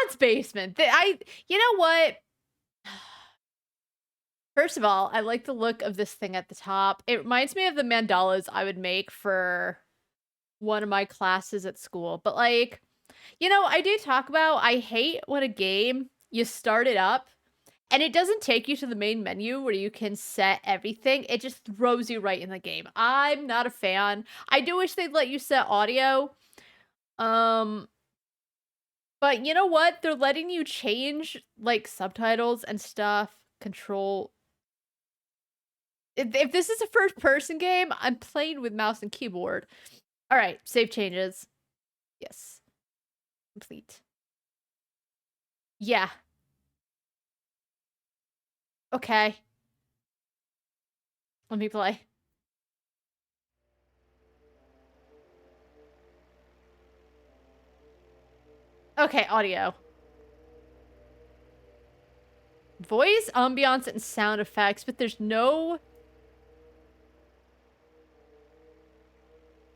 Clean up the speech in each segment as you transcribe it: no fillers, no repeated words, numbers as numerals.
God's Basement. You know what? First of all, I like the look of this thing at the top. It reminds me of the mandalas I would make for one of my classes at school. But like, you know, I do talk about, I hate when a game, you start it up and it doesn't take you to the main menu where you can set everything. It just throws you right in the game. I'm not a fan. I do wish they'd let you set audio. But you know what? They're letting you change like subtitles and stuff. Control. If this is a first person game, I'm playing with mouse and keyboard. All right, save changes. Yes. Complete. Yeah. Okay. Let me play. Okay, audio. Voice, ambiance, and sound effects, but there's no...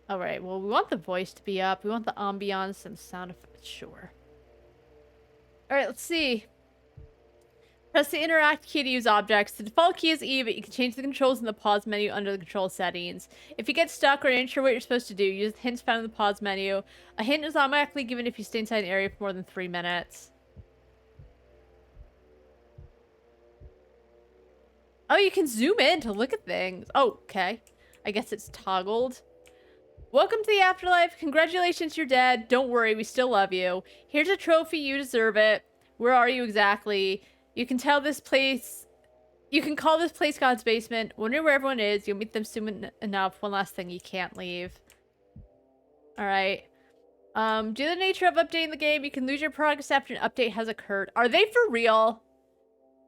Alright, well, we want the voice to be up. We want the ambiance and sound effects. Sure. Alright, let's see. Press the interact key to use objects. The default key is E, but you can change the controls in the pause menu under the control settings. If you get stuck or ain't sure what you're supposed to do, use the hints found in the pause menu. A hint is automatically given if you stay inside an area for more than 3 minutes. Oh, you can zoom in to look at things. Oh, okay. I guess it's toggled. Welcome to the afterlife. Congratulations, you're dead. Don't worry, we still love you. Here's a trophy. You deserve it. Where are you exactly? You can tell this place... You can call this place God's Basement. Wonder where everyone is. You'll meet them soon enough. One last thing, you can't leave. Alright. Due to the nature of updating the game, you can lose your progress after an update has occurred. Are they for real?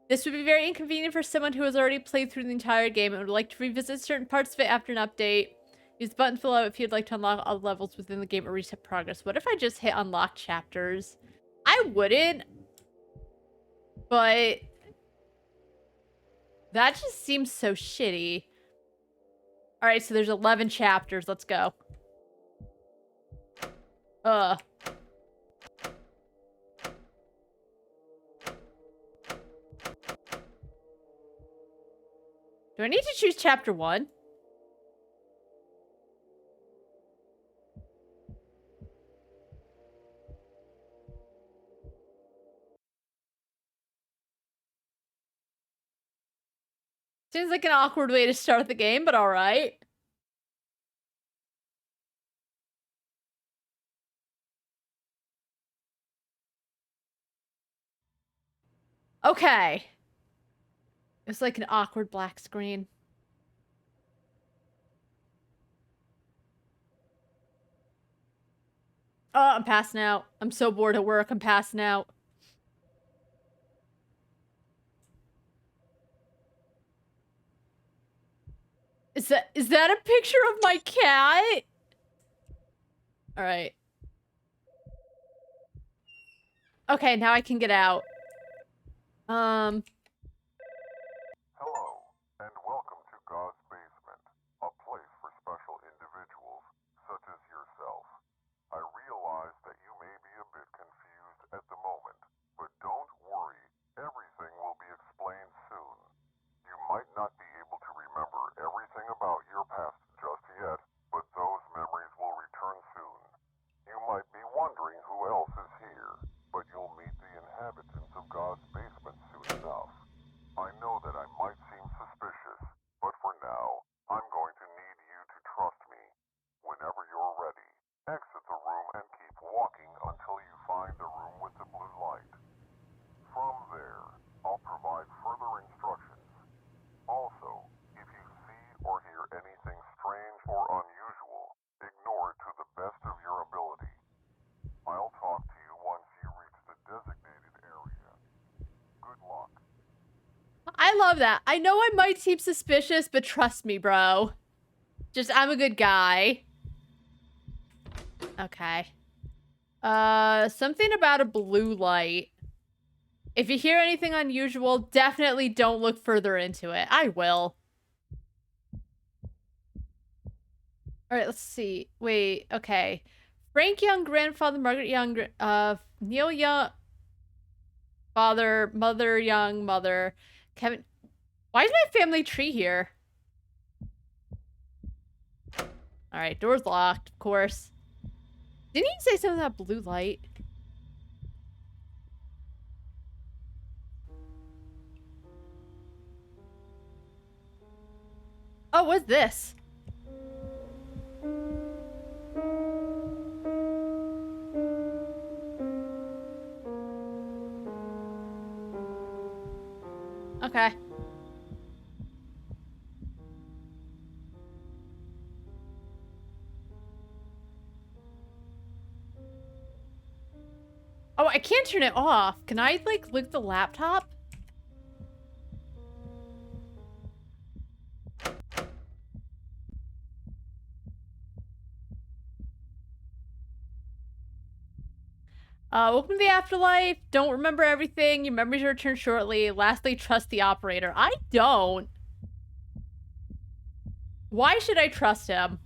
This would be very inconvenient for someone who has already played through the entire game and would like to revisit certain parts of it after an update. Use the button below if you'd like to unlock all the levels within the game or reset progress. What if I just hit unlock chapters? I wouldn't. But... that just seems so shitty. Alright, so there's 11 chapters. Let's go. Do I need to choose chapter 1? Seems like an awkward way to start the game, but alright. Okay. It's like an awkward black screen. Oh, I'm passing out. I'm so bored at work, I'm passing out. Is that a picture of my cat? Alright. Okay, now I can get out. Hello, and welcome to God's Basement, a place for special individuals, such as yourself. I realize that you may be a bit confused at the moment, but don't worry, everything will be explained soon. You might not be able to remember everything about your past just yet, but those memories will return soon. You might be wondering who else is here, but you'll meet the inhabitants of God's Basement soon enough. I know that I might seem suspicious, but for now, I'm going to need you to trust me. Whenever you're ready, exit the room and keep walking until you find the room with the blue light. From there, I'll provide further instructions. Also, if you see or hear anything strange or unusual, ignore it to the best of your ability. I'll talk to you once you reach the designated area. Good luck. I love that. I know I might seem suspicious, but trust me, bro. Just, I'm a good guy. Okay. Something about a blue light. If you hear anything unusual, definitely don't look further into it. I will. Alright, let's see. Wait, okay. Frank Young, grandfather, Margaret Young, Neil Young... Father, mother, young, mother. Kevin. Why is my family tree here? Alright, door's locked, of course. Didn't he say something about blue light? Oh, what's this? Okay. Oh, I can't turn it off. Can I, like, look at the laptop? Welcome to the afterlife. Don't remember everything. Your memories return shortly. Lastly, trust the operator. I don't. Why should I trust him?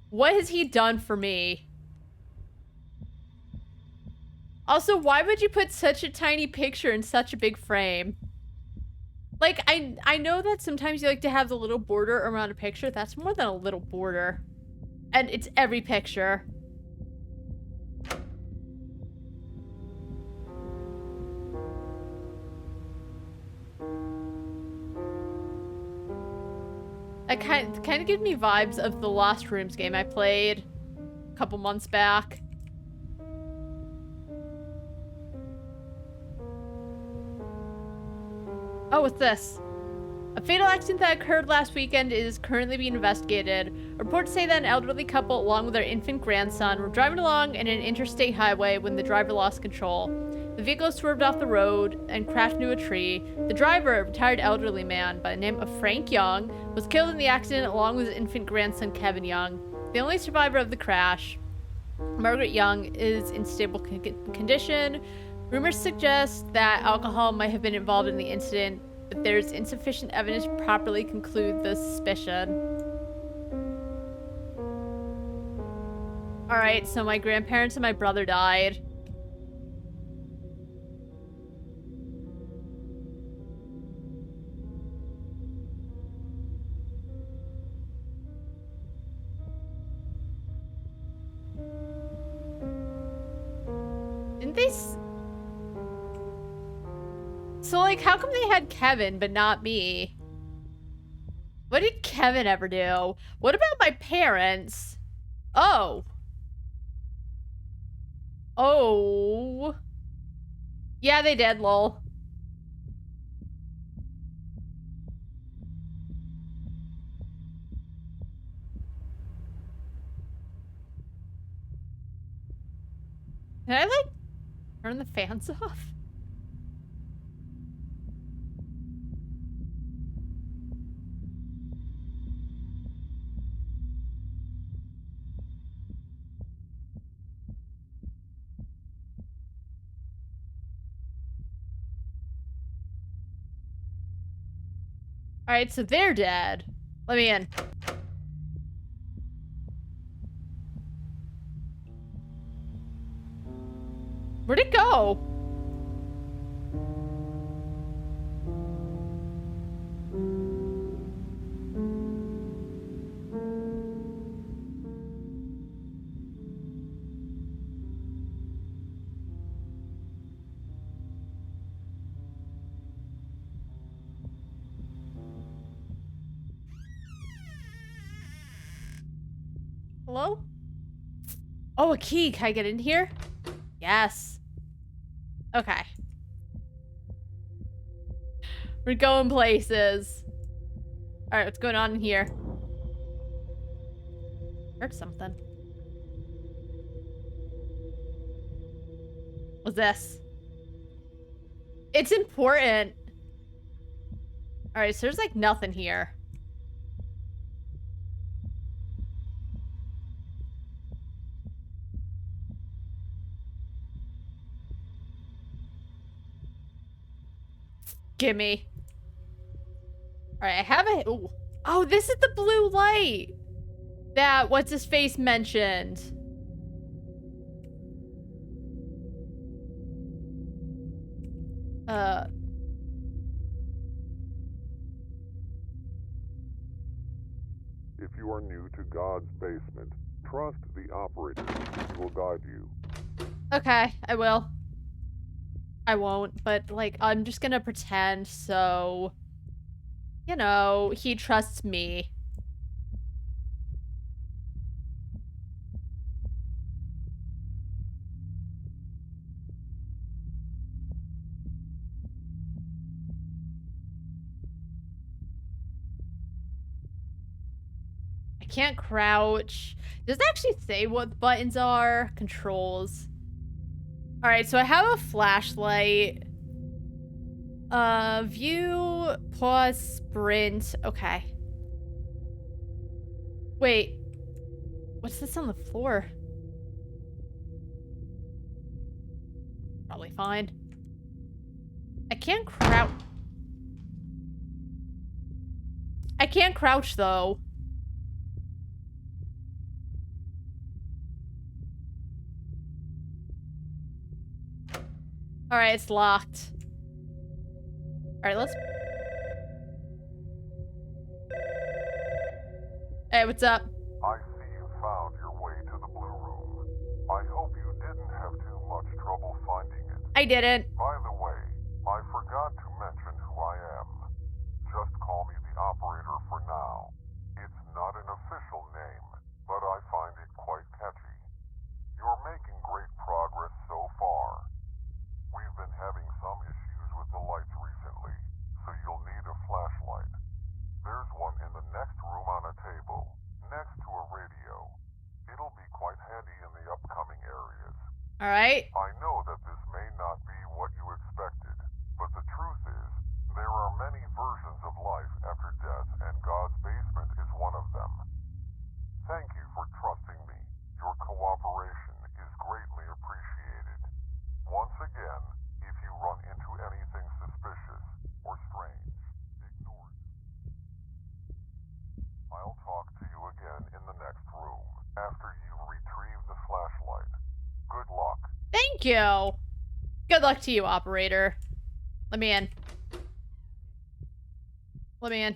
What has he done for me? Also, why would you put such a tiny picture in such a big frame? Like, I know that sometimes you like to have the little border around a picture. That's more than a little border. And it's every picture. It kind of gives me vibes of the Lost Rooms game I played a couple months back. Oh, what's this? A fatal accident that occurred last weekend is currently being investigated. Reports say that an elderly couple, along with their infant grandson, were driving along in an interstate highway when the driver lost control. The vehicle swerved off the road and crashed into a tree. The driver, a retired elderly man by the name of Frank Young, was killed in the accident along with his infant grandson, Kevin Young. The only survivor of the crash, Margaret Young, is in stable condition. Rumors suggest that alcohol might have been involved in the incident, but there's insufficient evidence to properly conclude the suspicion. Alright, so my grandparents and my brother died. Didn't they... So, like, how come they had Kevin, but not me? What did Kevin ever do? What about my parents? Oh. Oh. Yeah, they did, lol. Can I, like, turn the fans off? Alright, so they're dead. Let me in. Where'd it go? Hello? Oh, a key. Can I get in here? Yes. Okay. We're going places. Alright, what's going on in here? Heard something. What's this? It's important. Alright, so there's like nothing here. Gimme. Alright, I have a... Ooh. Oh, this is the blue light that what's-his-face mentioned. If you are new to God's basement, trust the operator. He will guide you. Okay, I will. I won't, but, like, I'm just gonna pretend so, you know, he trusts me. I can't crouch. Does it actually say what the buttons are? Controls. Alright, so I have a flashlight. View, pause, sprint. Okay. Wait. What's this on the floor? Probably fine. I can't crouch. I can't crouch, though. Alright, it's locked. Alright, let's... Hey, what's up? I see you found your way to the Blue Room. I hope you didn't have too much trouble finding it. I didn't. By the way, I forgot to mention who I am. Just call me the operator for now. It's not an official name, but I find it quite catchy. You're making great progress so far. We've been having some issues with the lights recently, so you'll need a flashlight. There's one in the next room on a table, next to a radio. It'll be quite handy in the upcoming areas. Alright. I know that this may not be what you expected, but the truth is, there are many versions of life after death, and God's basement is one of them. Thank you for trusting me. Your cooperation is greatly appreciated. Once again, if you run into anything suspicious or strange, ignore it. I'll talk to you again in the next room, after you've retrieved the flashlight. Good luck. Thank you. Good luck to you, operator. Let me in. Let me in.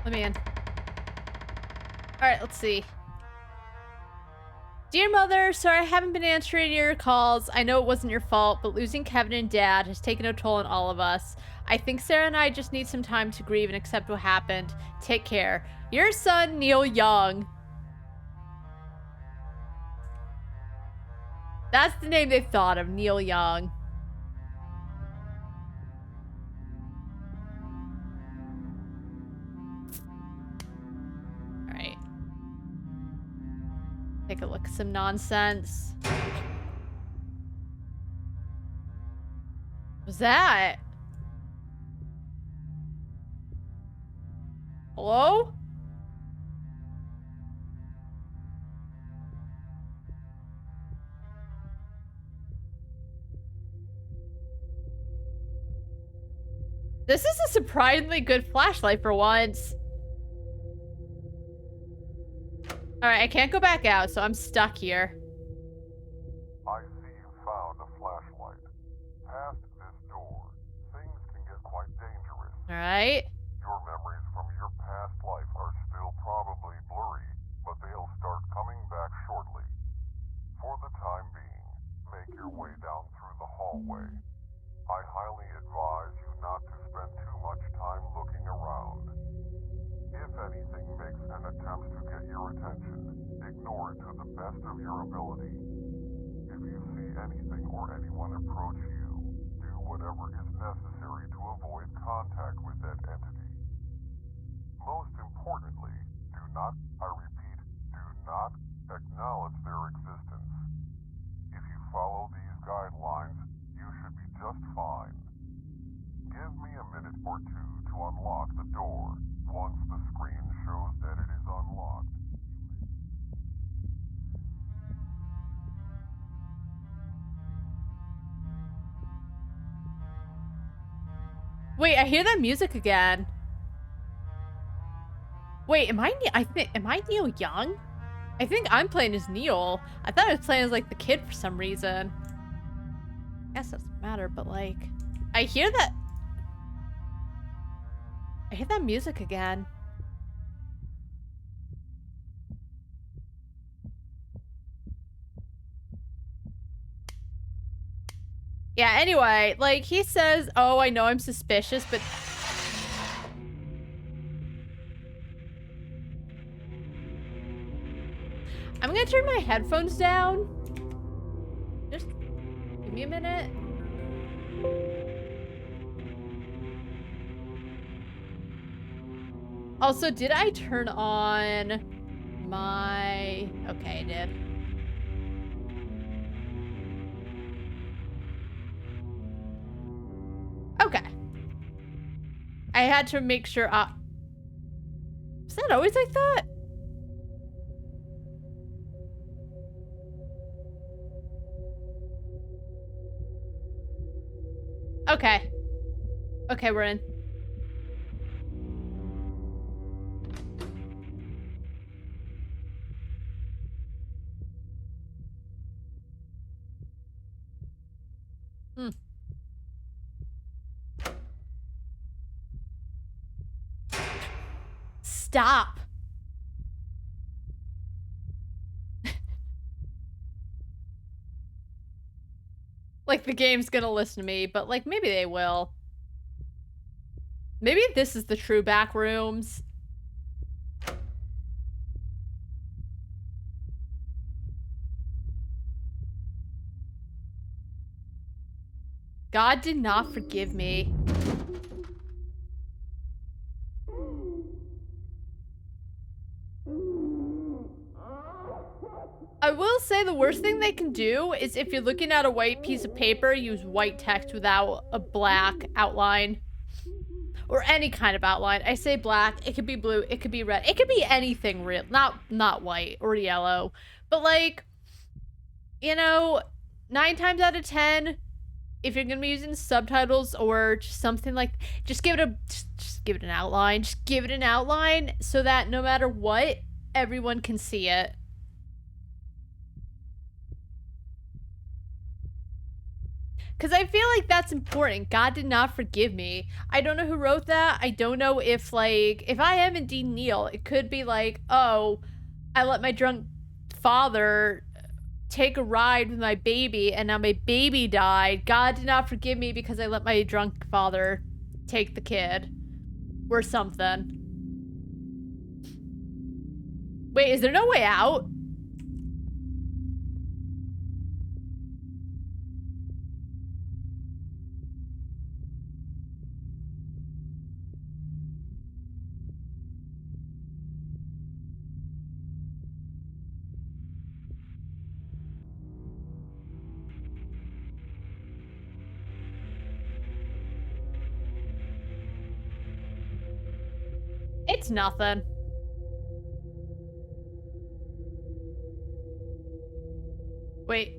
Let me in. Alright, let's see. Dear Mother, sorry I haven't been answering your calls. I know it wasn't your fault, but losing Kevin and Dad has taken a toll on all of us. I think Sarah and I just need some time to grieve and accept what happened. Take care. Your son, Neil Young. That's the name they thought of, Neil Young. Alright. Take a look at some nonsense. What was that? Hello? This is a surprisingly good flashlight for once. Alright, I can't go back out, so I'm stuck here. I see you found a flashlight. Past this door, things can get quite dangerous. Alright. Your memories from your past life are still probably blurry, but they'll start coming back shortly. For the time being, make your way down through the hallway. I highly advise you not to spend too much time looking around. If anything makes an attempt to get your attention, ignore it to the best of your ability. If you see anything or anyone approach you, do whatever is necessary to avoid contact with that entity. Most importantly, do not, I repeat, do not acknowledge their existence. If you follow these guidelines, you should be just fine. Give me a minute or two to unlock the door. Once the screen shows that it is unlocked, Wait, I hear that music again. Wait, am I Neil Young? I think I'm playing as Neil. I thought I was playing as like the kid for some reason. I guess that doesn't matter, but like I hear that music again. Yeah, anyway, like he says, "Oh, I know I'm suspicious, but I'm gonna turn my headphones down. Just give me a minute." Also, did I turn on my... Okay, I did. Okay. I had to make sure... Is that always like that? Okay. Okay, we're in. Stop. Like, the game's gonna listen to me, but, like, maybe they will. Maybe this is the true back rooms. God did not forgive me. I will say the worst thing they can do is if you're looking at a white piece of paper, use white text without a black outline. Or any kind of outline. I say black, it could be blue, it could be red, it could be anything real. Not white or yellow. But like, you know, 9 times out of 10, if you're gonna be using subtitles or just something like, just give it an outline. Just give it an outline so that no matter what, everyone can see it. Because I feel like that's important. God did not forgive me. I don't know who wrote that. I don't know if, like, if I am indeed Neil, it could be like, oh, I let my drunk father take a ride with my baby, and now my baby died. God did not forgive me because I let my drunk father take the kid. Or something. Wait, is there no way out? It's nothing. Wait.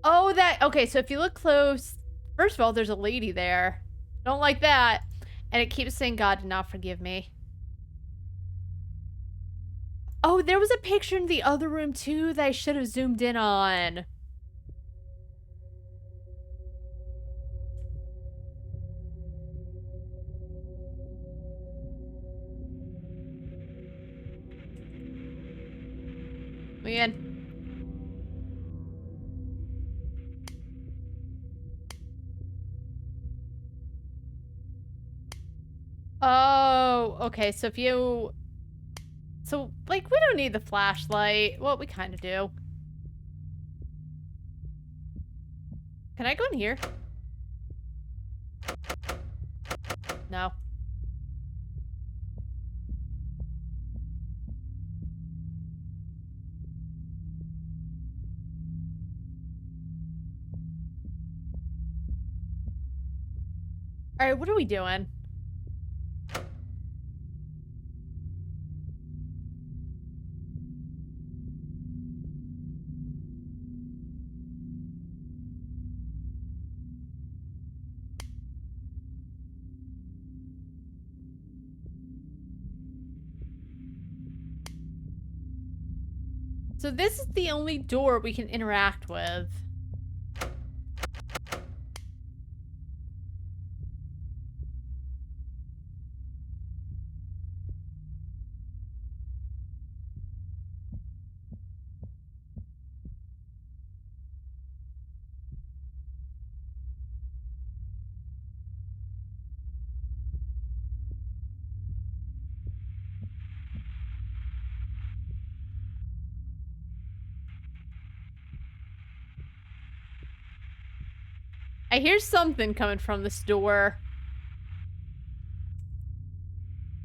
Oh, that... Okay, so if you look close... First of all, there's a lady there. Don't like that. And it keeps saying God did not forgive me. Oh, there was a picture in the other room, too, that I should have zoomed in on. Man. Oh, okay, so if you... So, like, we don't need the flashlight. Well, we kind of do. Can I go in here? No. Alright, what are we doing? So this is the only door we can interact with. I hear something coming from this door.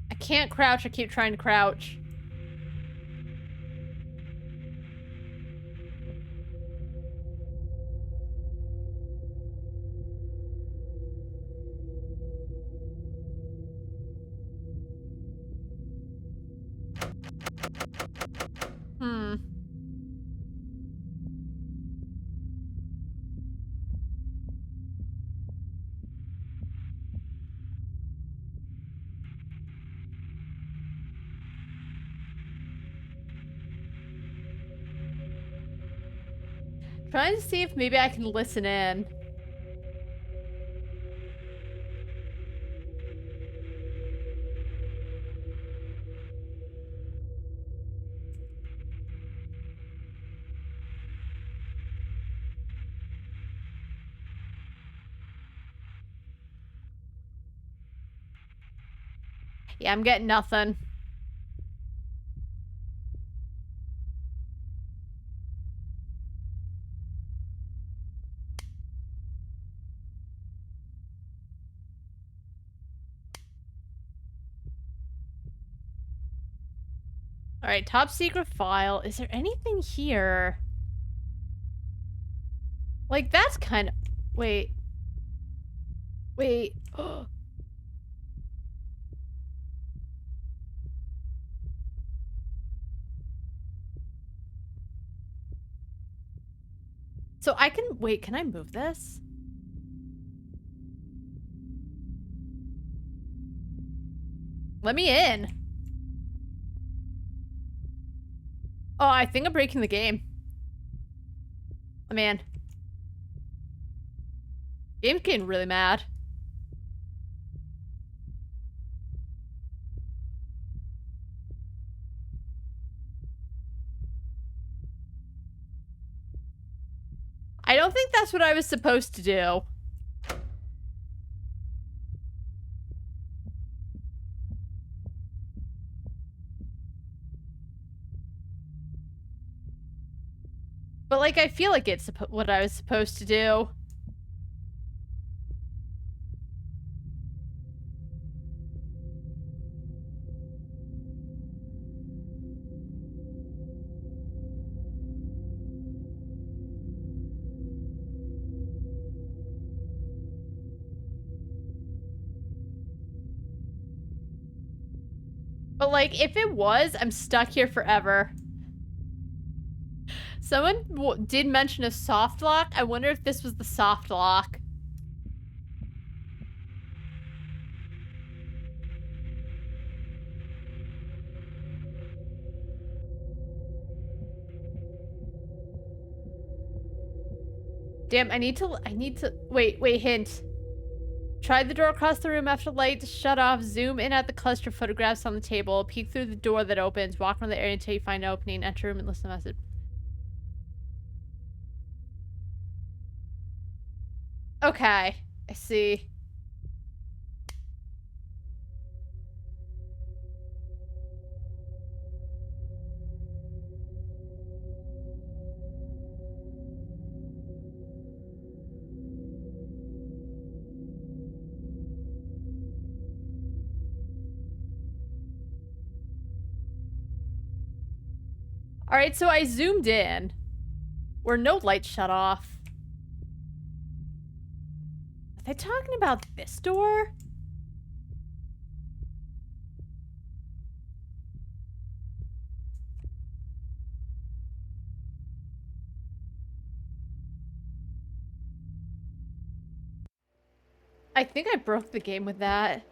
I can't crouch. I keep trying to crouch. Hmm. Trying to see if maybe I can listen in. Yeah, I'm getting nothing. All right, top secret file. Is there anything here? Like, that's kind of... Wait. Wait. So I can... Wait, can I move this? Let me in. Oh, I think I'm breaking the game. Oh, man. Game's getting really mad. I don't think that's what I was supposed to do. But, like, I feel like it's what I was supposed to do. But, like, if it was, I'm stuck here forever. Someone did mention a soft lock. I wonder if this was the soft lock. Damn, I need to, wait, hint. Try the door across the room after the light shut off. Zoom in at the cluster of photographs on the table. Peek through the door that opens. Walk around the area until you find an opening. Enter room and listen to the message. Okay, I see. All right, so I zoomed in. Where no light shut off. Are they talking about this door? I think I broke the game with that.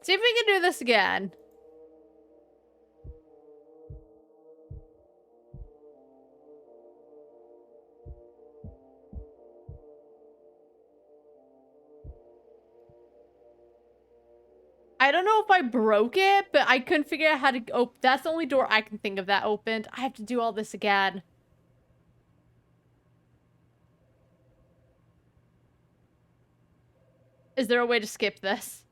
See if we can do this again. I don't know if I broke it, but I couldn't figure out how to open. That's the only door I can think of that opened. I have to do all this again. Is there a way to skip this?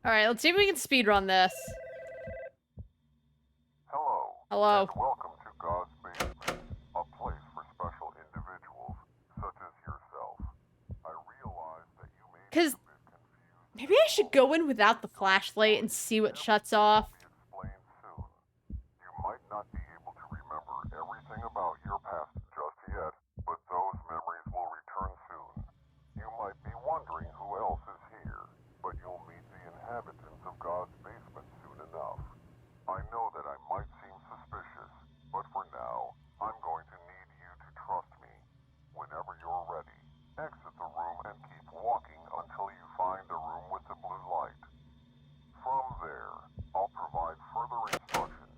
Alright, let's see if we can speedrun this. Hello. Hello. And welcome to God's Basement, a place for special individuals such as yourself. I realize that you may be a Because bit confused. maybe I should go in without the flashlight and see what shuts off. Be explained soon. You might not be able to remember everything about your past just yet, but those memories will return soon. You might be wondering who else is here, but you'll meet the inhabitants of God's basement soon enough. I know that I might seem suspicious, but for now, I'm going to need you to trust me. Whenever you're ready, exit the room and keep walking until you find the room with the blue light. From there, I'll provide further instructions.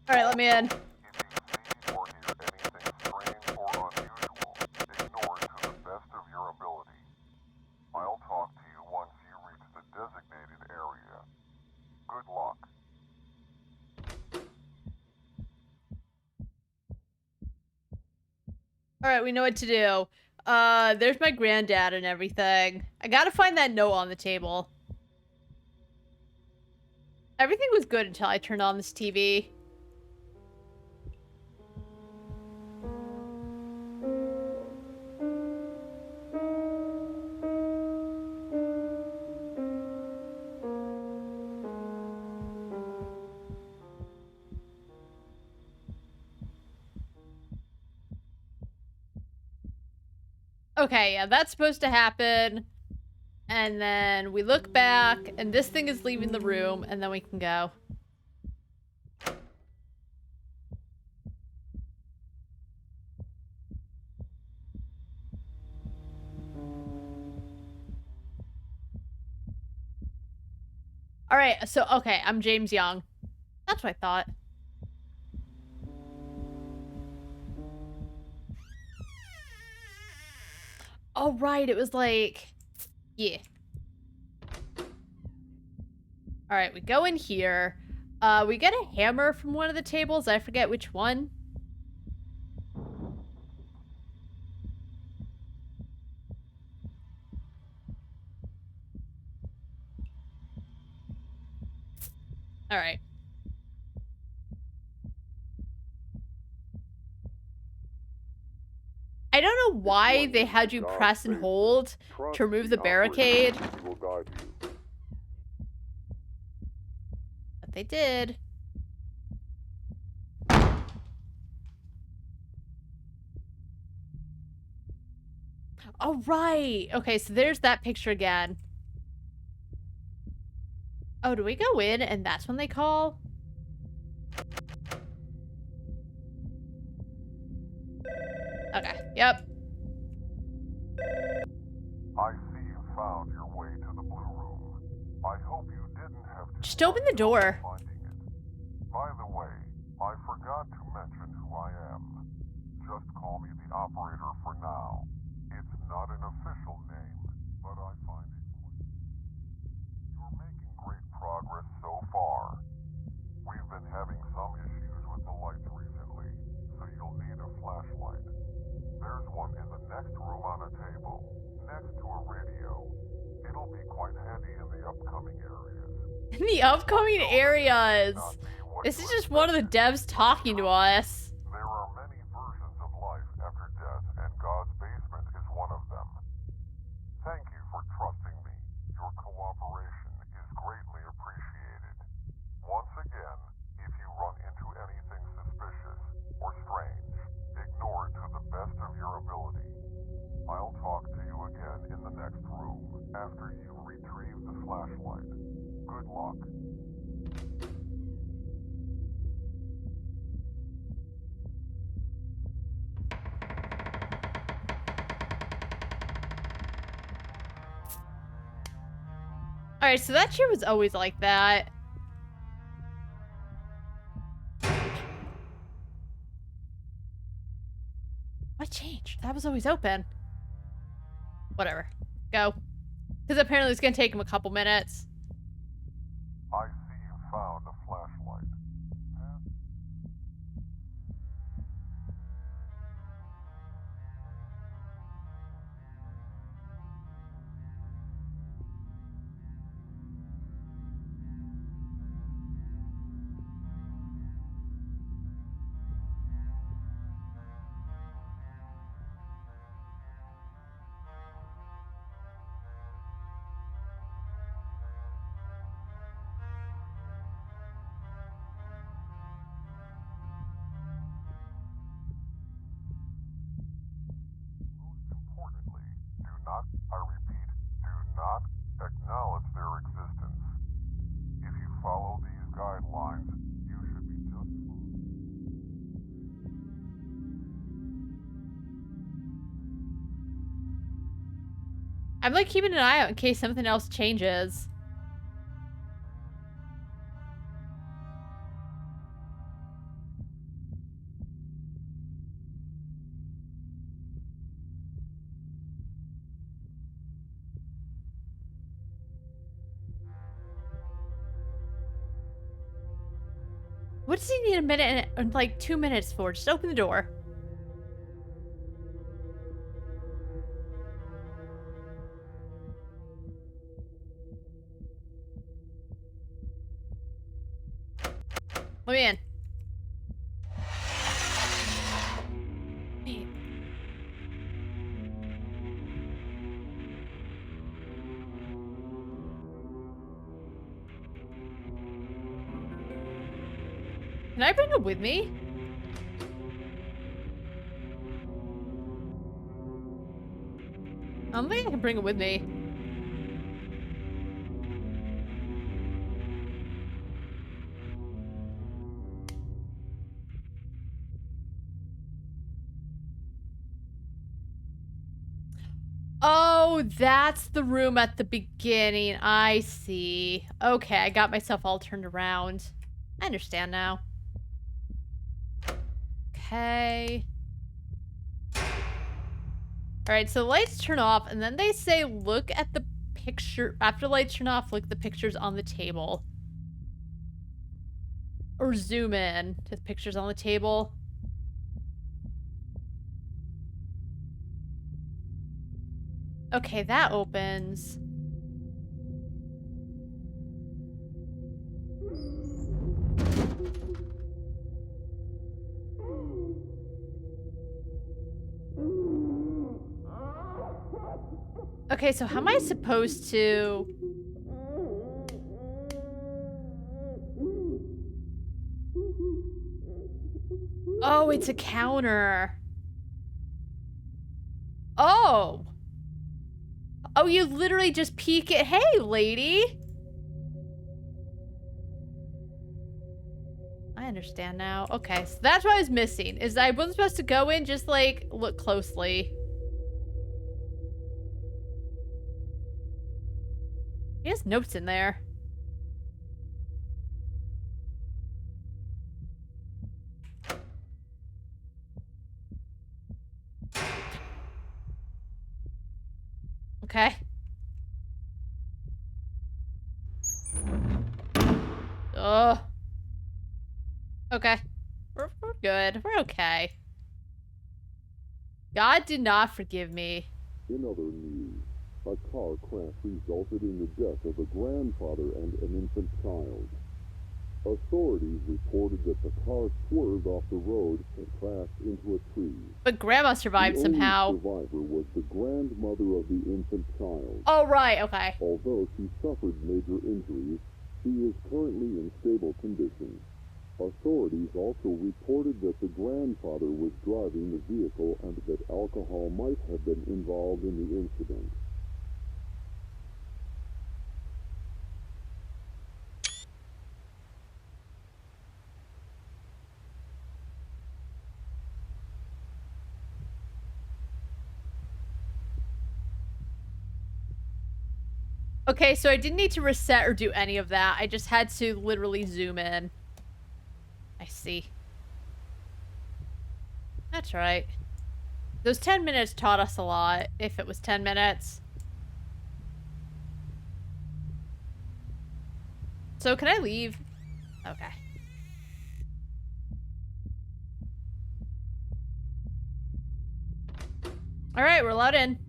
Alright, let me in. If you see or hear anything strange or unusual, ignore it to the best of your ability. I'll talk to you once you reach the designated area. Good luck. Alright, we know what to do. There's my granddad and everything. I gotta find that note on the table. Everything was good until I turned on this TV. Okay, yeah, that's supposed to happen. And then we look back, and this thing is leaving the room, and then we can go. Alright, so, okay, I'm James Young. That's what I thought. Oh, right, it was like... Yeah. Alright, we go in here. We get a hammer from one of the tables. I forget which one. Alright. I don't know why they had you press and hold to remove the barricade. But they did. Oh, right. Okay, so there's that picture again. Oh, do we go in and that's when they call? Okay, yep. I see you found your way to the blue room. I hope you didn't have to Just open the door. finding it. By the way, I forgot to mention who I am. Just call me the operator for now. It's not an official name, but I find it quite... You're making great progress so far. We've been having some issues with the lights recently, so you'll need a flashlight. There's one in the next room on a table, next to a radio. It'll be quite handy in the upcoming areas. In the upcoming areas. This is just one of the devs talking to us. There are many versions of life after death, and God's basement is one of them. Thank you for trusting me. Your cooperation is greatly appreciated. Once again, if you run into anything suspicious or strange, ignore it to the best of your ability. I'll talk to you again in the next room after you retrieve the flashlight. Good luck. Alright, so that chair was always like that. What changed? That was always open. Whatever. Go. Because apparently it's going to take him a couple minutes. I see you found a flashlight. Most importantly, do not, I repeat, do not acknowledge their existence. If you follow these guidelines, you should be just fine. I'm like keeping an eye out in case something else changes. What does he need a minute and like 2 minutes for? Just open the door. Let me in. Wait. Can I bring him with me? I don't think I can bring him with me. Oh, that's the room at the beginning. I see. Okay, I got myself all turned around. I understand now. Okay. Alright, so lights turn off, and then they say look at the picture. After lights turn off, look at the pictures on the table. Or zoom in to the pictures on the table. Okay, that opens. Okay, so how am I supposed to... Oh, it's a counter. Oh. Oh, you literally just peek it. Hey, lady. I understand now. Okay, so that's what I was missing. Is I wasn't supposed to go in, just like look closely. He has notes in there. Okay. Ugh. Okay. We're good. We're okay. God did not forgive me. In other news, a car crash resulted in the death of a grandfather and an infant child. Authorities reported that the car swerved off the road and crashed into a tree. But Grandma survived somehow. The only survivor was the grandmother of the infant child. Oh, right. Okay. Although she suffered major injuries, she is currently in stable condition. Authorities also reported that the grandfather was driving the vehicle and that alcohol might have been involved in the incident. Okay, so I didn't need to reset or do any of that. I just had to literally zoom in. I see. That's right. Those 10 minutes taught us a lot, if it was 10 minutes. So can I leave? Okay. Alright, we're allowed in.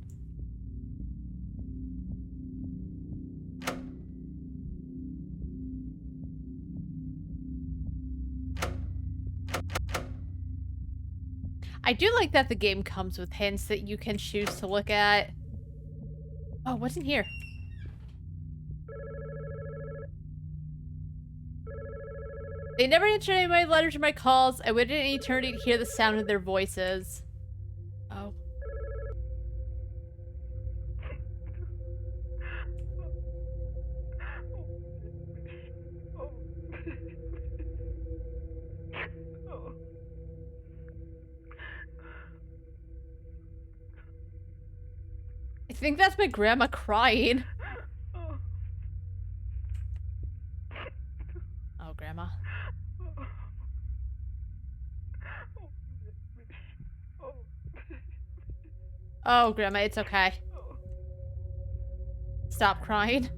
I do like that the game comes with hints that you can choose to look at. Oh, what's in here? They never answered any of my letters or my calls. I waited an eternity to hear the sound of their voices. Oh. I think that's my grandma crying. Oh, grandma. Oh, grandma, it's okay. Stop crying.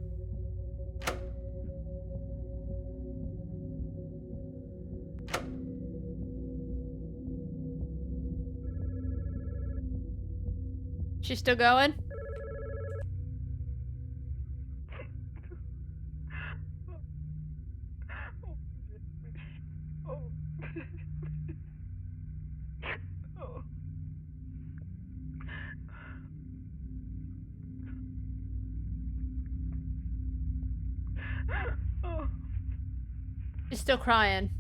She's still going? She's still crying.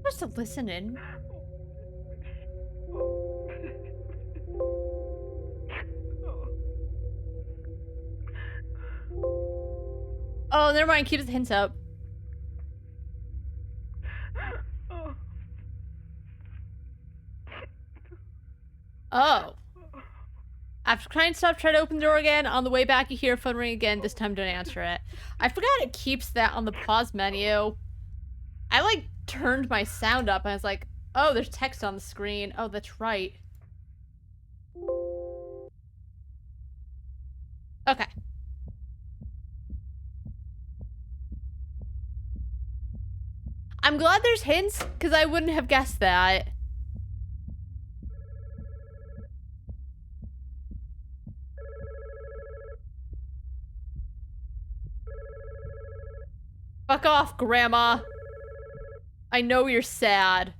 I'm supposed to listen in. Oh, never mind. Keep the hints up. Oh. After trying to stop, try to open the door again. On the way back, you hear a phone ring again. This time, don't answer it. I forgot it keeps that on the pause menu. I, like, turned my sound up and I was like, oh, there's text on the screen. Oh, that's right. Okay. I'm glad there's hints, because I wouldn't have guessed that. Fuck off, Grandma. I know you're sad.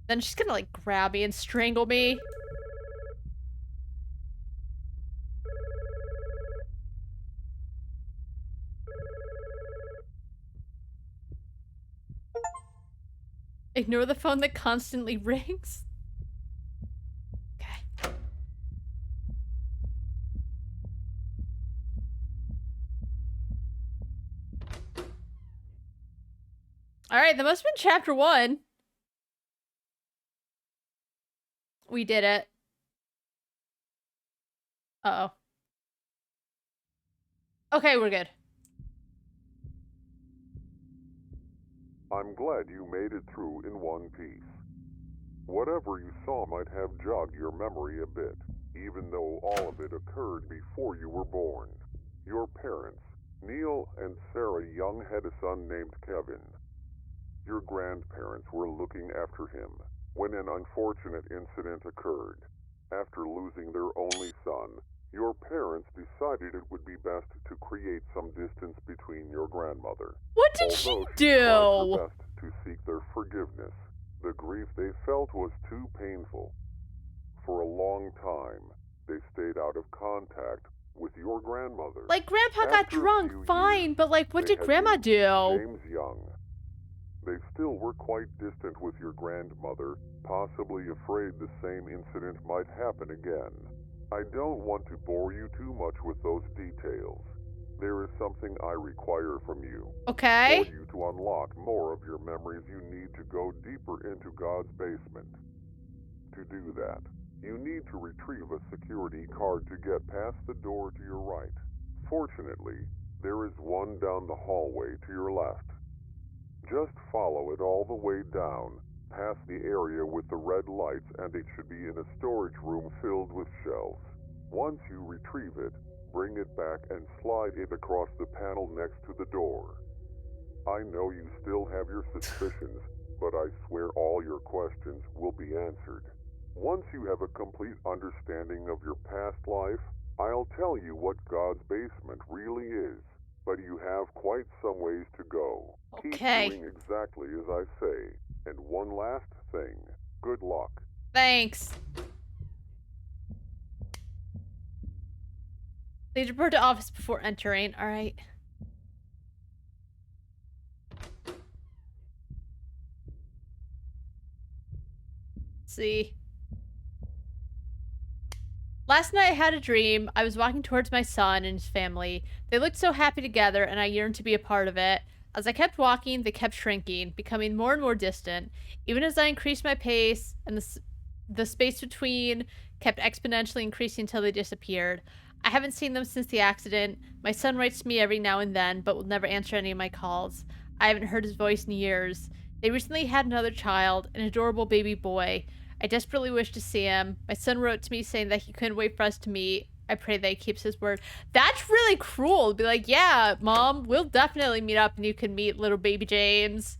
Then she's gonna, like, grab me and strangle me. Ignore the phone that constantly rings. Okay. Alright, that must have been chapter 1. We did it. Uh-oh. Okay, we're good. I'm glad you made it through in one piece. Whatever you saw might have jogged your memory a bit, even though all of it occurred before you were born. Your parents, Neil and Sarah Young, had a son named Kevin. Your grandparents were looking after him when an unfortunate incident occurred. After losing their only son, your parents decided it would be best to create some distance between your grandmother. What did she Although she tried her do? best to seek their forgiveness, the grief they felt was too painful. For a long time, they stayed out of contact with your grandmother. Like, Grandpa got After a drunk, few fine, years, but like, what they did had Grandma moved do? James Young. They still were quite distant with your grandmother, possibly afraid the same incident might happen again. I don't want to bore you too much with those details. There is something I require from you. For Okay. you to unlock more of your memories, you need to go deeper into God's basement. To do that, you need to retrieve a security card to get past the door to your right. Fortunately, there is one down the hallway to your left. Just follow it all the way down, past the area with the red lights, and it should be in a storage room filled with shelves. Once you retrieve it, bring it back and slide it across the panel next to the door. I know you still have your suspicions, but I swear all your questions will be answered. Once you have a complete understanding of your past life, I'll tell you what God's basement really is. But you have quite some ways to go. Keep Okay. doing exactly as I say. And one last thing. Good luck. Thanks. Please report to office before entering. All right. Let's see. Last night I had a dream. I was walking towards my son and his family. They looked so happy together and I yearned to be a part of it. As I kept walking, they kept shrinking, becoming more and more distant. Even as I increased my pace and the space between kept exponentially increasing until they disappeared. I haven't seen them since the accident. My son writes to me every now and then, but will never answer any of my calls. I haven't heard his voice in years. They recently had another child, an adorable baby boy. I desperately wish to see him. My son wrote to me saying that he couldn't wait for us to meet. I pray that he keeps his word. That's really cruel. Be like, yeah, Mom, we'll definitely meet up and you can meet little baby James.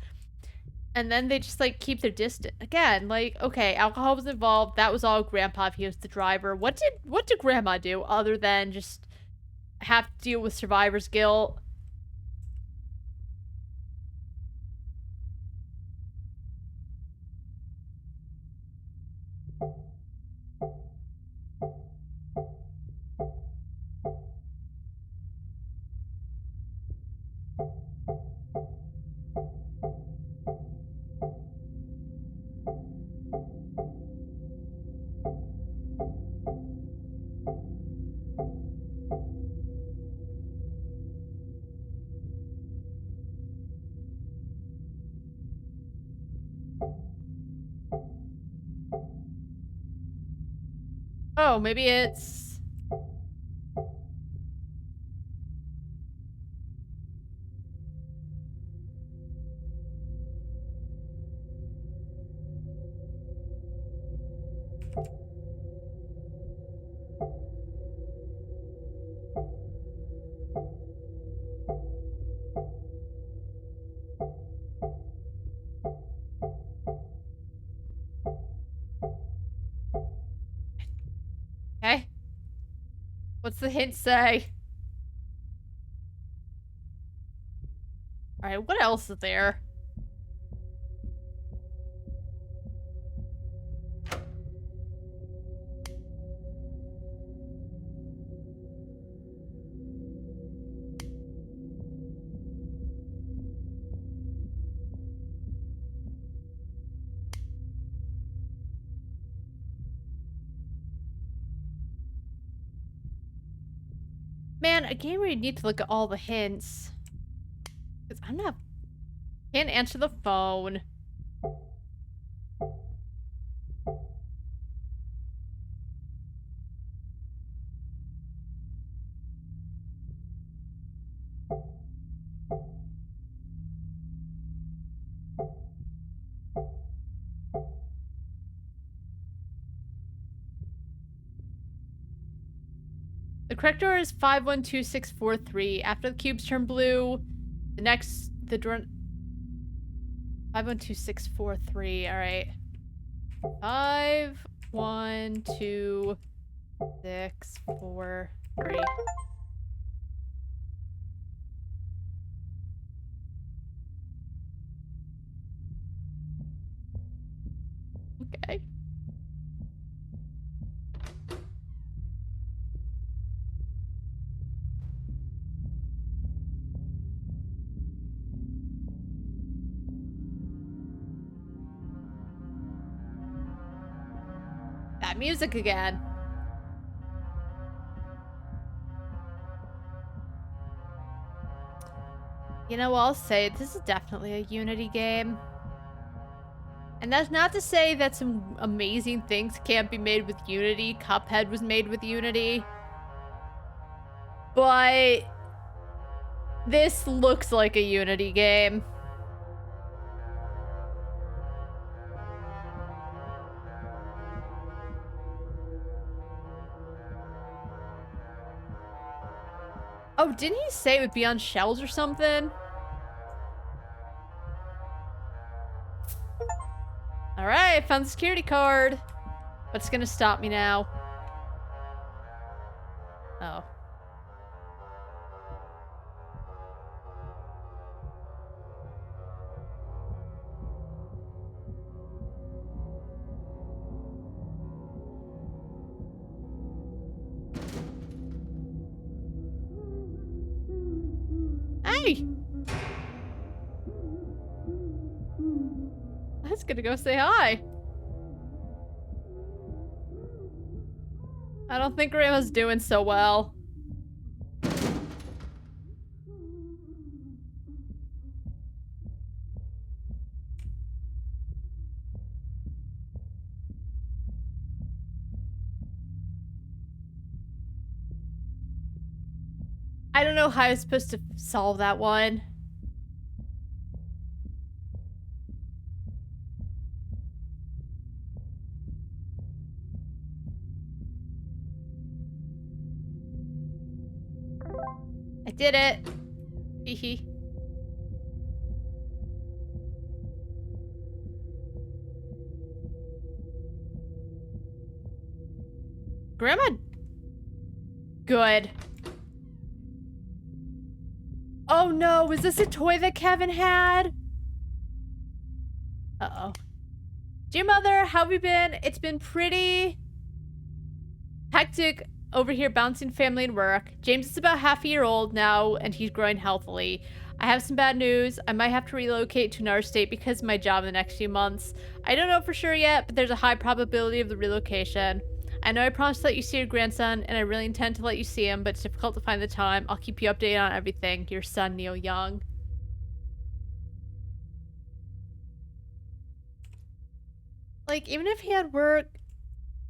And then they just like keep their distance. Again, like, okay, alcohol was involved. That was all Grandpa if he was the driver. What did Grandma do other than just have to deal with survivor's guilt? Oh, maybe it's okay. What's the hint say? All right, what else is there? Man, a game where you need to look at all the hints. Because can't answer the phone. The correct door is 512643. After the cubes turn blue, the door 512643. All right. 512643. Okay. That music again. You know, I'll say this is definitely a Unity game. And that's not to say that some amazing things can't be made with Unity. Cuphead was made with Unity. But this looks like a Unity game. Oh, didn't he say it would be on shelves or something? Alright, found the security card. What's gonna stop me now? Oh. Hey! I was gonna go say hi. I don't think Grandma's doing so well. I don't know how I was supposed to solve that one. I did it. Hee hee. Grandma. Good. Oh no, was this a toy that Kevin had? Uh-oh. Dear Mother, how have you been? It's been pretty hectic over here bouncing family and work. James is about half a year old now, and he's growing healthily. I have some bad news. I might have to relocate to another state because of my job in the next few months. I don't know for sure yet, but there's a high probability of the relocation. I know I promised to let you see your grandson, and I really intend to let you see him, but it's difficult to find the time. I'll keep you updated on everything. Your son, Neil Young. Like, even if he had work,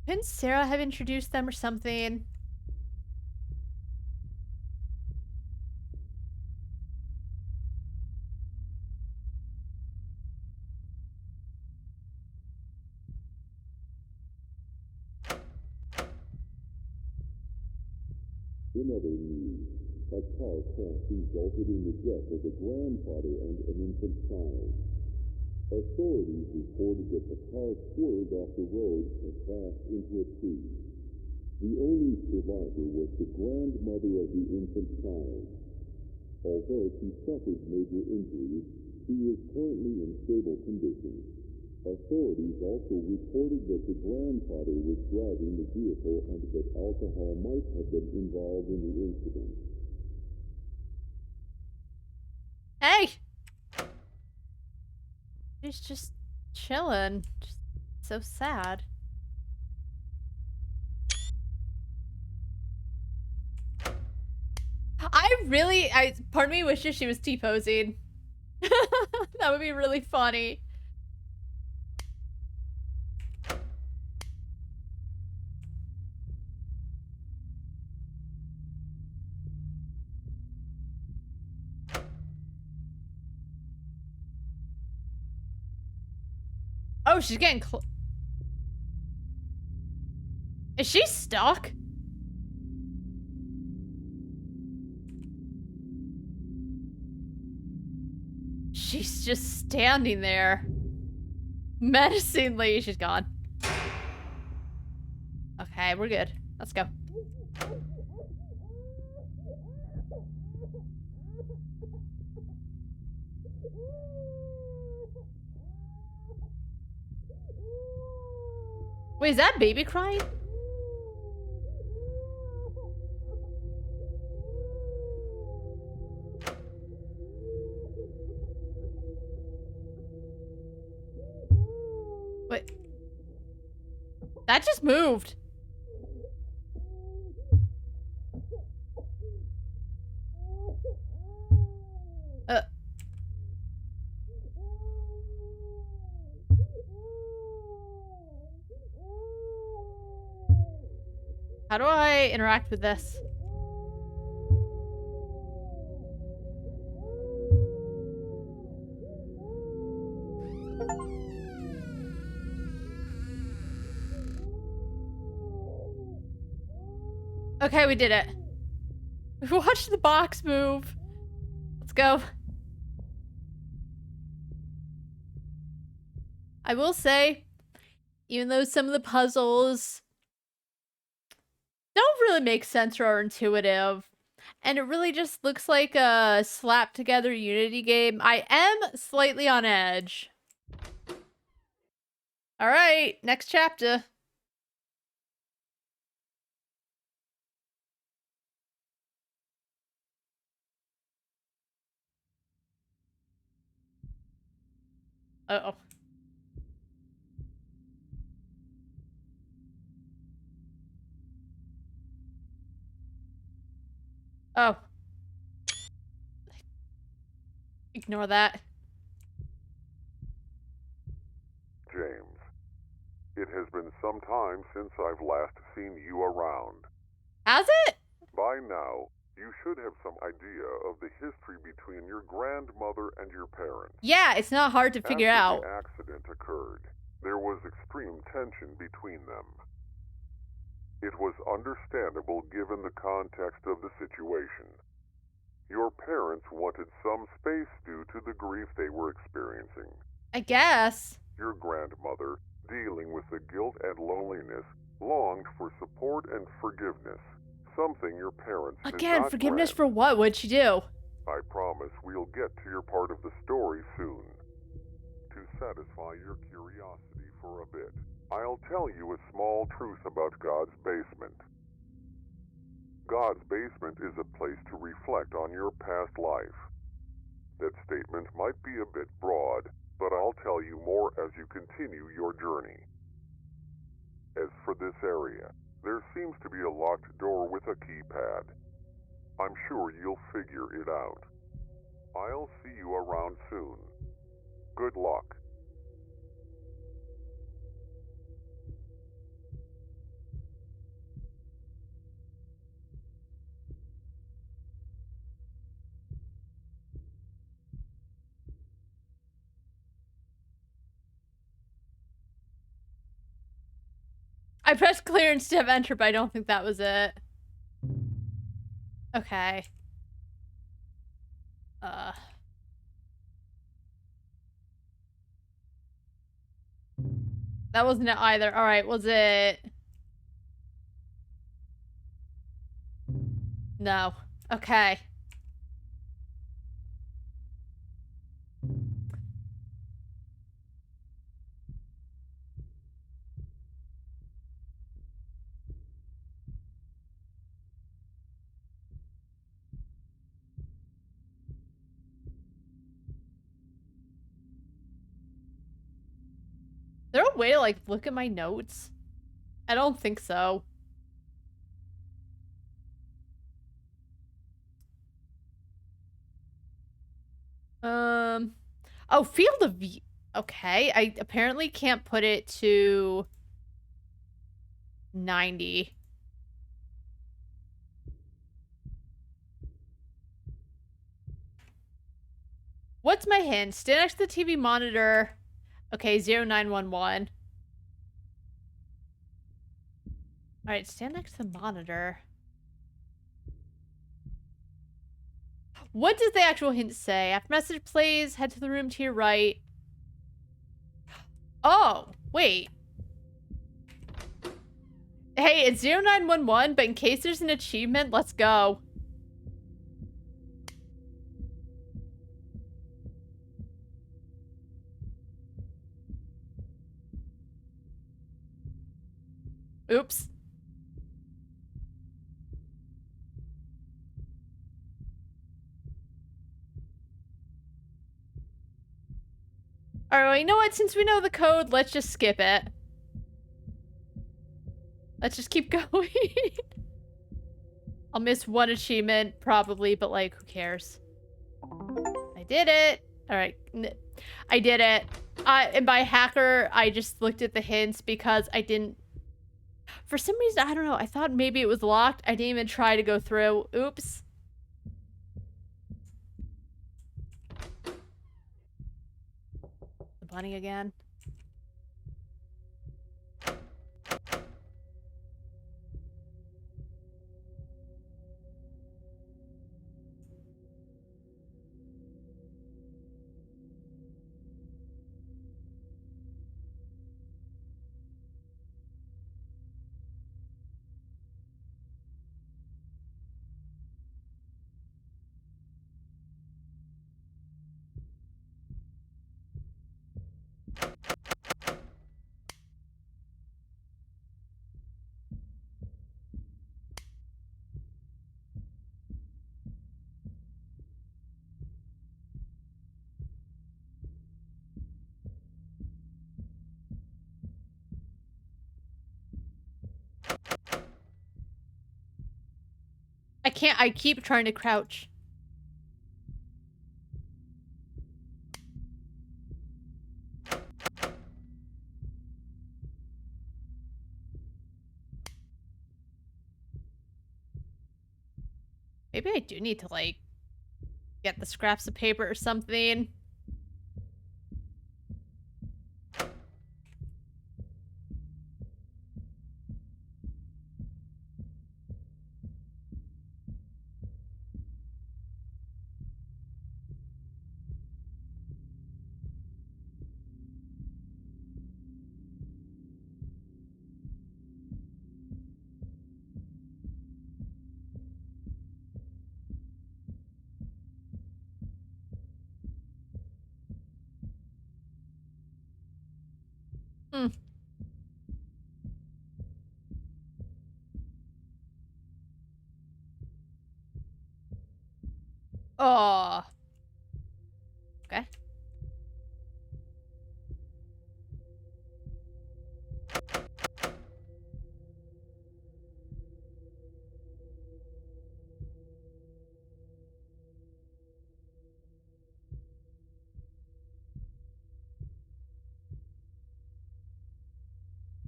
couldn't Sarah have introduced them or something? In other news, a car crash resulted in the death of a grandfather and an infant child. Authorities reported that the car swerved off the road and crashed into a tree. The only survivor was the grandmother of the infant child. Although she suffered major injuries, she is currently in stable condition. Authorities also reported that the grandfather was driving the vehicle and that alcohol might have been involved in the incident. Hey! He's just chilling. Just so sad. Part of me wishes she was T-posing. That would be really funny. Oh, she's getting Is she stuck? She's just standing there. Menacingly. She's gone. Okay, we're good. Let's go. Wait, is that baby crying? Wait. That just moved. How do I interact with this? Okay, we did it. We watched the box move. Let's go. I will say, even though some of the puzzles don't really make sense or are intuitive, and it really just looks like a slapped together Unity game, I am slightly on edge. All right, next chapter. Uh-oh. Oh. Ignore that. James, it has been some time since I've last seen you around. Has it? By now, you should have some idea of the history between your grandmother and your parents. Yeah, it's not hard to figure out. After the accident occurred, there was extreme tension between them. It was understandable given the context of the situation. Your parents wanted some space due to the grief they were experiencing. I guess. Your grandmother, dealing with the guilt and loneliness, longed for support and forgiveness, something your parents did Again, not forgiveness grant. for what? What'd she do? I promise we'll get to your part of the story soon. To satisfy your curiosity for a bit, I'll tell you a small truth about God's basement. God's basement is a place to reflect on your past life. That statement might be a bit broad, but I'll tell you more as you continue your journey. As for this area, there seems to be a locked door with a keypad. I'm sure you'll figure it out. I'll see you around soon. Good luck. I pressed clear instead of enter, but I don't think that was it. Okay. That wasn't it either. All right, was it? No. Okay. Is there a way to, like, look at my notes? I don't think so. Oh, field of view. Okay, I apparently can't put it to 90. What's my hint? Stand next to the TV monitor. Okay, 0911. Alright, stand next to the monitor. What does the actual hint say? After message plays, head to the room to your right. Oh, wait. Hey, it's 0911, but in case there's an achievement, let's go. Oops. Alright, you know what? Since we know the code, let's just skip it. Let's just keep going. I'll miss one achievement, probably, but like, who cares? I did it. Alright. I did it. And by hacker, I just looked at the hints because I didn't... For some reason, I don't know. I thought maybe it was locked. I didn't even try to go through. Oops. The bunny again. I can't, I keep trying to crouch. Maybe I do need to, like, get the scraps of paper or something. Hmm. Oh. Okay.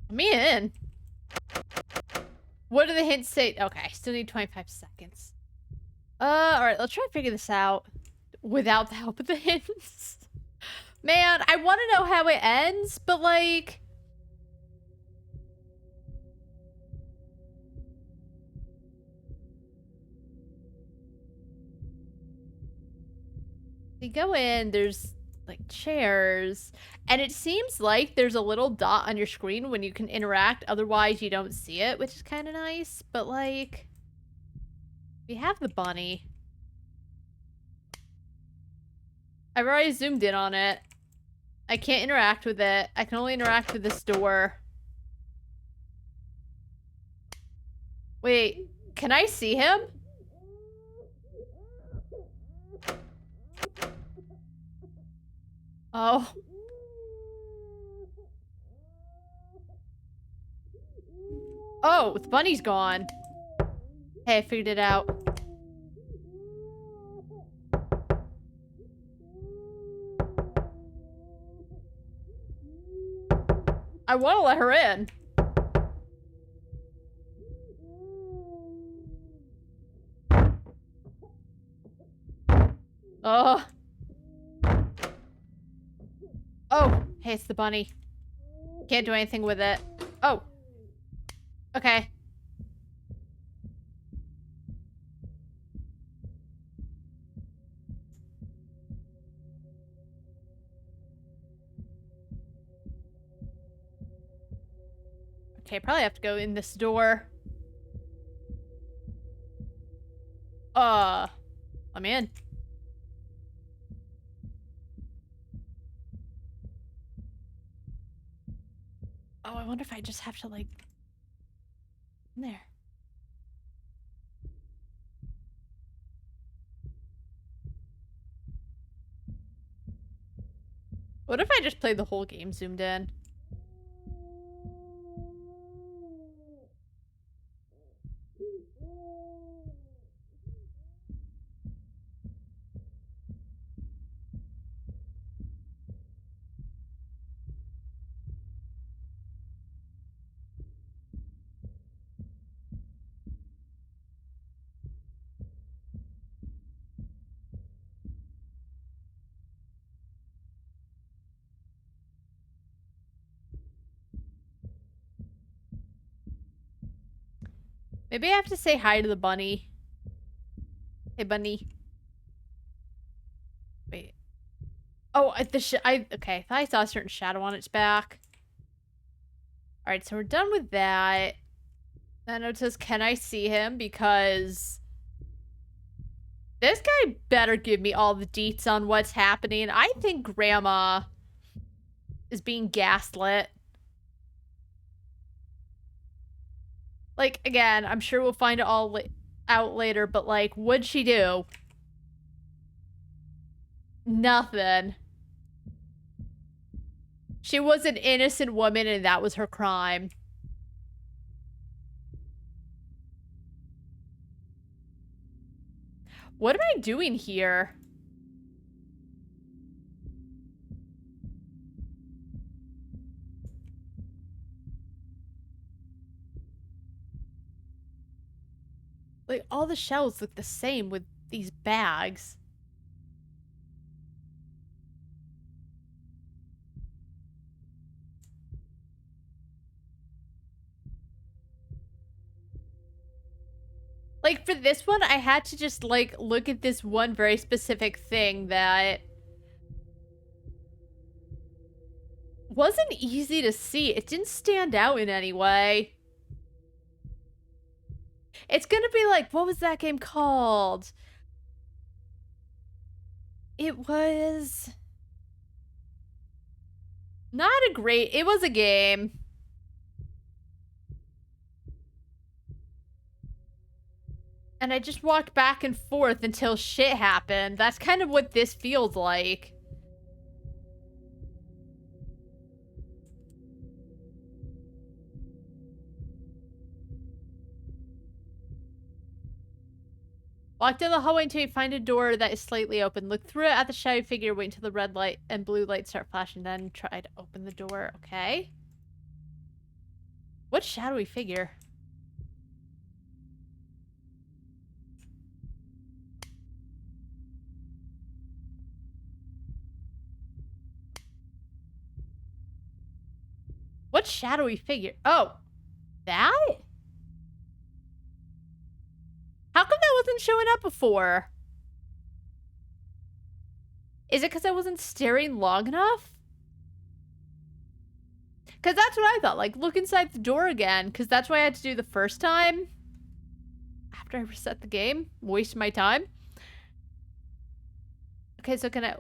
Let me in. What do the hints say? Okay, I still need 25 seconds. Alright, let's try to figure this out without the help of the hints. Man, I want to know how it ends, but like... You go in, there's like chairs, and it seems like there's a little dot on your screen when you can interact, otherwise you don't see it, which is kind of nice, but like... We have the bunny. I've already zoomed in on it. I can't interact with it. I can only interact with this door. Wait, can I see him? Oh. Oh, the bunny's gone. Hey, I figured it out. I want to let her in. Oh. Oh, hey, it's the bunny. Can't do anything with it. Oh. Okay. Okay, probably have to go in this door. I'm in. Oh, I wonder if I just have to, like... in there. What if I just played the whole game zoomed in? Maybe I have to say hi to the bunny. Hey, bunny. Wait. Oh, okay. I thought I saw a certain shadow on its back. Alright, so we're done with that. Then it says, can I see him? Because this guy better give me all the deets on what's happening. I think Grandma is being gaslit. Like, again, I'm sure we'll find it all out later, but, like, what'd she do? Nothing. She was an innocent woman and that was her crime. What am I doing here? Like, all the shelves look the same with these bags. Like, for this one, I had to just, like, look at this one very specific thing that wasn't easy to see. It didn't stand out in any way. It's gonna be like, what was that game called? It was... not a great... it was a game. And I just walked back and forth until shit happened. That's kind of what this feels like. Walk down the hallway until you find a door that is slightly open. Look through it at the shadowy figure. Wait until the red light and blue light start flashing. Then try to open the door. Okay. What shadowy figure? What shadowy figure? Oh. That? How come that wasn't showing up before? Is it because I wasn't staring long enough? Because that's what I thought. Like, look inside the door again. Because that's what I had to do the first time. After I reset the game. Waste my time. Okay, so can I...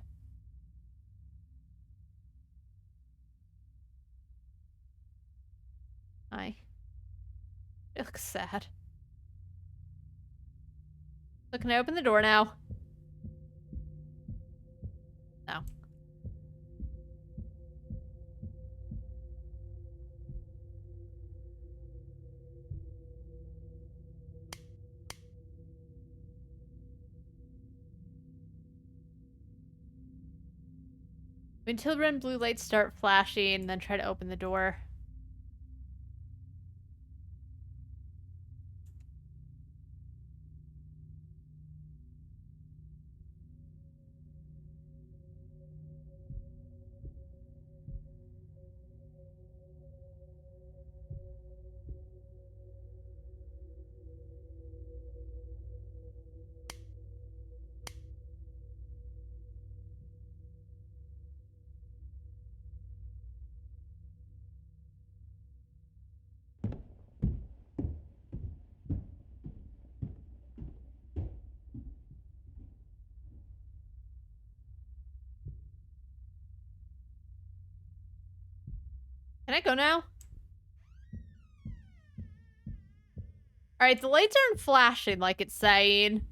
Hi. It looks sad. So can I open the door now? No. Until red and blue lights start flashing, then try to open the door. Can I go now? Alright, the lights aren't flashing like it's saying.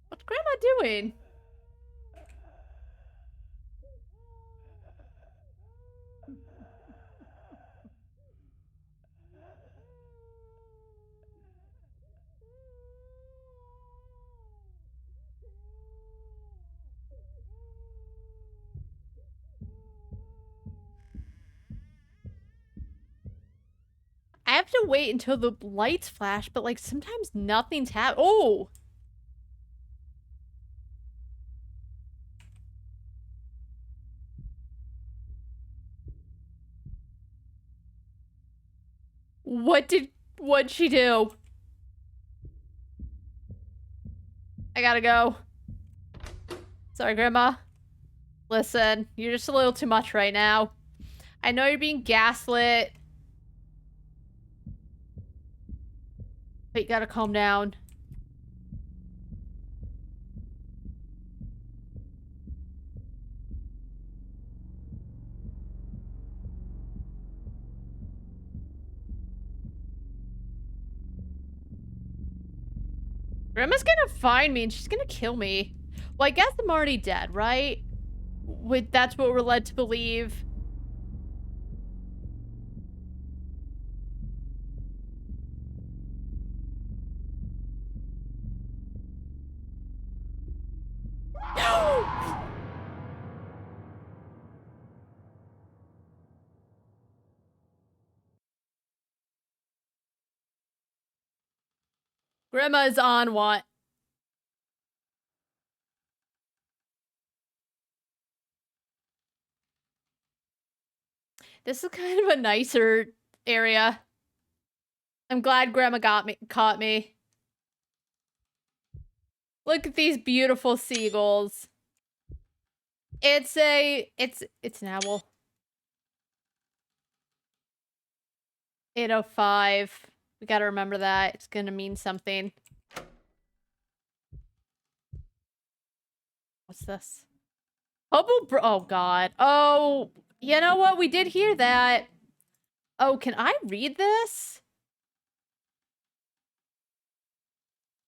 What's Grandma doing? I have to wait until the lights flash, but like sometimes nothing's happening. Oh! What'd she do? I gotta go. Sorry, Grandma. Listen, you're just a little too much right now. I know you're being gaslit. But you gotta calm down. Grandma's gonna find me and she's gonna kill me. Well, I guess I'm already dead, right? That's what we're led to believe. Grandma's on what? This is kind of a nicer area. I'm glad Grandma caught me. Look at these beautiful seagulls. It's an owl. 8:05. We gotta remember that. It's gonna mean something. What's this? Oh god. Oh, you know what? We did hear that. Oh, can I read this?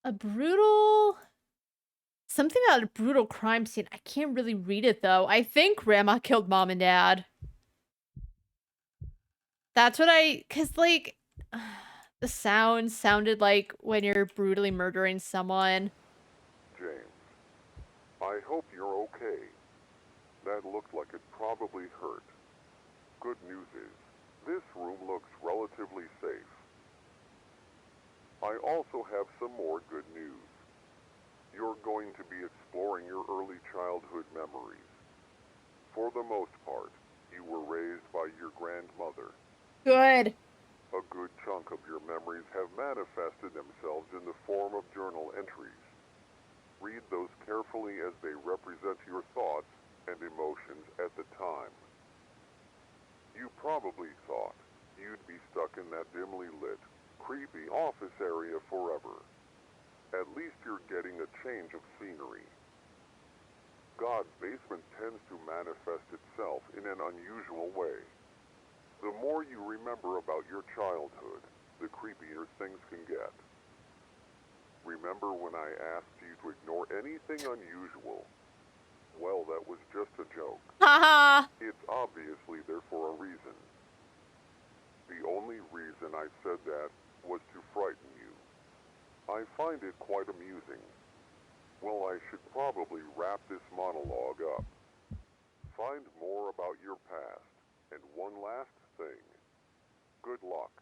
A brutal... Something about a brutal crime scene. I can't really read it, though. I think Grandma killed Mom and Dad. That's what Cause, like... The sound sounded like when you're brutally murdering someone. James, I hope you're okay. That looked like it probably hurt. Good news is, this room looks relatively safe. I also have some more good news. You're going to be exploring your early childhood memories. For the most part, you were raised by your grandmother. Good. A good chunk of your memories have manifested themselves in the form of journal entries. Read those carefully as they represent your thoughts and emotions at the time. You probably thought you'd be stuck in that dimly lit, creepy office area forever. At least you're getting a change of scenery. God's basement tends to manifest itself in an unusual way. The more you remember about your childhood, the creepier things can get. Remember when I asked you to ignore anything unusual? Well, that was just a joke. Haha. It's obviously there for a reason. The only reason I said that was to frighten you. I find it quite amusing. Well, I should probably wrap this monologue up. Find more about your past. And one last thing. Good luck.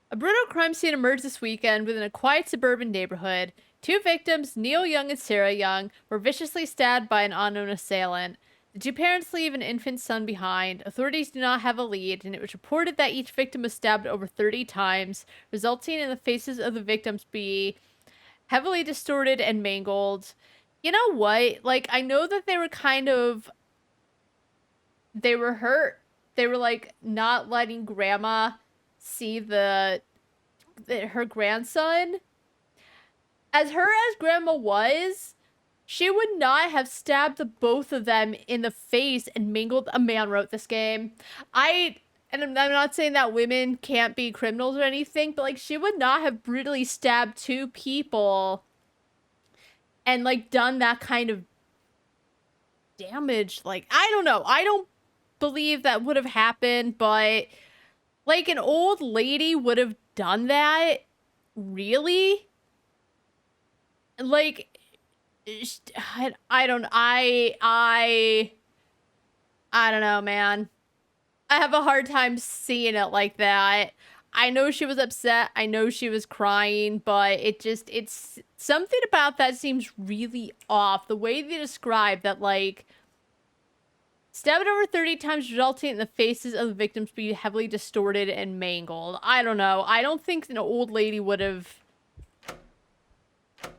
A brutal crime scene emerged this weekend within a quiet suburban neighborhood. Two victims, Neil Young and Sarah Young, were viciously stabbed by an unknown assailant. The two parents leave an infant son behind. Authorities do not have a lead, and it was reported that each victim was stabbed over 30 times, resulting in the faces of the victims be heavily distorted and mangled. You know what? Like, I know that they were hurt. They were, like, not letting Grandma see the her grandson, as her as grandma was, she would not have stabbed the both of them in the face and mangled. A man wrote this game. And I'm not saying that women can't be criminals or anything, but like she would not have brutally stabbed two people and like done that kind of damage. Like, I don't know. I don't believe that would have happened, but like an old lady would have done that. Really? Like, I don't I don't know, man. I have a hard time seeing it like that. I know she was upset. I know she was crying, but it's something about that seems really off. The way they describe that, like, stabbed over 30 times, resulting in the faces of the victims being heavily distorted and mangled. I don't know. I don't think an old lady would have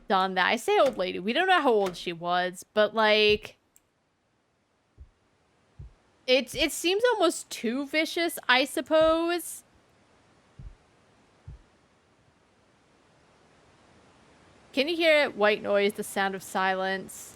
done that. I say old lady. We don't know how old she was, but, like, it seems almost too vicious, I suppose. Can you hear it? White noise, the sound of silence.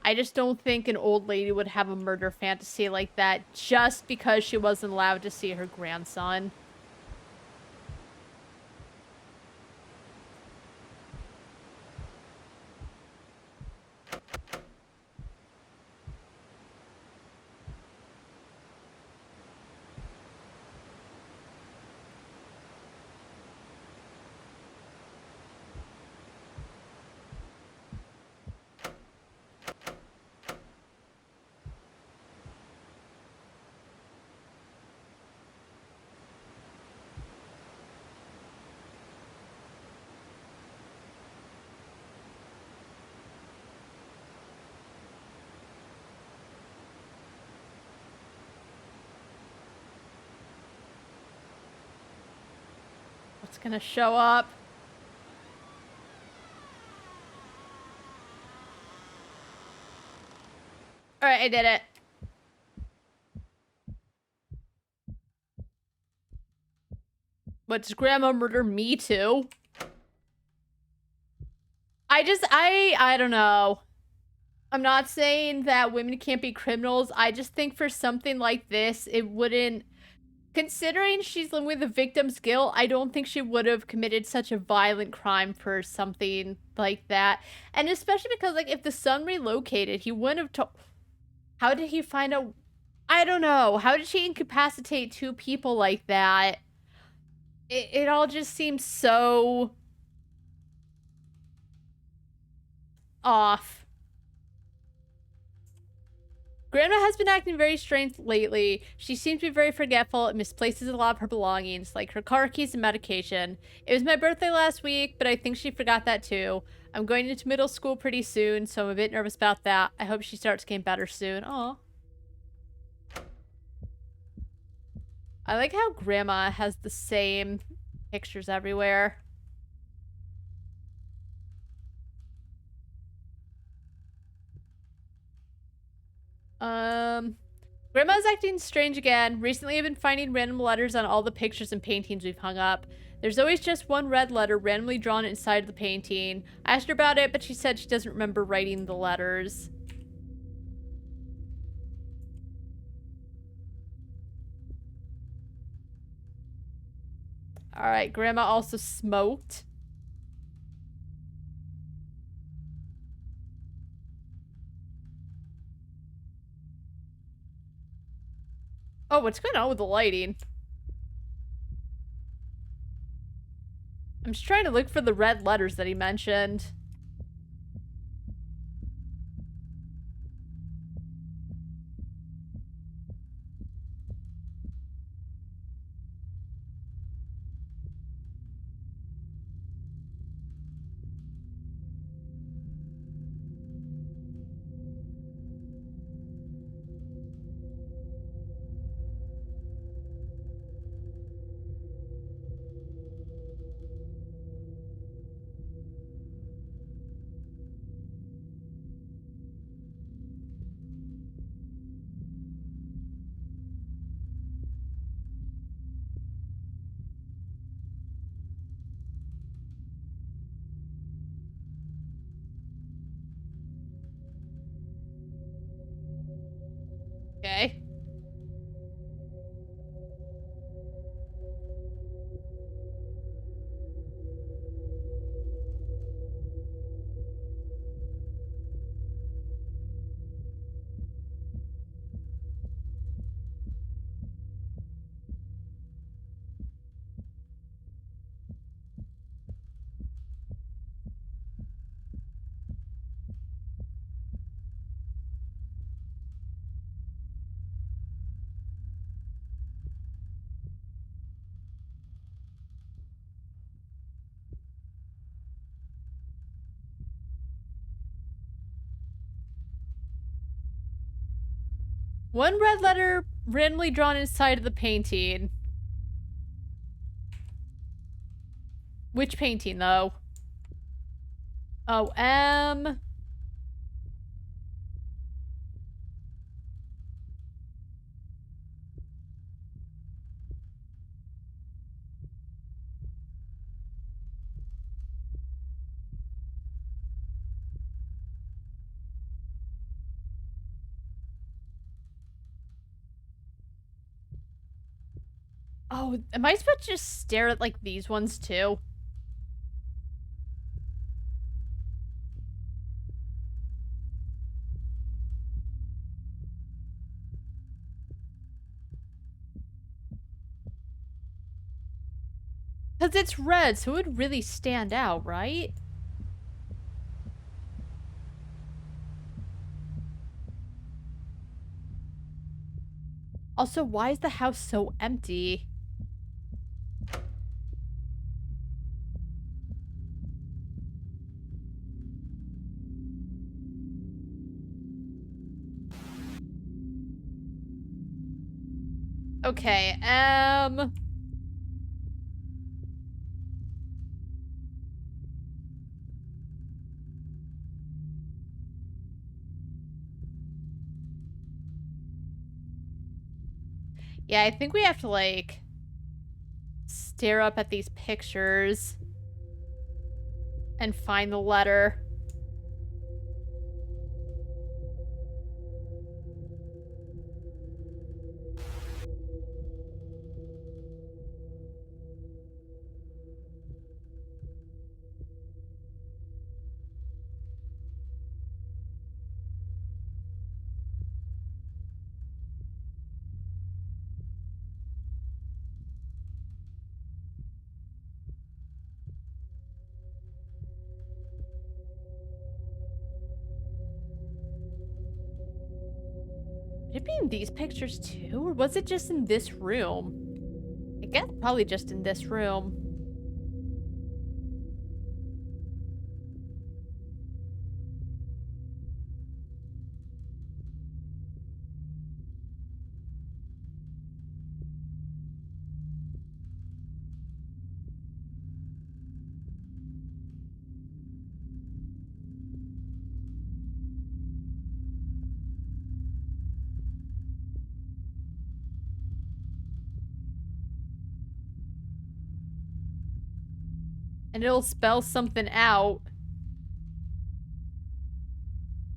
I just don't think an old lady would have a murder fantasy like that just because she wasn't allowed to see her grandson. What's gonna show up? Alright, I did it. But does grandma murder me too? I don't know. I'm not saying that women can't be criminals. I just think for something like this, it wouldn't... Considering she's living with the victim's guilt, I don't think she would have committed such a violent crime for something like that. And especially because, like, if the son relocated, he wouldn't have told... How did he find out? I don't know. How did she incapacitate two people like that? It all just seems so... off. Grandma has been acting very strange lately. She seems to be very forgetful and misplaces a lot of her belongings, like her car keys and medication. It was my birthday last week, but I think she forgot that too. I'm going into middle school pretty soon, so I'm a bit nervous about that. I hope she starts getting better soon. Aw. I like how Grandma has the same pictures everywhere. Grandma's acting strange again. Recently, I've been finding random letters on all the pictures and paintings we've hung up. There's always just one red letter randomly drawn inside the painting. I asked her about it, but she said she doesn't remember writing the letters. Alright, Grandma also smoked. Oh, what's going on with the lighting? I'm just trying to look for the red letters that he mentioned. One red letter randomly drawn inside of the painting. Which painting, though? Oh, M. Oh, am I supposed to just stare at, like, these ones, too? Because it's red, so it would really stand out, right? Also, why is the house so empty? Okay, yeah, I think we have to, like, stare up at these pictures and find the letter. Would it be in these pictures too? Or was it just in this room? I guess probably just in this room. And it'll spell something out.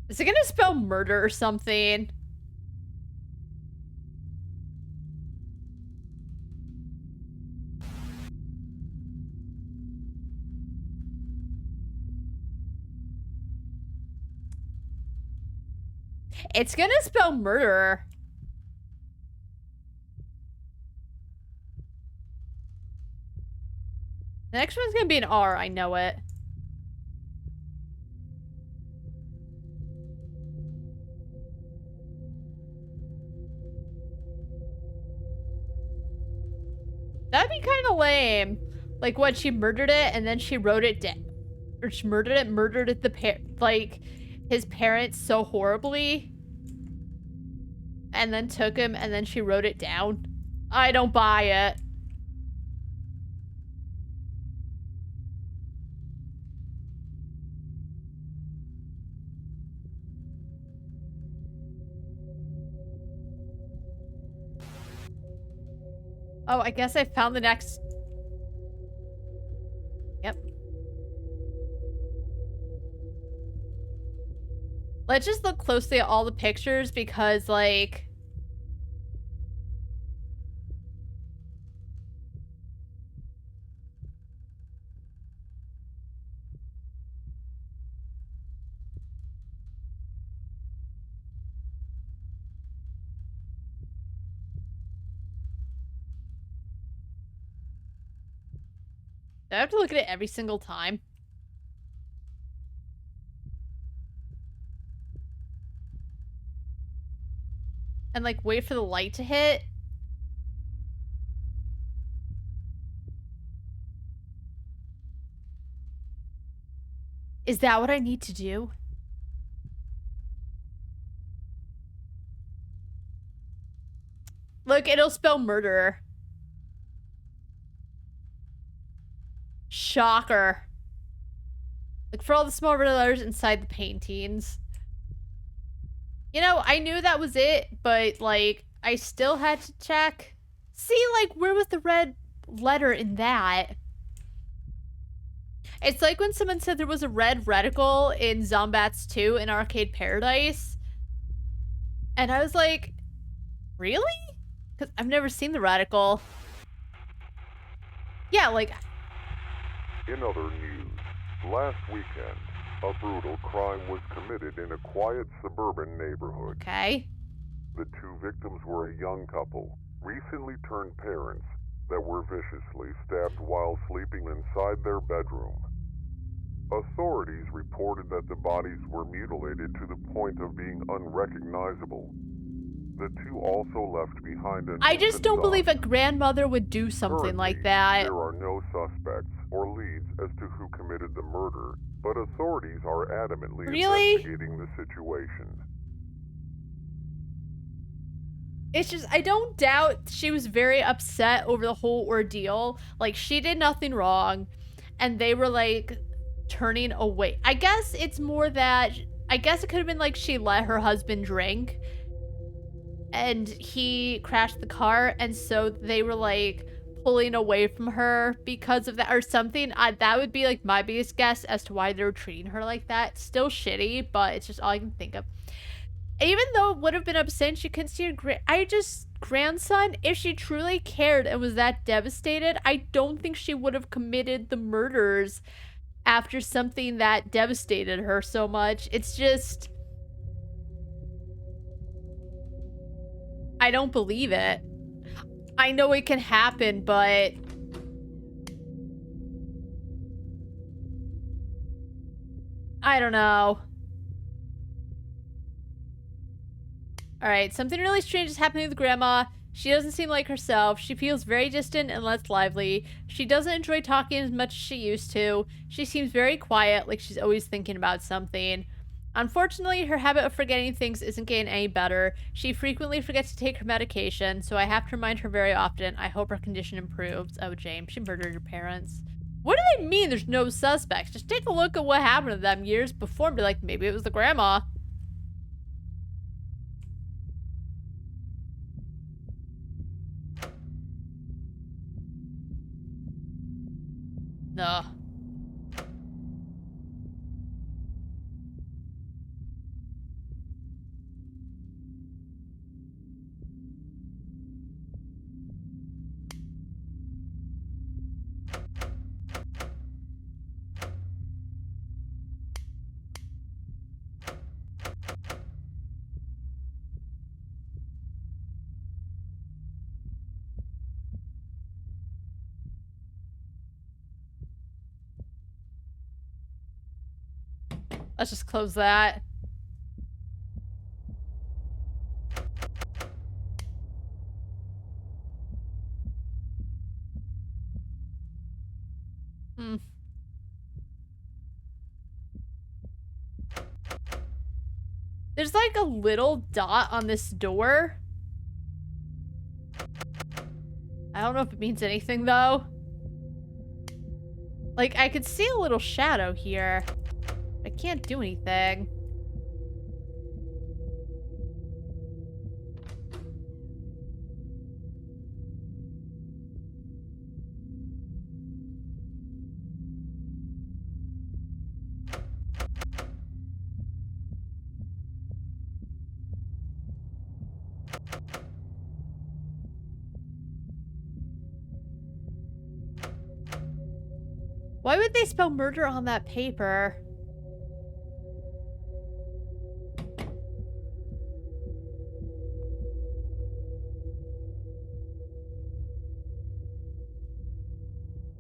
Is it gonna spell murder or something? It's gonna spell murderer. The next one's gonna be an R, I know it. That'd be kind of lame. Like, what, she murdered it and then she wrote it down. Or she murdered it like, his parents so horribly. And then took him and then she wrote it down. I don't buy it. Oh, I guess I found the next... Yep. Let's just look closely at all the pictures because, like... Do I have to look at it every single time? And, like, wait for the light to hit? Is that what I need to do? Like, it'll spell murderer. Shocker. Look for all the small red letters inside the paintings. You know, I knew that was it, but, like, I still had to check. See, like, where was the red letter in that? It's like when someone said there was a red reticle in Zombats 2 in Arcade Paradise. And I was like, really? Because I've never seen the reticle. Yeah, like... In other news, last weekend, a brutal crime was committed in a quiet suburban neighborhood. Okay. The two victims were a young couple, recently turned parents, that were viciously stabbed while sleeping inside their bedroom. Authorities reported that the bodies were mutilated to the point of being unrecognizable. The two also left behind an I just don't son. believe a grandmother would do something like that. There are no suspects or leads as to who committed the murder, but authorities are adamantly investigating the situation. It's just, I don't doubt she was very upset over the whole ordeal. Like, she did nothing wrong, and they were, like, turning away. I guess it's more that, I guess it could have been, like, she let her husband drink, and he crashed the car, and so they were, like, pulling away from her because of that, or something. That would be, like, my biggest guess as to why they were treating her like that. Still shitty, but it's just all I can think of. Even though it would have been upsetting, she couldn't see her grandson, if she truly cared and was that devastated, I don't think she would have committed the murders after something that devastated her so much. It's just... I don't believe it. I know it can happen, but... I don't know. Alright, something really strange is happening with Grandma. She doesn't seem like herself. She feels very distant and less lively. She doesn't enjoy talking as much as she used to. She seems very quiet, like she's always thinking about something. Unfortunately, her habit of forgetting things isn't getting any better. She frequently forgets to take her medication, so I have to remind her very often. I hope her condition improves. Oh, James, she murdered her parents. What do they mean there's no suspects? Just take a look at what happened to them years before and be like, maybe it was the grandma. No. Let's just close that. There's like a little dot on this door. I don't know if it means anything though. Like, I could see a little shadow here. I can't do anything. Why would they spell murder on that paper?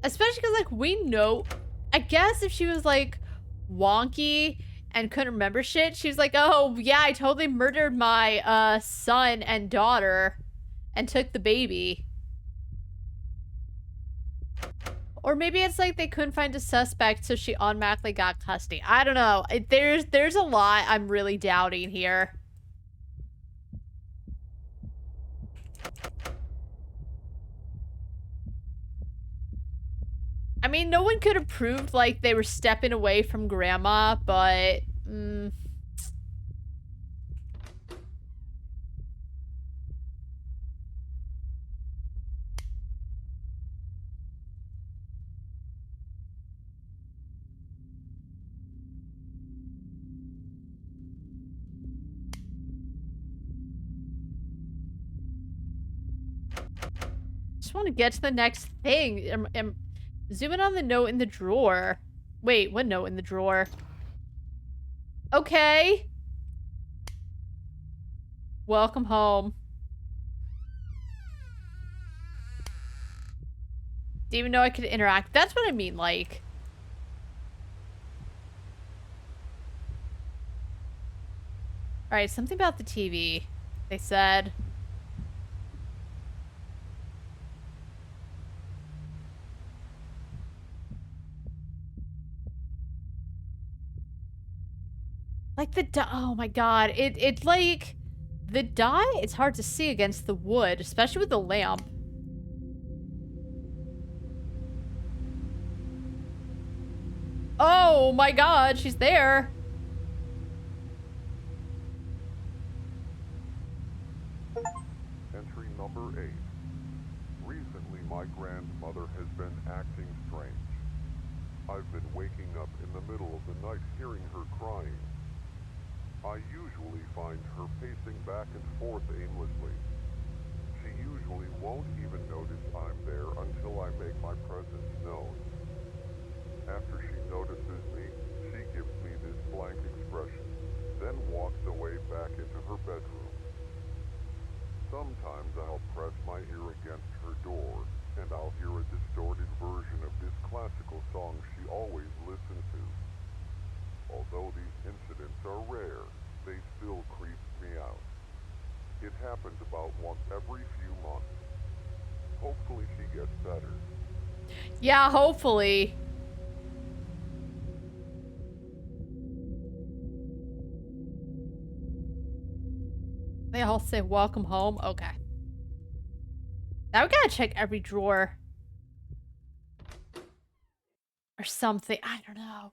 Especially because, like, we know... I guess if she was, like, wonky and couldn't remember shit, she was like, oh, yeah, I totally murdered my, son and daughter and took the baby. Or maybe it's like they couldn't find a suspect, so she automatically got custody. I don't know. There's a lot I'm really doubting here. I mean, no one could have proved, like, they were stepping away from Grandma, but... Just want to get to the next thing. Zoom in on the note in the drawer. Wait, what note in the drawer? Okay. Welcome home. Didn't even know I could interact. That's what I mean, like. Alright, something about the TV. They said. Like the dye. Oh my god. It's like. The dye, it's hard to see against the wood, especially with the lamp. Oh my god, she's there. Entry number 8. Recently, my grandmother has been acting strange. I've been waking up in the middle of the night hearing her crying. I usually find her pacing back and forth aimlessly. She usually won't even notice I'm there until I make my presence known. After she notices me, she gives me this blank expression, then walks away back into her bedroom. Sometimes I'll press my ear against her door, and I'll hear a distorted version of this classical song she always listens to. Although these incidents are rare, they still creep me out. It happens about once every few months. Hopefully she gets better. Yeah, hopefully. They all say welcome home. Okay. Now we gotta check every drawer. Or something. I don't know.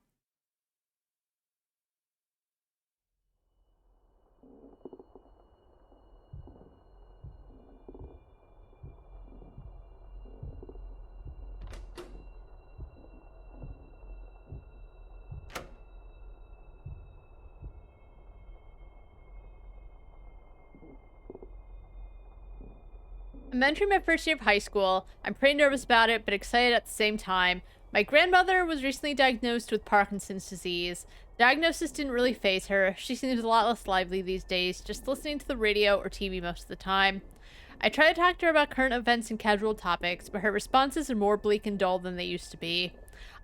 I'm entering my first year of high school. I'm pretty nervous about it, but excited at the same time. My grandmother was recently diagnosed with Parkinson's disease. The diagnosis didn't really faze her. She seems a lot less lively these days, just listening to the radio or TV most of the time. I try to talk to her about current events and casual topics, but her responses are more bleak and dull than they used to be.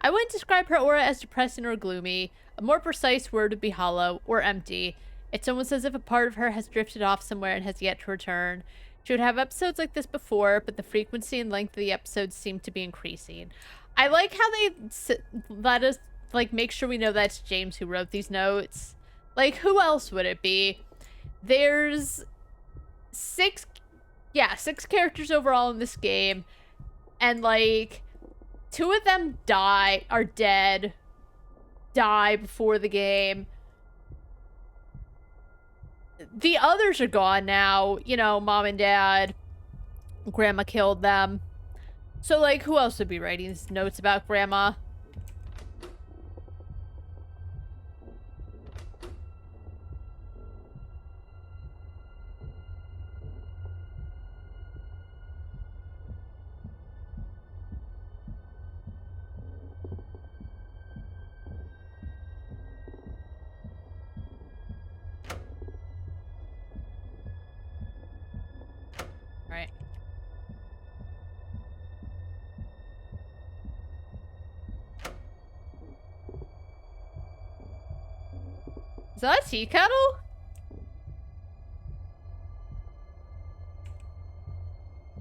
I wouldn't describe her aura as depressing or gloomy. A more precise word would be hollow or empty. It's almost as if a part of her has drifted off somewhere and has yet to return. She would have episodes like this before, but the frequency and length of the episodes seem to be increasing. I like how they let us, like, make sure we know that's James who wrote these notes. Like, who else would it be? There's six characters overall in this game, and, like, 2 of them die before the game. The others are gone now. You know, mom and dad. Grandma killed them. So, like, who else would be writing these notes about Grandma? Right. Is that a tea kettle?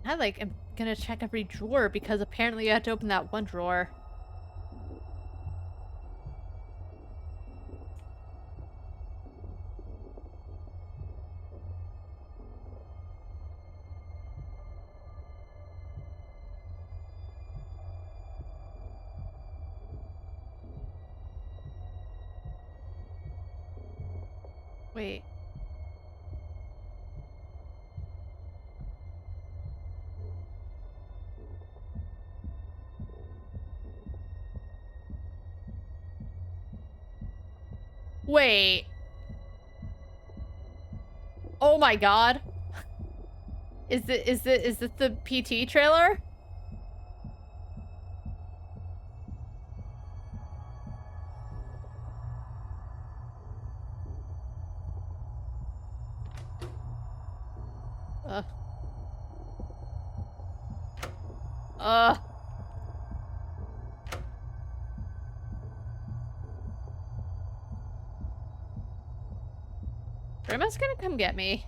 I, like, am gonna check every drawer because apparently you have to open that one drawer. Wait. Wait. Oh my god. Is this the PT trailer? Grandma's gonna come get me.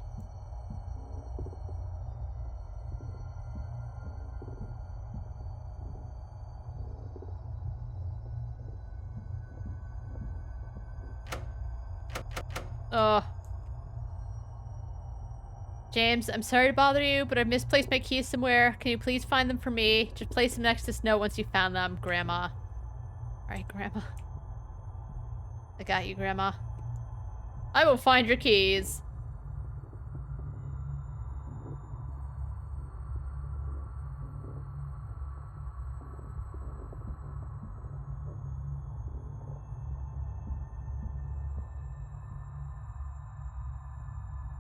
James, I'm sorry to bother you, but I've misplaced my keys somewhere. Can you please find them for me? Just place them next to this note once you found them, Grandma. Alright, Grandma. I got you, Grandma. I will find your keys.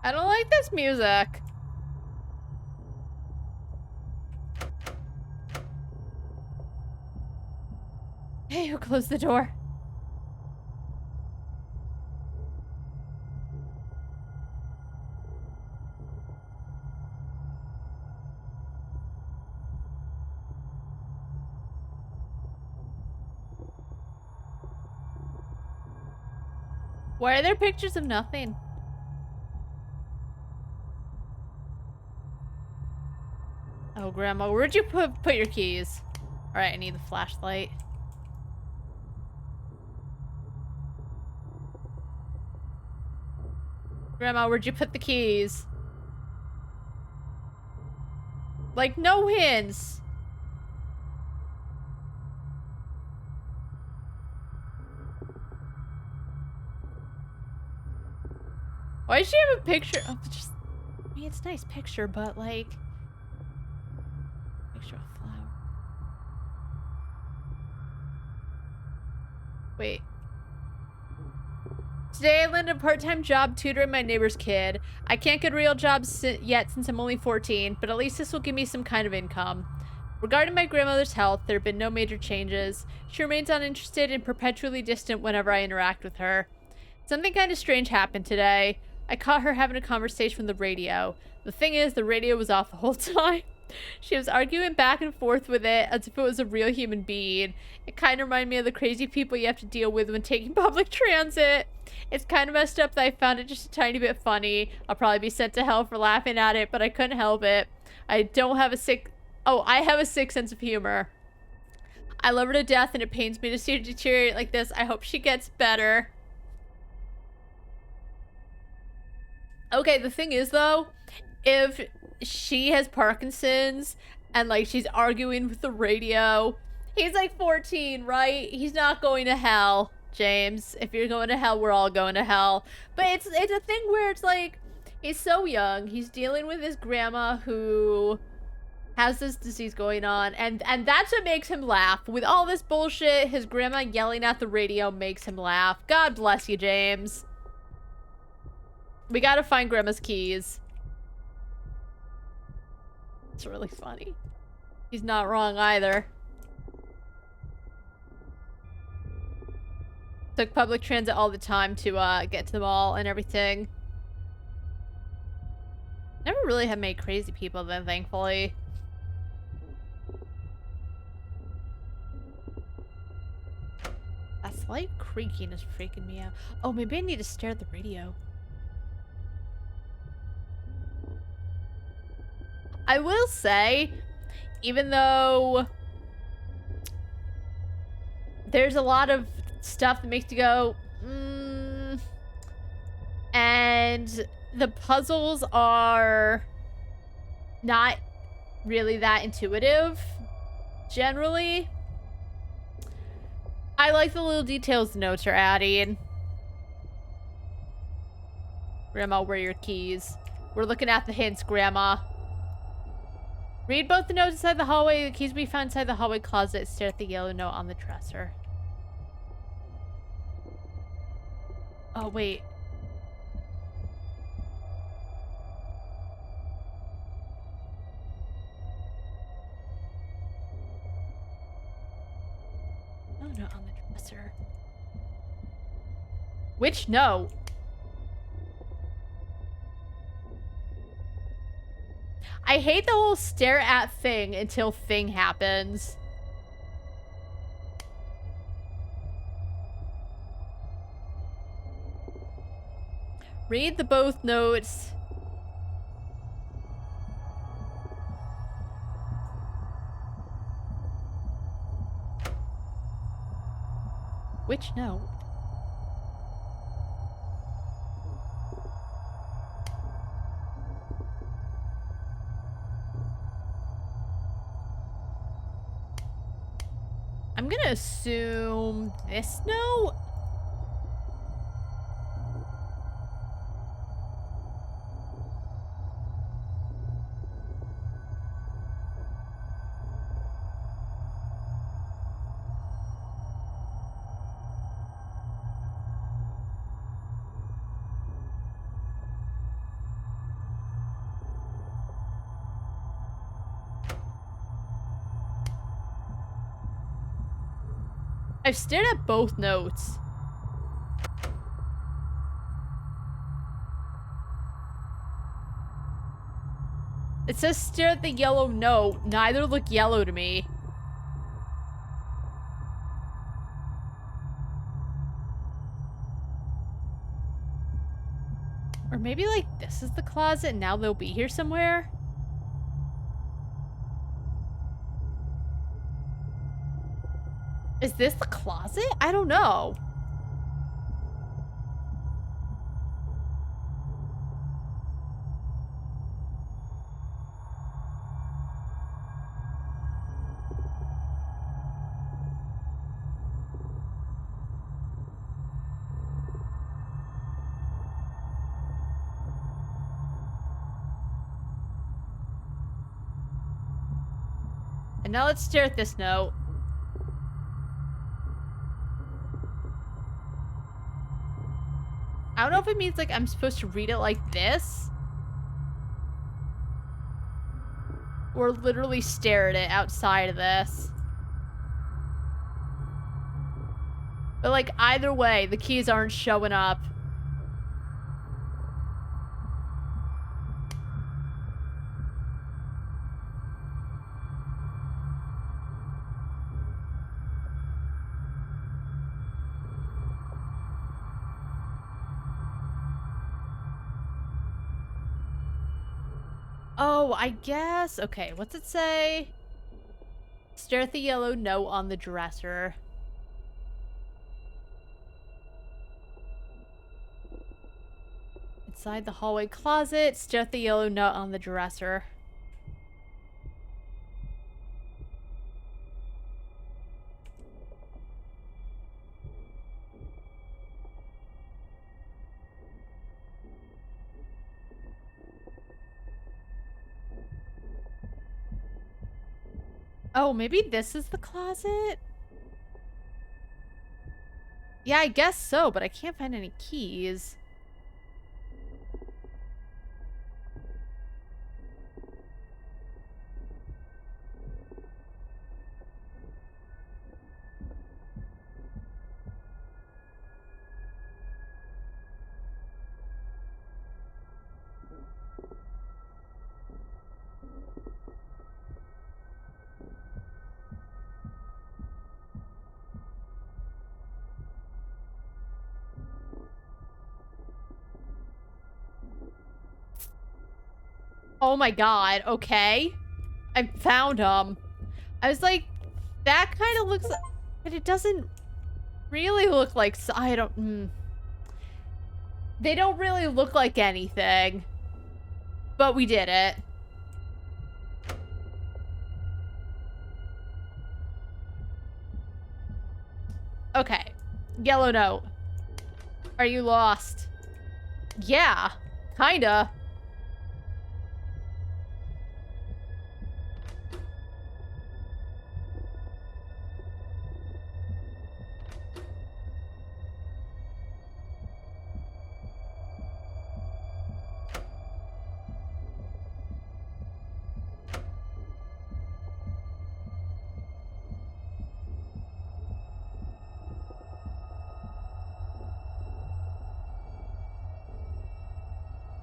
I don't like this music. Hey, who closed the door? Why are there pictures of nothing? Oh, Grandma, where'd you put your keys? Alright, I need the flashlight. Grandma, where'd you put the keys? Like, no hints. Why does she have a picture of just... I mean, it's a nice picture, but like... Picture of a flower. Wait. Today I landed a part-time job tutoring my neighbor's kid. I can't get a real job yet since I'm only 14, but at least this will give me some kind of income. Regarding my grandmother's health, there have been no major changes. She remains uninterested and perpetually distant whenever I interact with her. Something kind of strange happened today. I caught her having a conversation with the radio. The thing is, the radio was off the whole time. She was arguing back and forth with it as if it was a real human being. It kind of reminded me of the crazy people you have to deal with when taking public transit. It's kind of messed up that I found it just a tiny bit funny. I'll probably be sent to hell for laughing at it, but I couldn't help it. I have a sick sense of humor. I love her to death and it pains me to see her deteriorate like this. I hope she gets better. Okay, the thing is though, if she has Parkinson's and like she's arguing with the radio, he's like 14, right? He's not going to hell, James. If you're going to hell, we're all going to hell. But it's a thing where it's like, he's so young. He's dealing with his grandma who has this disease going on, and that's what makes him laugh. With all this bullshit, his grandma yelling at the radio makes him laugh. God bless you, James. We gotta find Grandma's keys. It's really funny. He's not wrong either. Took public transit all the time to get to the mall and everything. Never really have made crazy people then, thankfully. That slight creaking is freaking me out. Oh, maybe I need to stare at the radio. I will say, even though there's a lot of stuff that makes you go, and the puzzles are not really that intuitive, generally. I like the little details the notes are adding. Grandma, where are your keys? We're looking at the hints, Grandma. Read both the notes inside the hallway. The keys we found inside the hallway closet. Stare at the yellow note on the dresser. Oh, wait. Oh, no, on the dresser. Which note? I hate the whole stare at thing until thing happens. Read the both notes. Which note? I'm gonna assume this note? I've stared at both notes. It says stare at the yellow note. Neither look yellow to me. Or maybe like this is the closet and now they'll be here somewhere. Is this the closet? I don't know. And now let's stare at this note. I don't know if it means like I'm supposed to read it like this. Or literally stare at it outside of this. But like either way, the keys aren't showing up. Oh, I guess. Okay, what's it say? Stare at the yellow note on the dresser. Inside the hallway closet, stare at the yellow note on the dresser. Oh, maybe this is the closet? Yeah, I guess so, but I can't find any keys. Oh my god, okay. I found them. I was like, that kind of looks like, but it doesn't really look like, I don't, They don't really look like anything. But we did it. Okay. Yellow note. Are you lost? Yeah, kinda.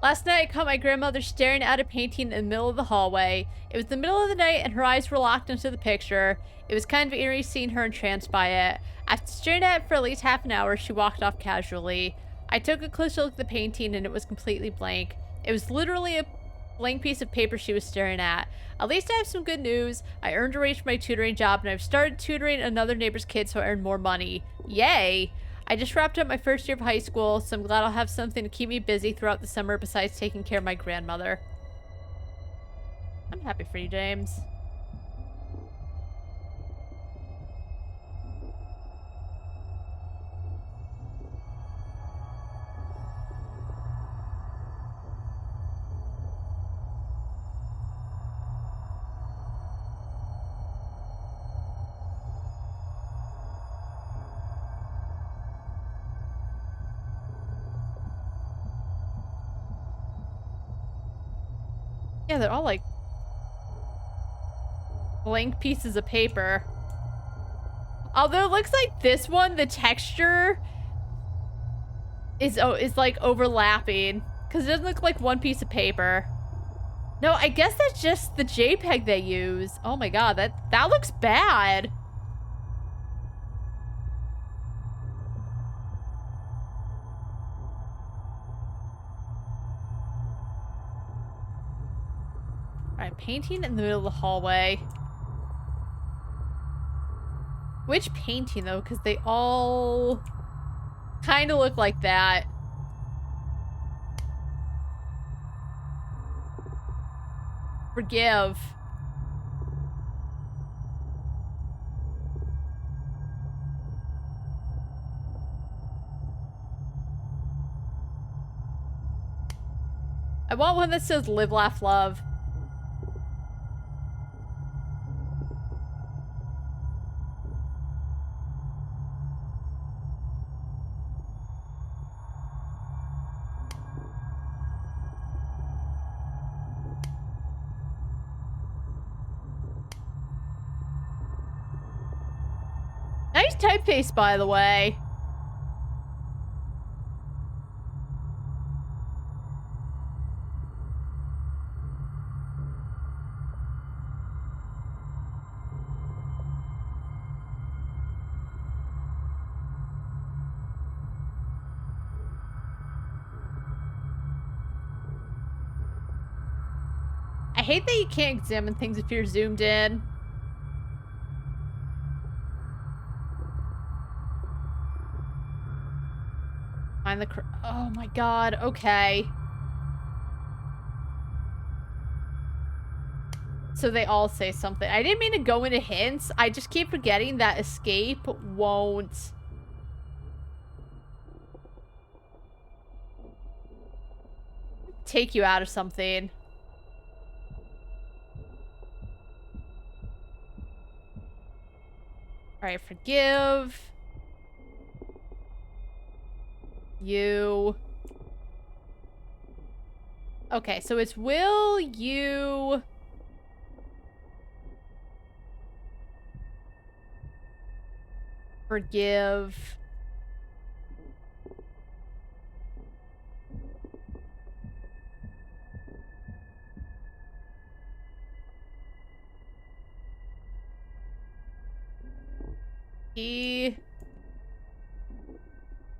Last night, I caught my grandmother staring at a painting in the middle of the hallway. It was the middle of the night, and her eyes were locked into the picture. It was kind of eerie seeing her entranced by it. After staring at it for at least half an hour, she walked off casually. I took a closer look at the painting, and it was completely blank. It was literally a blank piece of paper she was staring at. At least I have some good news. I earned a raise for my tutoring job, and I've started tutoring another neighbor's kid, so I earn more money. Yay! I just wrapped up my first year of high school, so I'm glad I'll have something to keep me busy throughout the summer besides taking care of my grandmother. I'm happy for you, James. Yeah, they're all like blank pieces of paper. Although it looks like this one, the texture is like overlapping because it doesn't look like one piece of paper. No, I guess that's just the JPEG they use. Oh my god, that looks bad. Alright, painting in the middle of the hallway. Which painting, though? Because they all kind of look like that. Forgive. I want one that says live, laugh, love. Nice typeface, by the way. I hate that you can't examine things if you're zoomed in. Find the oh my god, okay. So they all say something. I didn't mean to go into hints. I just keep forgetting that escape won't take you out of something. Alright, forgive. You. Okay, so it's will you... forgive...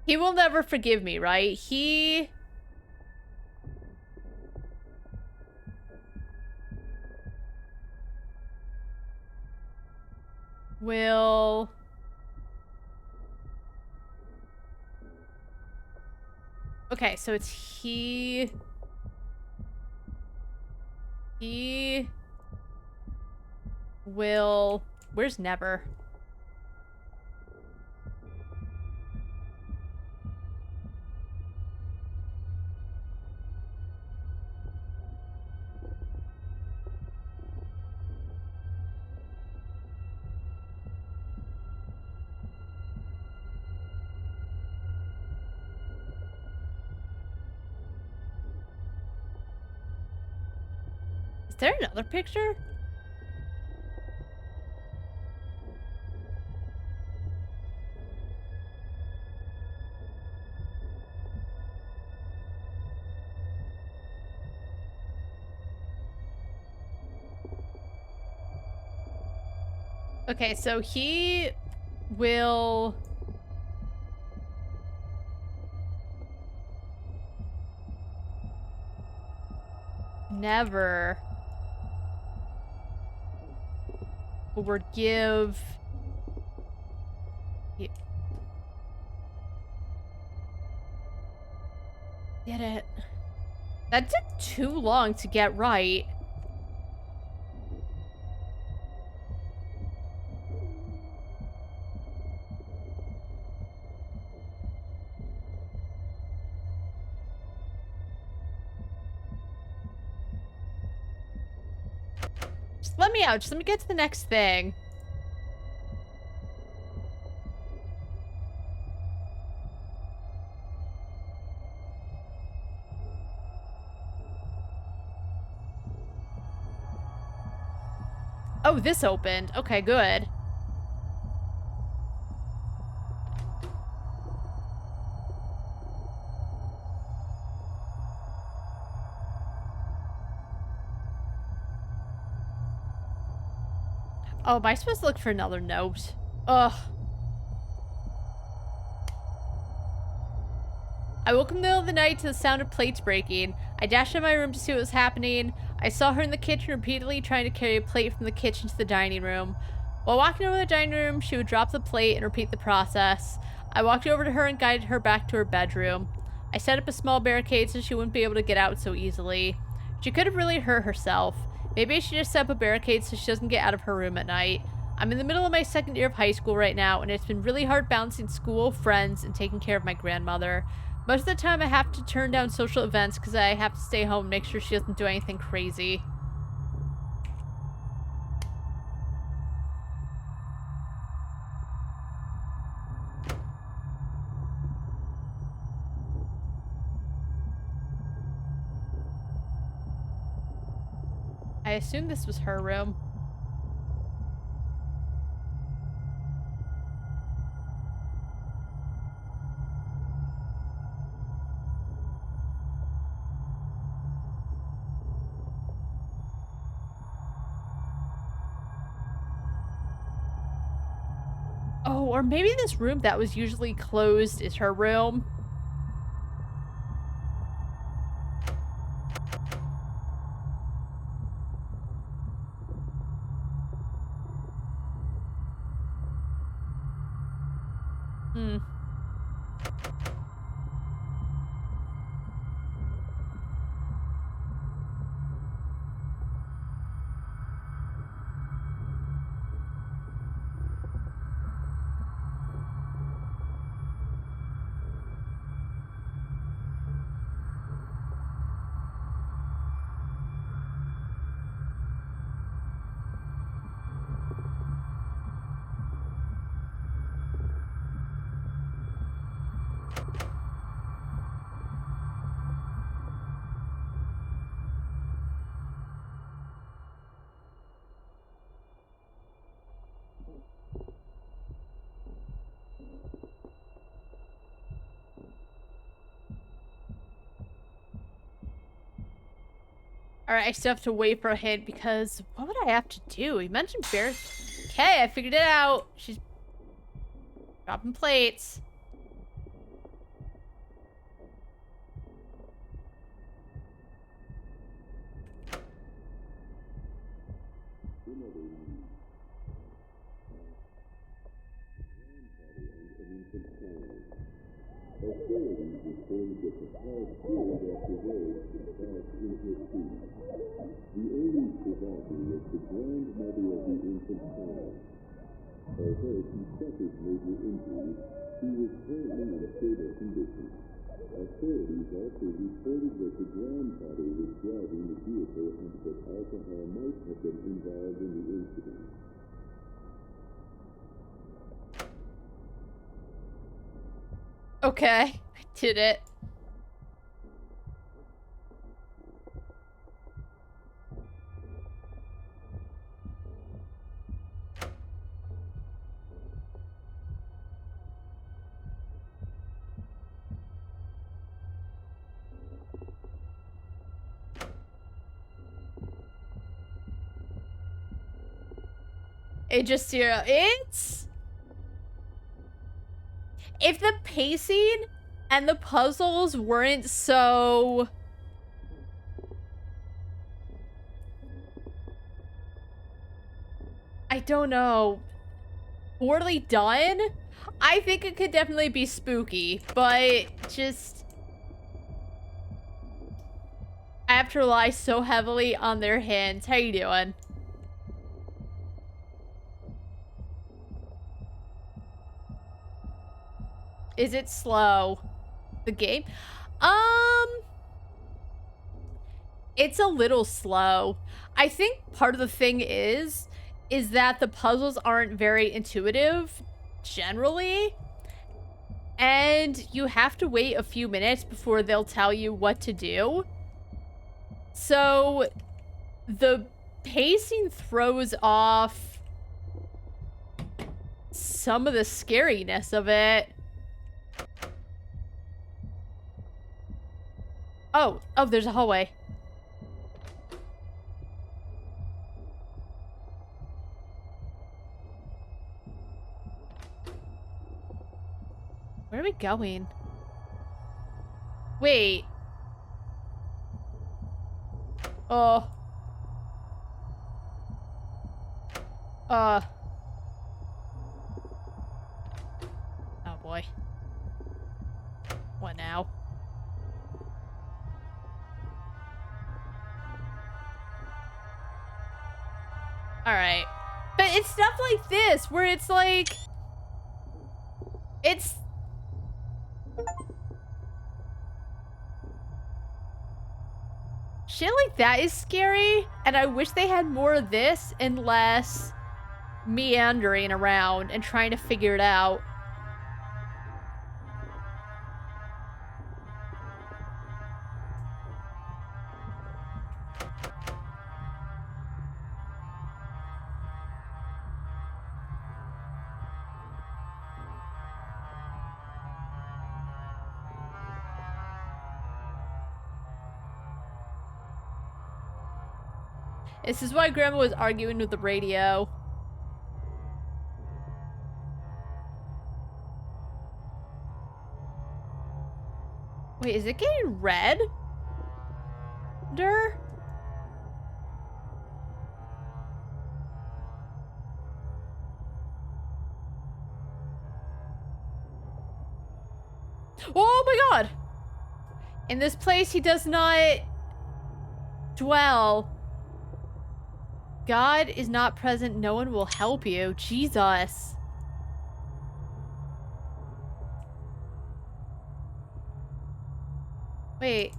He will never forgive me, right? He will... Okay, so it's he will... Where's never? Is there another picture? Okay, so he will... never forgive... Get it. That took too long to get right. Just let me out. Just let me get to the next thing. Oh, this opened. Okay, good. Oh, am I supposed to look for another note? Ugh. I woke in the middle of the night to the sound of plates breaking. I dashed into my room to see what was happening. I saw her in the kitchen repeatedly trying to carry a plate from the kitchen to the dining room. While walking over to the dining room, she would drop the plate and repeat the process. I walked over to her and guided her back to her bedroom. I set up a small barricade so she wouldn't be able to get out so easily. She could have really hurt herself. Maybe I should just set up a barricade so she doesn't get out of her room at night. I'm in the middle of my second year of high school right now, and it's been really hard balancing school, friends, and taking care of my grandmother. Most of the time I have to turn down social events because I have to stay home and make sure she doesn't do anything crazy. I assume this was her room. Oh, or maybe this room that was usually closed is her room. Hmm. Alright, I still have to wait for a hint because what would I have to do? He mentioned bear. Okay, I figured it out. She's dropping plates. Authorities reported that the car slid off the road and crashed into a tree. The only survivor was the grandmother of the infant child. Although she suffered major injuries, she was currently in a stable condition. Authorities also reported that the grandfather was driving the vehicle and that alcohol might have been involved in the incident. Okay, I did it. It just, it's... If the pacing and the puzzles weren't so... I don't know, poorly done, I think it could definitely be spooky, but just... I have to rely so heavily on their hints. How you doing? Is it slow? The game? It's a little slow. I think part of the thing is that the puzzles aren't very intuitive, generally. And you have to wait a few minutes before they'll tell you what to do. So, the pacing throws off some of the scariness of it. Oh, there's a hallway. Where are we going? Wait. Oh. Oh boy. What now? Alright. But it's stuff like this, where it's like... It's... Shit like that is scary, and I wish they had more of this and less meandering around and trying to figure it out. This is why Grandma was arguing with the radio. Wait, is it getting red? Oh my god! In this place, he does not dwell. God is not present. No one will help you. Jesus. Wait.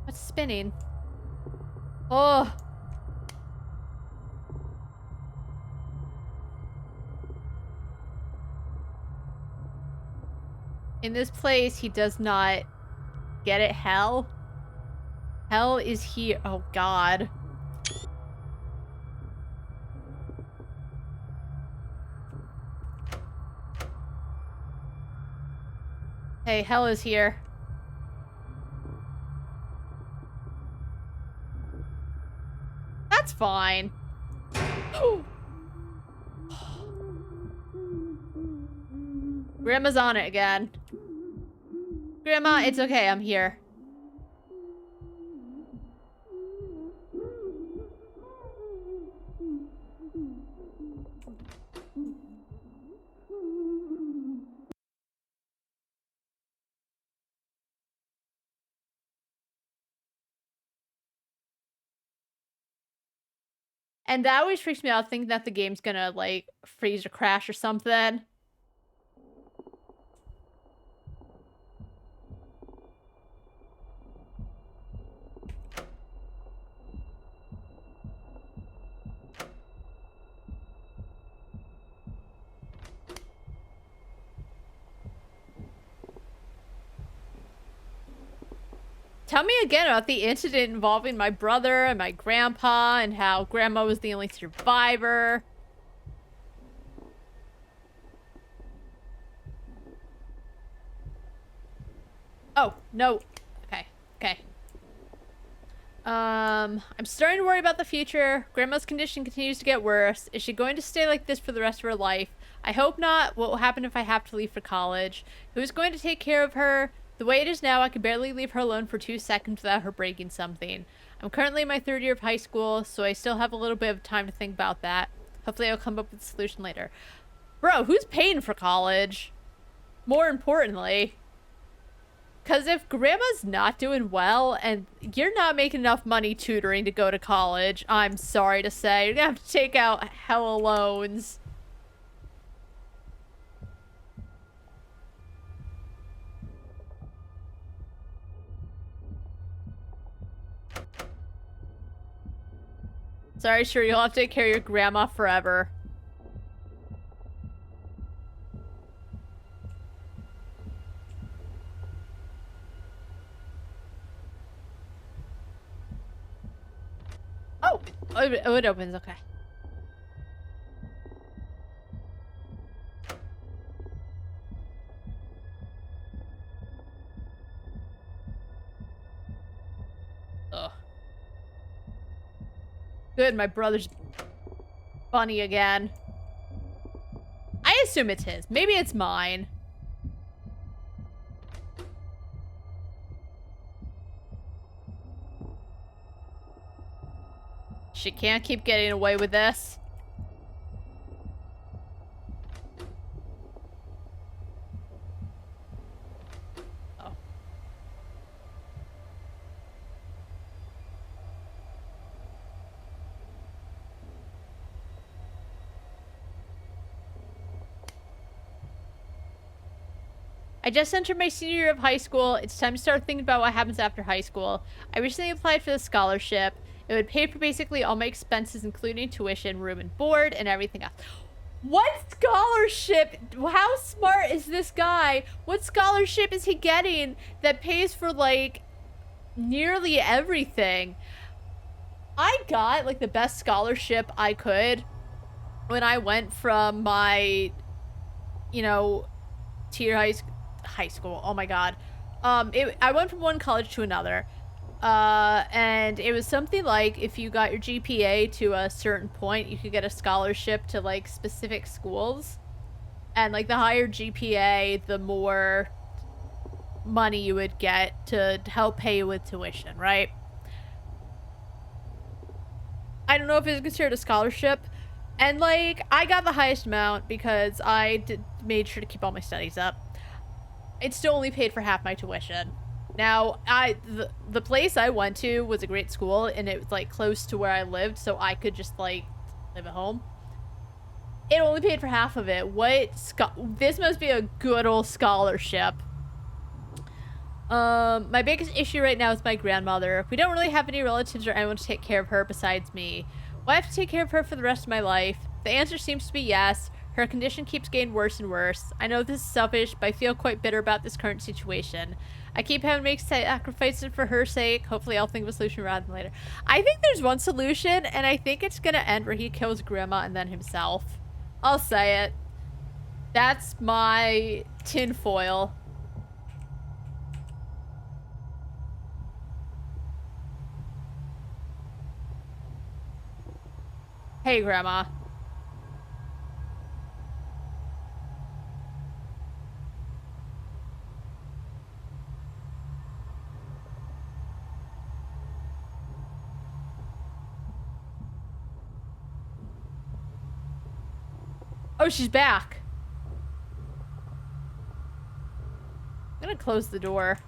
What's spinning? Oh. In this place, he does not get it. Hell? Hell is here. Oh, God. Hey, hell is here. That's fine. Grandma's on it again. Grandma, it's okay. I'm here. And that always freaks me out, thinking that the game's gonna, like, freeze or crash or something. Tell me again about the incident involving my brother and my grandpa and how Grandma was the only survivor. Oh, no. Okay, okay. I'm starting to worry about the future. Grandma's condition continues to get worse. Is she going to stay like this for the rest of her life? I hope not. What will happen if I have to leave for college? Who's going to take care of her? The way it is now, I can barely leave her alone for 2 seconds without her breaking something. I'm currently in my 3rd year of high school, so I still have a little bit of time to think about that. Hopefully I'll come up with a solution later. Bro, who's paying for college? More importantly. Because if grandma's not doing well and you're not making enough money tutoring to go to college, I'm sorry to say, you're going to have to take out hella loans. Sorry, sure, you'll have to take care of your grandma forever. Oh, it opens, okay. Ugh. Good, my brother's funny again. I assume it's his. Maybe it's mine. She can't keep getting away with this. Oh. I just entered my senior year of high school. It's time to start thinking about what happens after high school. I recently applied for the scholarship. It would pay for basically all my expenses, including tuition, room and board, and everything else. What scholarship? How smart is this guy? What scholarship is he getting that pays for, like, nearly everything? I got, like, the best scholarship I could when I went from my, you know, tier high school. Oh my god. I went from one college to another. And it was something like if you got your GPA to a certain point, you could get a scholarship to, like, specific schools. And, like, the higher GPA, the more money you would get to help pay you with tuition, right? I don't know if it's considered a scholarship. And, like, I got the highest amount because I made sure to keep all my studies up. It still only paid for half my tuition. Now, the place I went to was a great school, and it was, like, close to where I lived, so I could just, like, live at home. It only paid for half of it. This must be a good old scholarship. My biggest issue right now is my grandmother. We don't really have any relatives or anyone to take care of her besides me. Will I have to take care of her for the rest of my life? The answer seems to be yes. Her condition keeps getting worse and worse. I know this is selfish, but I feel quite bitter about this current situation. I keep having to make sacrifices for her sake. Hopefully I'll think of a solution rather than later. I think there's one solution, and I think it's gonna end where he kills grandma and then himself. I'll say it. That's my tinfoil. Hey, Grandma. Oh, she's back. I'm gonna close the door.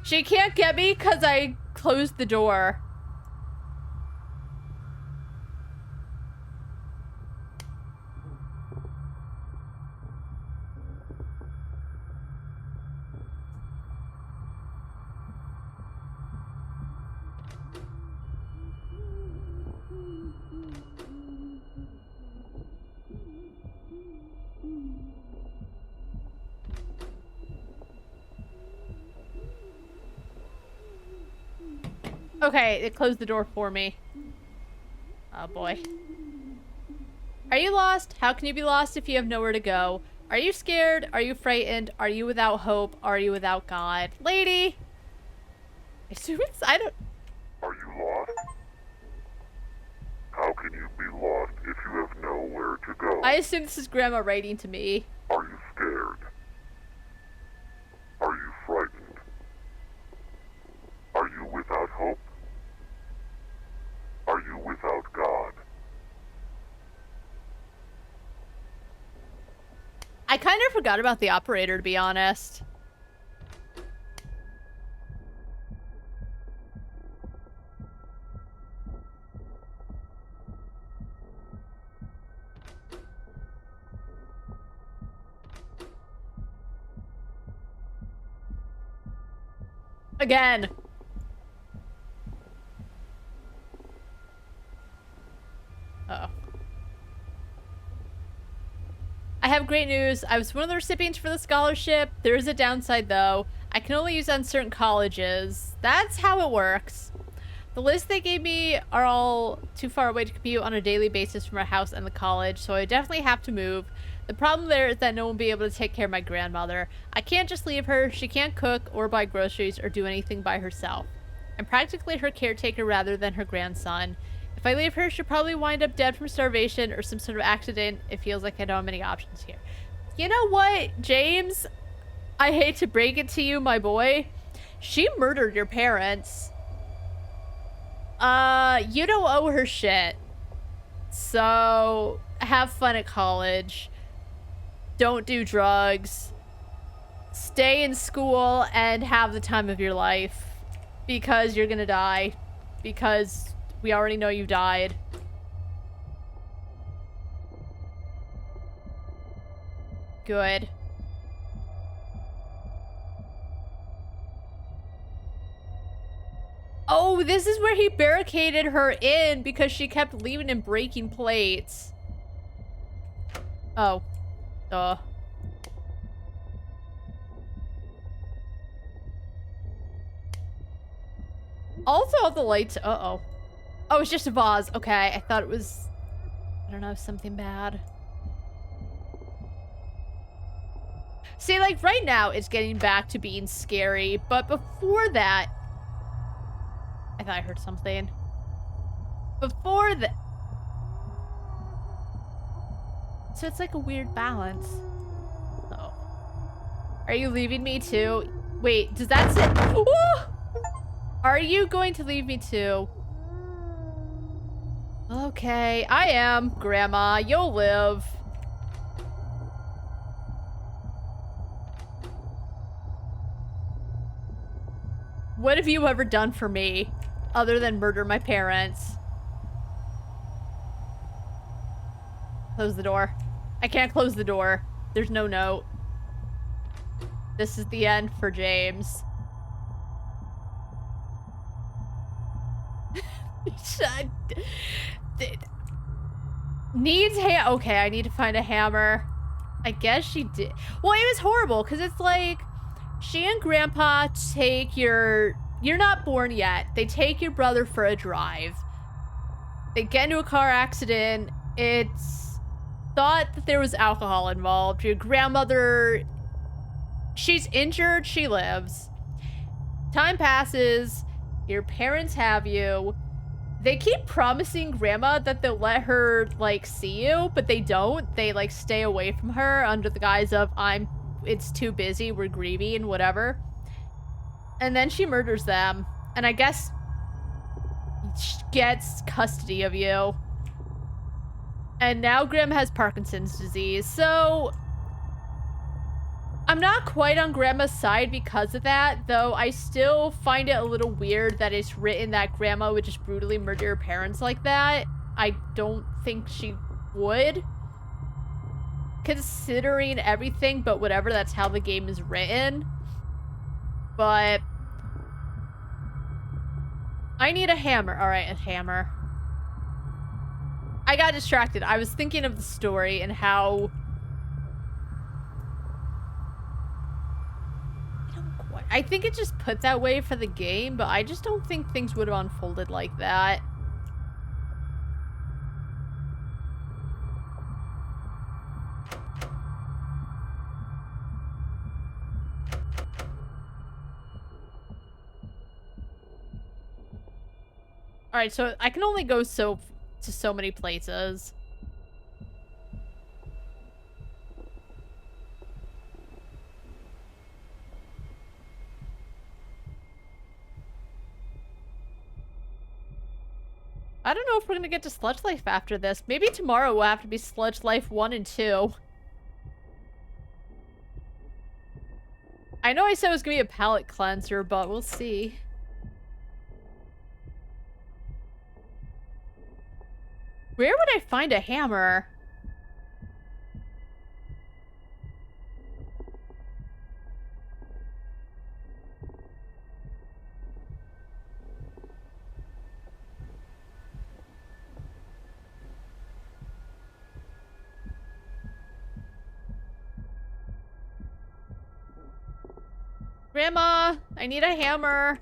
She can't get me because I closed the door. Okay, it closed the door for me. Oh boy. Are you lost? How can you be lost if you have nowhere to go? Are you scared? Are you frightened? Are you without hope? Are you without God? Lady! I assume it's, I don't... Are you lost? How can you be lost if you have nowhere to go? I assume this is Grandma writing to me. Are you scared? Are you frightened? Are you without hope? Are you without God? I kind of forgot about the operator, to be honest. Again. Uh-oh. I have great news. I was one of the recipients for the scholarship. There is a downside, though. I can only use on certain colleges. That's how it works. The list they gave me are all too far away to commute on a daily basis from our house and the college, so I definitely have to move. The problem there is that no one will be able to take care of my grandmother. I can't just leave her. She can't cook or buy groceries or do anything by herself. I'm practically her caretaker rather than her grandson. If I leave her, she'll probably wind up dead from starvation or some sort of accident. It feels like I don't have many options here. You know what, James? I hate to break it to you, my boy. She murdered your parents. You don't owe her shit. So, have fun at college. Don't do drugs. Stay in school and have the time of your life. Because you're gonna die. Because we already know you died. Good. Oh, this is where he barricaded her in because she kept leaving and breaking plates. Oh. Duh. Also, all the lights. Uh-oh. Oh, it's just a vase. Okay, I thought it was, I don't know, something bad. See, like, right now, it's getting back to being scary, but before that... I thought I heard something. Before that... So it's like a weird balance. Oh. Are you leaving me too? Wait, does that say... Ooh! Are you going to leave me too? Okay, I am, Grandma. You'll live. What have you ever done for me, other than murder my parents? Close the door. I can't close the door. There's no note. This is the end for James. Needs okay, I need to find a hammer. I guess she did. Well, it was horrible because it's like she and Grandpa take you're not born yet. They take your brother for a drive. They get into a car accident. It's thought that there was alcohol involved. Your grandmother, she's injured. She lives. Time passes. Your parents have you. They keep promising Grandma that they'll let her, like, see you, but they don't. They, like, stay away from her under the guise of, it's too busy, we're grieving, whatever. And then she murders them. And I guess she gets custody of you. And now Grandma has Parkinson's disease, so... I'm not quite on Grandma's side because of that, though I still find it a little weird that it's written that Grandma would just brutally murder her parents like that. I don't think she would. Considering everything, but whatever, that's how the game is written. But... I need a hammer. Alright, a hammer. I got distracted. I was thinking of the story and how... I think it's just put that way for the game, but I just don't think things would have unfolded like that. Alright, so I can only go to so many places. I don't know if we're gonna get to Sludge Life after this. Maybe tomorrow will have to be Sludge Life 1 and 2. I know I said it was gonna be a palate cleanser, but we'll see. Where would I find a hammer? Grandma, I need a hammer.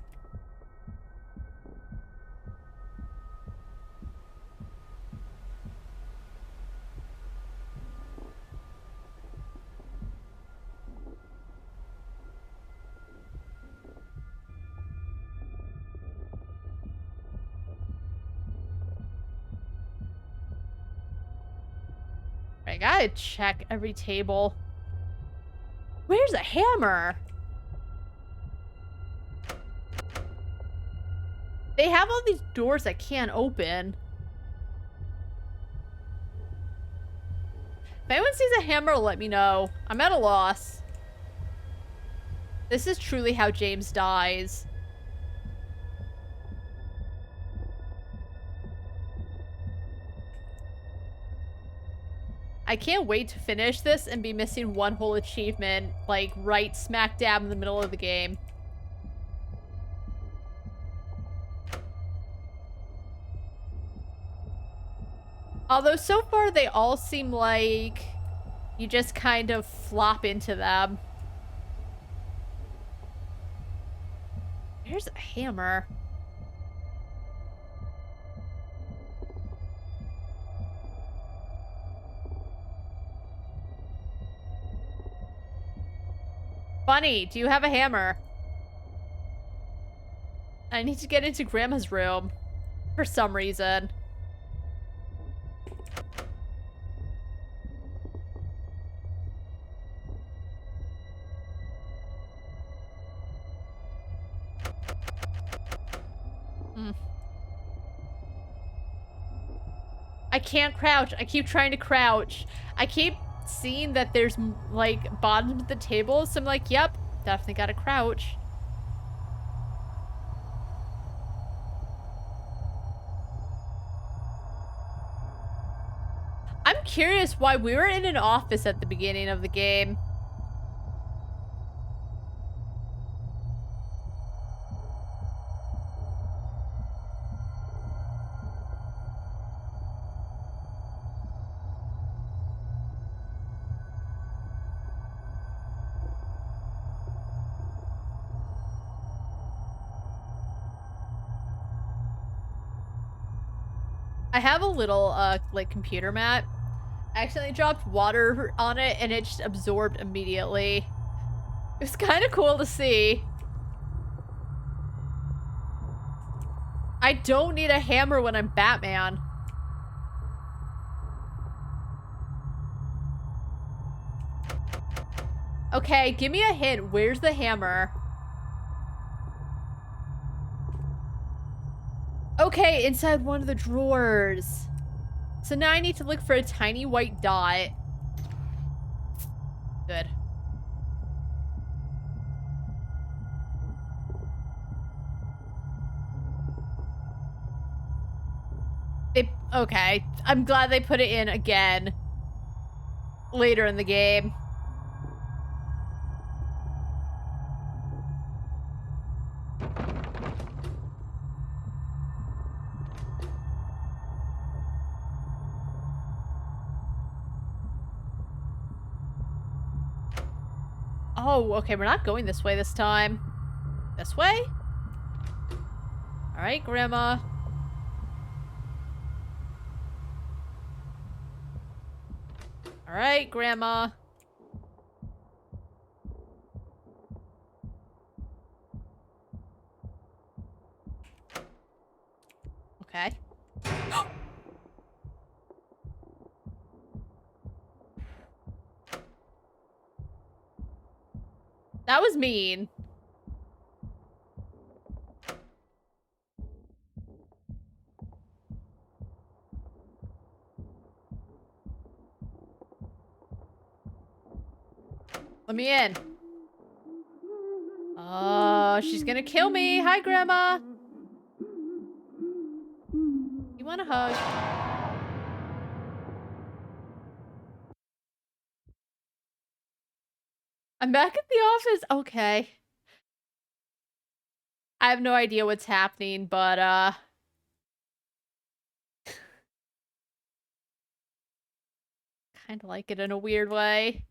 I gotta check every table. Where's a hammer? They have all these doors I can't open. If anyone sees a hammer, let me know. I'm at a loss. This is truly how James dies. I can't wait to finish this and be missing one whole achievement, like, right smack dab in the middle of the game. Although so far they all seem like you just kind of flop into them. Here's a hammer. Bunny, do you have a hammer? I need to get into Grandma's room for some reason. I can't crouch. I keep trying to crouch. I keep seeing that there's, like, bottom of the table, so I'm like, yep, definitely gotta crouch. I'm curious why we were in an office at the beginning of the game. I have a little, like, computer mat. I accidentally dropped water on it, and it just absorbed immediately. It was kind of cool to see. I don't need a hammer when I'm Batman. Okay, give me a hint. Where's the hammer? Okay, inside one of the drawers. So now I need to look for a tiny white dot. Good. Okay, I'm glad they put it in again. Later in the game. Oh, okay, we're not going this way this time. This way? All right, Grandma. All right, Grandma. Okay. That was mean. Let me in. Oh, she's gonna kill me. Hi, Grandma. You want a hug? I'm back at the office. Okay. I have no idea what's happening, but, kind of like it in a weird way.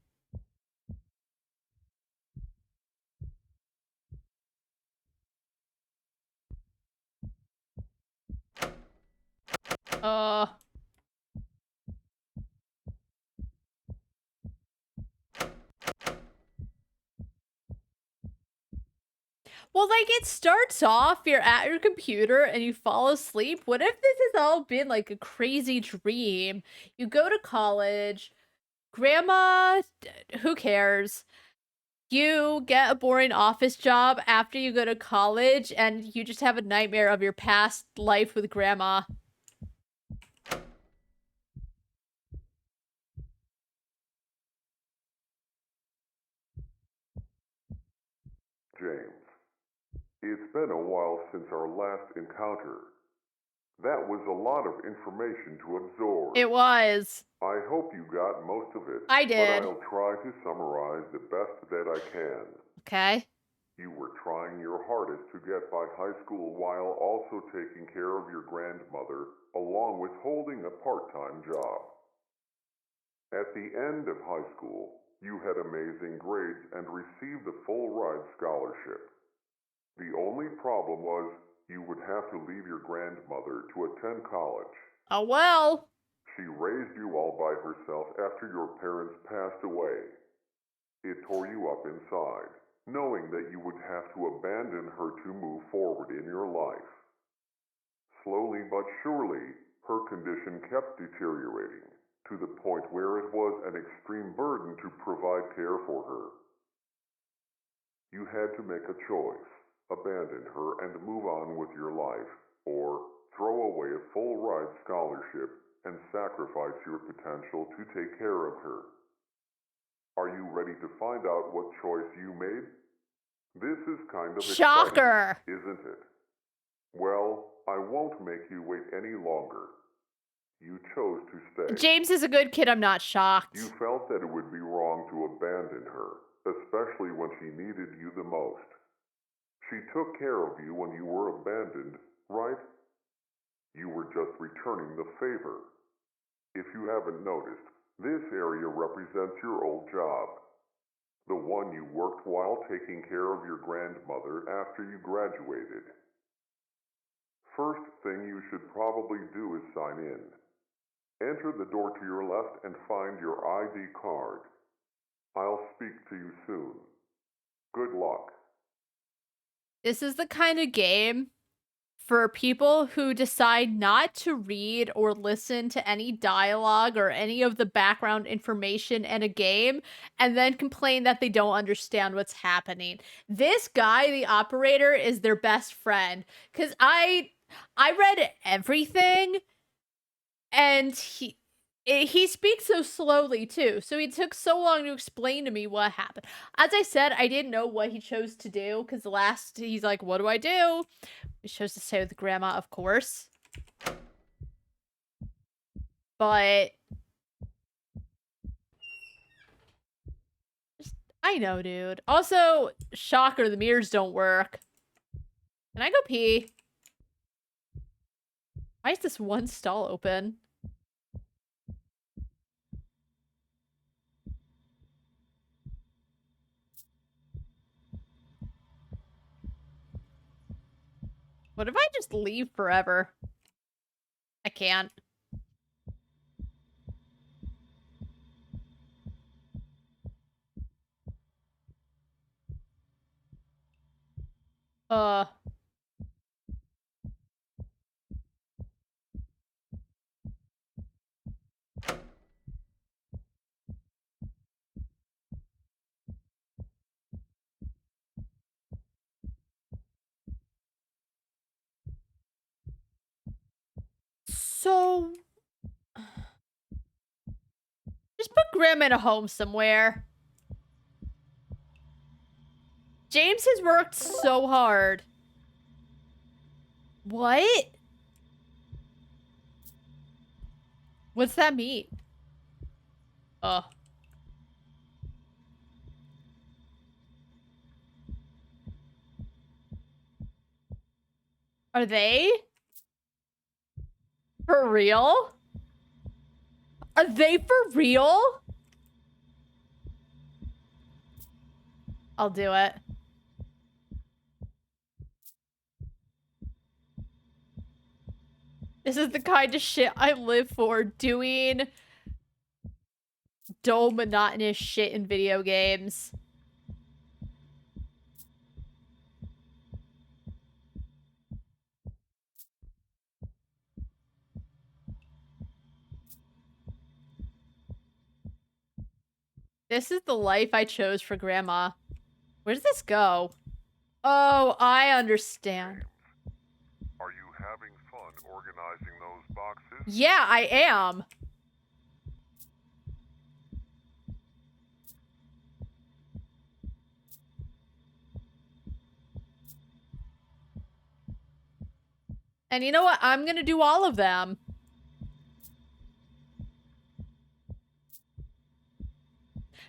Uh... Well, like, it starts off, you're at your computer and you fall asleep. What if this has all been, like, a crazy dream? You go to college, grandma, who cares? You get a boring office job after you go to college, and you just have a nightmare of your past life with grandma. James, it's been a while since our last encounter. That was a lot of information to absorb. It was. I hope you got most of it. I did. But I'll try to summarize the best that I can. Okay. You were trying your hardest to get by high school while also taking care of your grandmother, along with holding a part-time job. At the end of high school, you had amazing grades and received a full-ride scholarship. The only problem was you would have to leave your grandmother to attend college. Oh, well. She raised you all by herself after your parents passed away. It tore you up inside, knowing that you would have to abandon her to move forward in your life. Slowly but surely, her condition kept deteriorating, to the point where it was an extreme burden to provide care for her. You had to make a choice. Abandon her and move on with your life, or throw away a full-ride scholarship and sacrifice your potential to take care of her. Are you ready to find out what choice you made? This is kind of Shocker, exciting, isn't it? Well, I won't make you wait any longer. You chose to stay. James is a good kid, I'm not shocked. You felt that it would be wrong to abandon her, especially when she needed you the most. She took care of you when you were abandoned, right? You were just returning the favor. If you haven't noticed, this area represents your old job. The one you worked while taking care of your grandmother after you graduated. First thing you should probably do is sign in. Enter the door to your left and find your ID card. I'll speak to you soon. Good luck. This is the kind of game for people who decide not to read or listen to any dialogue or any of the background information in a game and then complain that they don't understand what's happening. This guy, the operator, is their best friend, because I read everything, and he speaks so slowly too, so he took so long to explain to me what happened. As I said, I didn't know what he chose to do, because he's like, what do I do? He chose to stay with grandma, of course. But I know, dude. Also, shocker, the mirrors don't work. Can I go pee? Why is this one stall open? What if I just leave forever? I can't. So... Just put Grandma in a home somewhere. James has worked so hard. What? What's that mean? Are they? For real? Are they for real? I'll do it. This is the kind of shit I live for, doing dull, monotonous shit in video games. This is the life I chose for Grandma. Where does this go? Oh, I understand. Are you having fun organizing those boxes? Yeah, I am. And you know what? I'm gonna do all of them.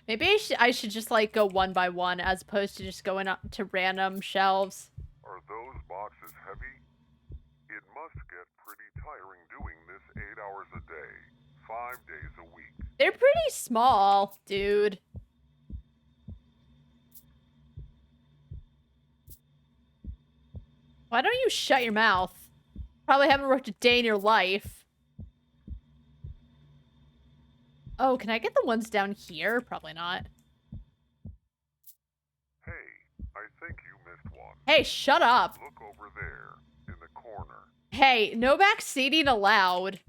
Maybe I should just, like, go one by one as opposed to just going up to random shelves. Are those boxes heavy? It must get pretty tiring doing this 8 hours a day, 5 days a week. They're pretty small, dude. Why don't you shut your mouth? Probably haven't worked a day in your life. Oh, can I get the ones down here? Probably not. Hey, I think you missed one. Hey, shut up. Look over there, in the corner. Hey, no back seating allowed.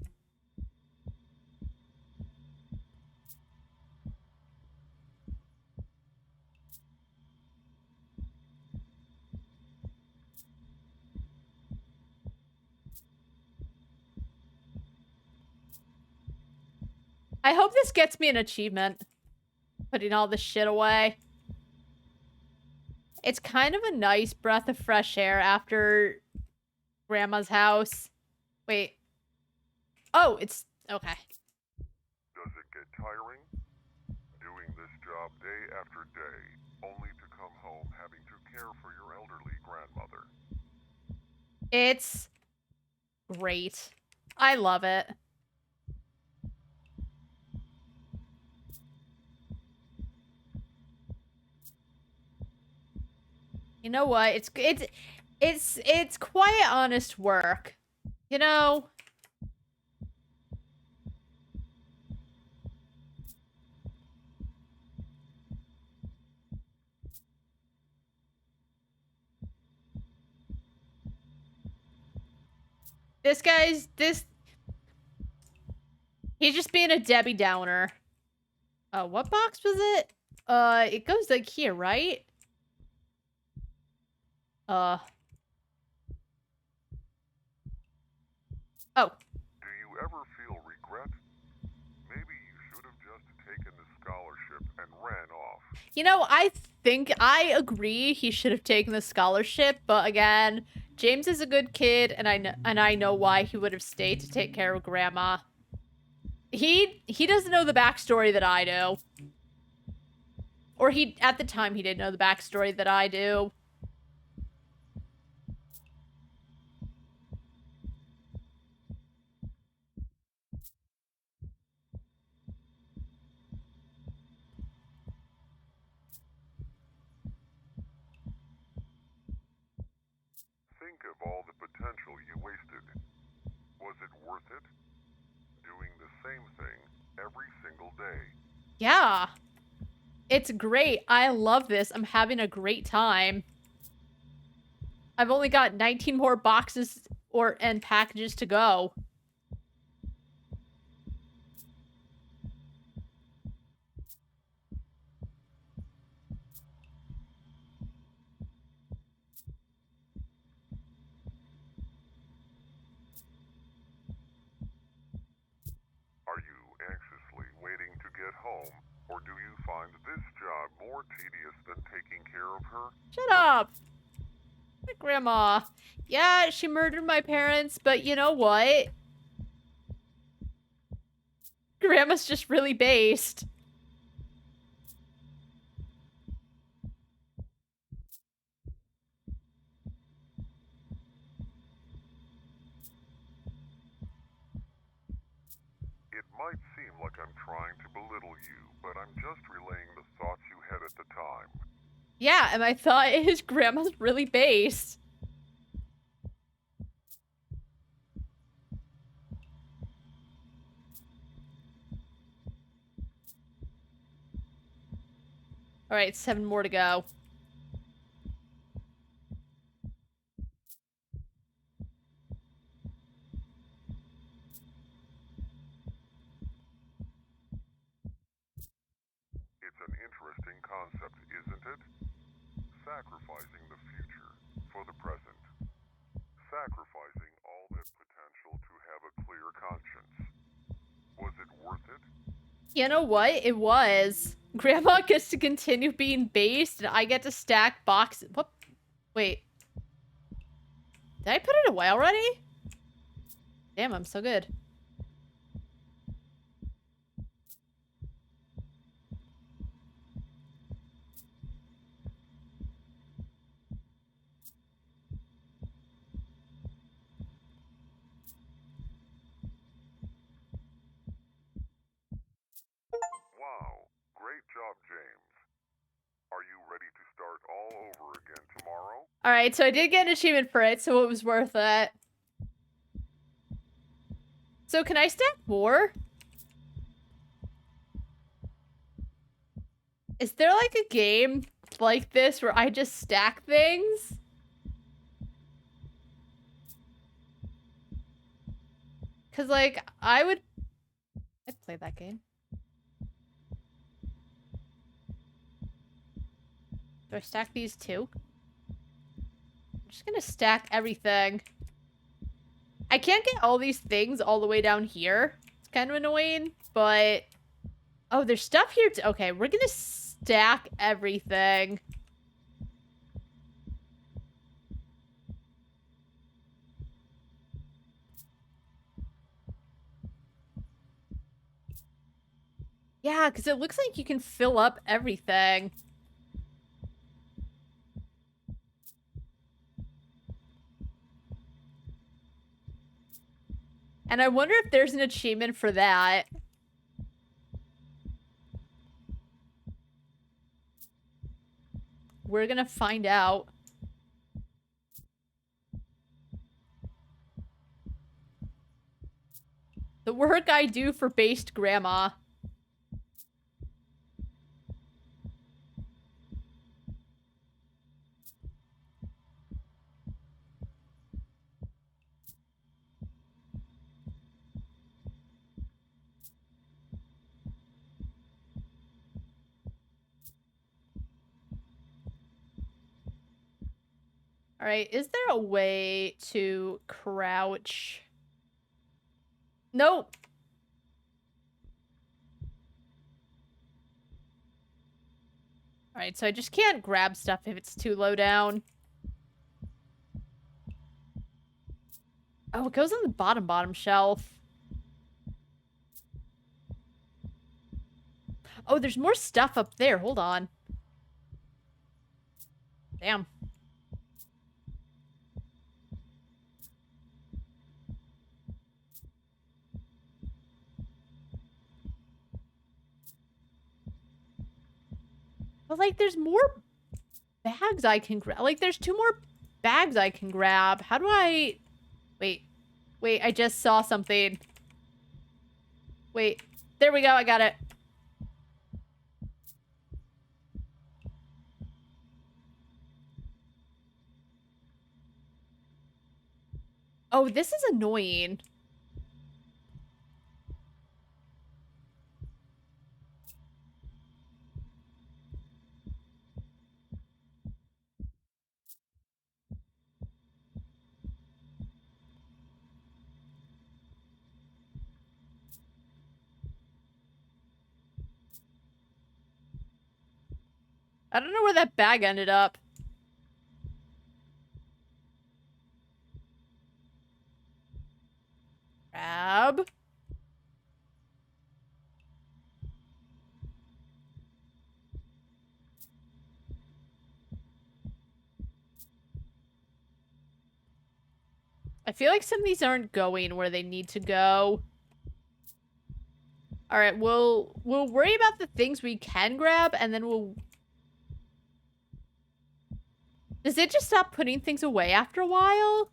I hope this gets me an achievement. Putting all this shit away. It's kind of a nice breath of fresh air after Grandma's house. Wait. Oh, it's... okay. Does it get tiring? Doing this job day after day, only to come home having to care for your elderly grandmother. It's great. I love it. You know what? It's quiet, honest work. You know? He's just being a Debbie Downer. What box was it? It goes like here, right? Oh. Do you ever feel regret? Maybe you should have just taken the scholarship and ran off. You know, I think I agree he should have taken the scholarship, but again, James is a good kid, and I know why he would have stayed to take care of Grandma. He doesn't know the backstory that I do. Or at the time, he didn't know the backstory that I do. Think of all the potential potential you wasted. Was it worth it? Doing the same thing every single day. Yeah. It's great. I love this. I'm having a great time. I've only got 19 more boxes and packages to go. Are you anxiously waiting to get home, or do you find this job more tedious than taking care of her? Shut up! My grandma. Yeah, she murdered my parents, but you know what? Grandma's just really based. It might seem like I'm trying to belittle you, but I'm just relaying the thoughts you had at the time. Yeah, and I thought his grandma's really based. Alright, 7 more to go. It's an interesting concept, isn't it? Sacrificing the future for the present. Sacrificing all that potential to have a clear conscience. Was it worth it? You know what? It was. Grandma gets to continue being based, and I get to stack boxes. What? Wait. Did I put it away already? Damn, I'm so good. Wow, great job, James. Are you ready to start all over again tomorrow? Alright, so I did get an achievement for it, so it was worth it. So can I stack more? Is there like a game like this where I just stack things? Cause like, I'd play that game. Do I stack these too? I'm just gonna stack everything. I can't get all these things all the way down here. It's kind of annoying, but... Oh, there's stuff here too. Okay, we're gonna stack everything. Yeah, because it looks like you can fill up everything. And I wonder if there's an achievement for that. We're gonna find out. The work I do for based grandma. Alright, is there a way to crouch? Nope. Alright, so I just can't grab stuff if it's too low down. Oh, it goes on the bottom shelf. Oh, there's more stuff up there. Hold on. Damn. But, like, there's more bags I can grab. Like, there's 2 more bags I can grab. How do I... Wait. Wait, I just saw something. Wait. There we go, I got it. Oh, this is annoying. I don't know where that bag ended up. Grab. I feel like some of these aren't going where they need to go. All right, we'll worry about the things we can grab, and then we'll... Does it just stop putting things away after a while?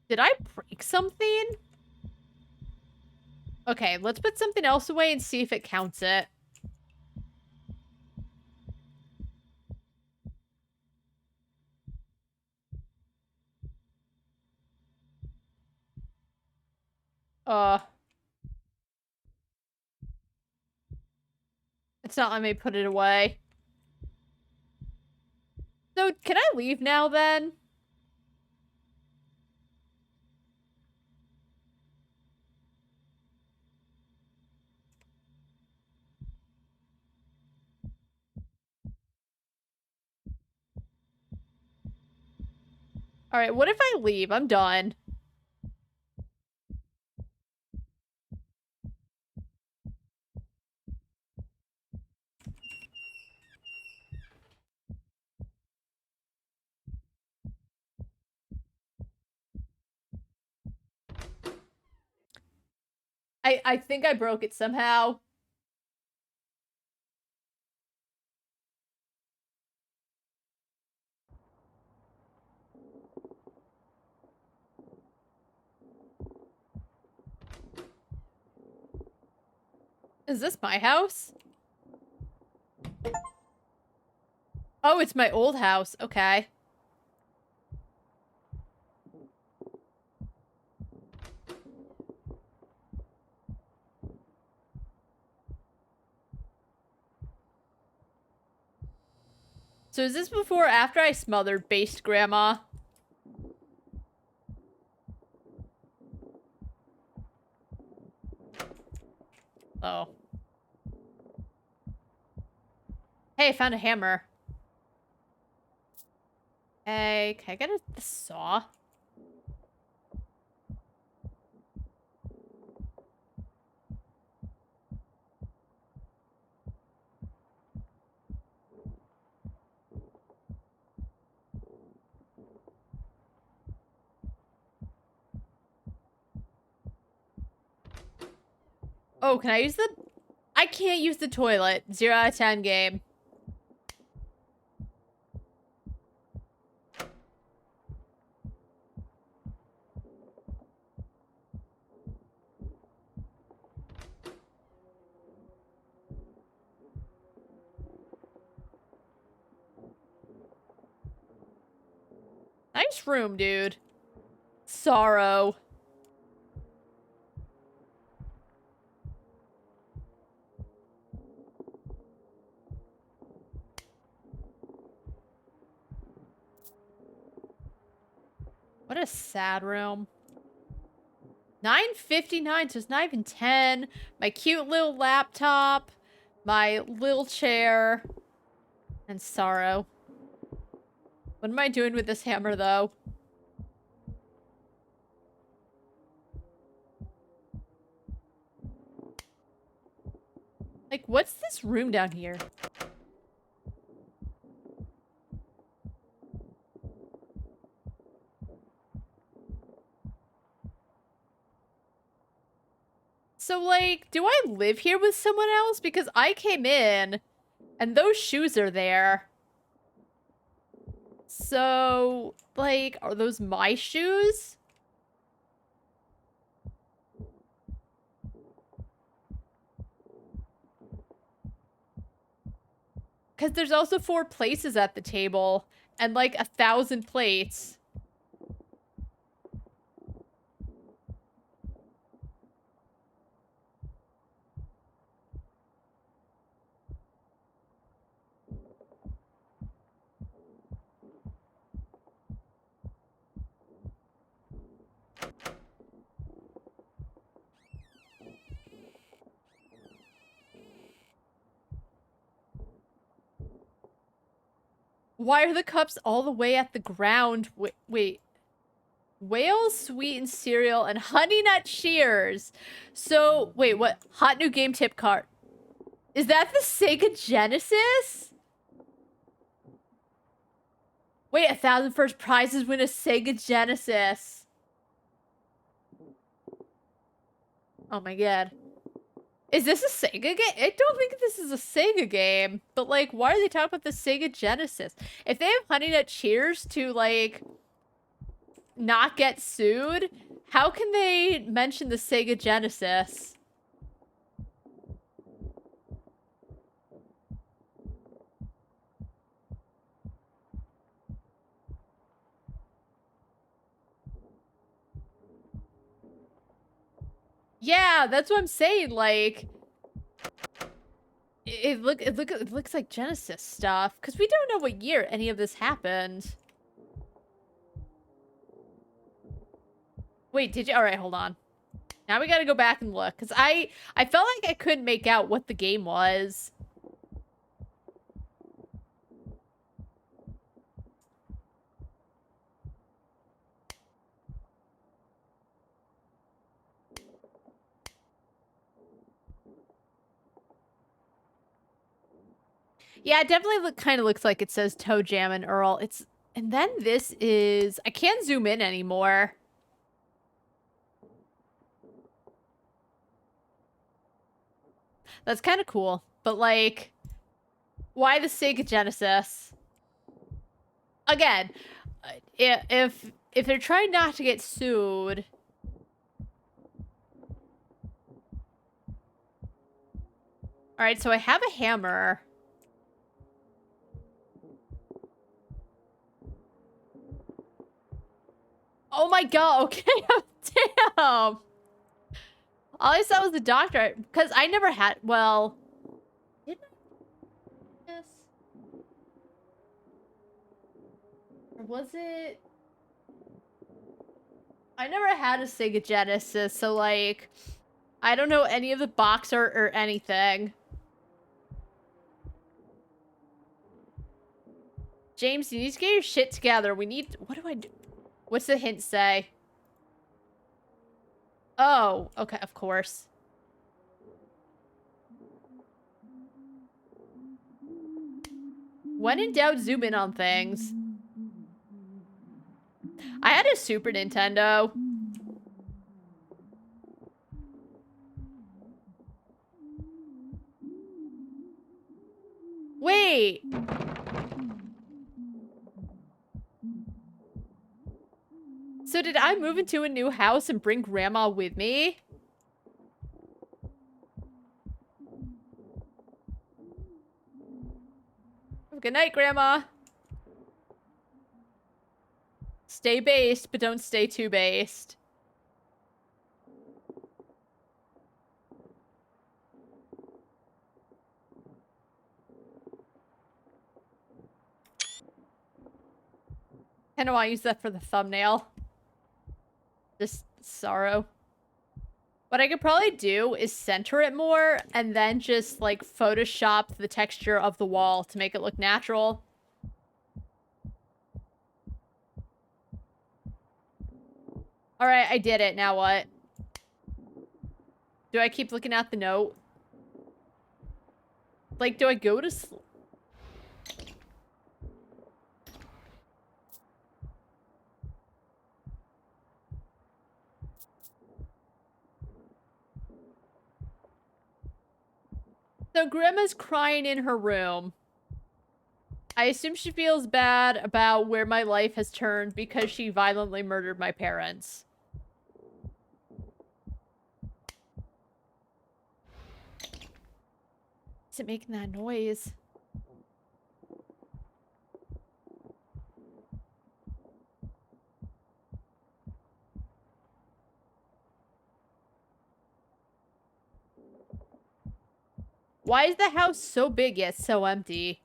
Did I break something? Okay, let's put something else away and see if it counts it. It's not letting me put it away. So, can I leave now then? All right, what if I leave? I'm done. I think I broke it somehow. Is this my house? Oh, it's my old house. Okay. So is this before or after I smothered based grandma? Oh. Hey, I found a hammer. Hey, can I get a saw? Oh, can I use the... I can't use the toilet. 0 out of 10 game. Nice room, dude. Sorrow. What a sad room. 9:59, so it's not even 10. My cute little laptop. My little chair. And sorrow. What am I doing with this hammer, though? Like, what's this room down here? So, like, do I live here with someone else? Because I came in, and those shoes are there. So, like, are those my shoes? Because there's also 4 places at the table, and like 1,000 plates. Why are the cups all the way at the ground? Wait. Whale sweetened cereal and honey nut shears. So, wait, what? Hot new game tip card. Is that the Sega Genesis? Wait, 1,000 first prizes win a Sega Genesis. Oh my god. Is this a Sega game? I don't think this is a Sega game. But, like, why are they talking about the Sega Genesis? If they have Honey Nut Cheers to, like, not get sued, how can they mention the Sega Genesis? Yeah, that's what I'm saying. Like, it looks like Genesis stuff because we don't know what year any of this happened. Wait, did you? All right, hold on. Now we got to go back and look because I felt like I couldn't make out what the game was. Yeah, it definitely kind of looks like it says Toe Jam and Earl. And then this is I can't zoom in anymore. That's kind of cool, but like, why the Sega Genesis? Again, if they're trying not to get sued. All right, so I have a hammer. Oh my god, okay. Damn. All I saw was the doctor, because I never had, well, did I? Yes. Or was it? I never had a Sega Genesis, so like, I don't know any of the box art or anything. James, you need to get your shit together. We need, what do I do? What's the hint say? Oh, okay, of course. When in doubt, zoom in on things. I had a Super Nintendo. Wait. So did I move into a new house and bring Grandma with me? Good night, Grandma. Stay based, but don't stay too based. Kinda wanna use that for the thumbnail. Just sorrow. What I could probably do is center it more and then just like Photoshop the texture of the wall to make it look natural. All right, I did it. Now what? Do I keep looking at the note? Like, do I go to sleep? So Grandma's crying in her room. I assume she feels bad about where my life has turned because she violently murdered my parents. Is it making that noise? Why is the house so big yet so empty?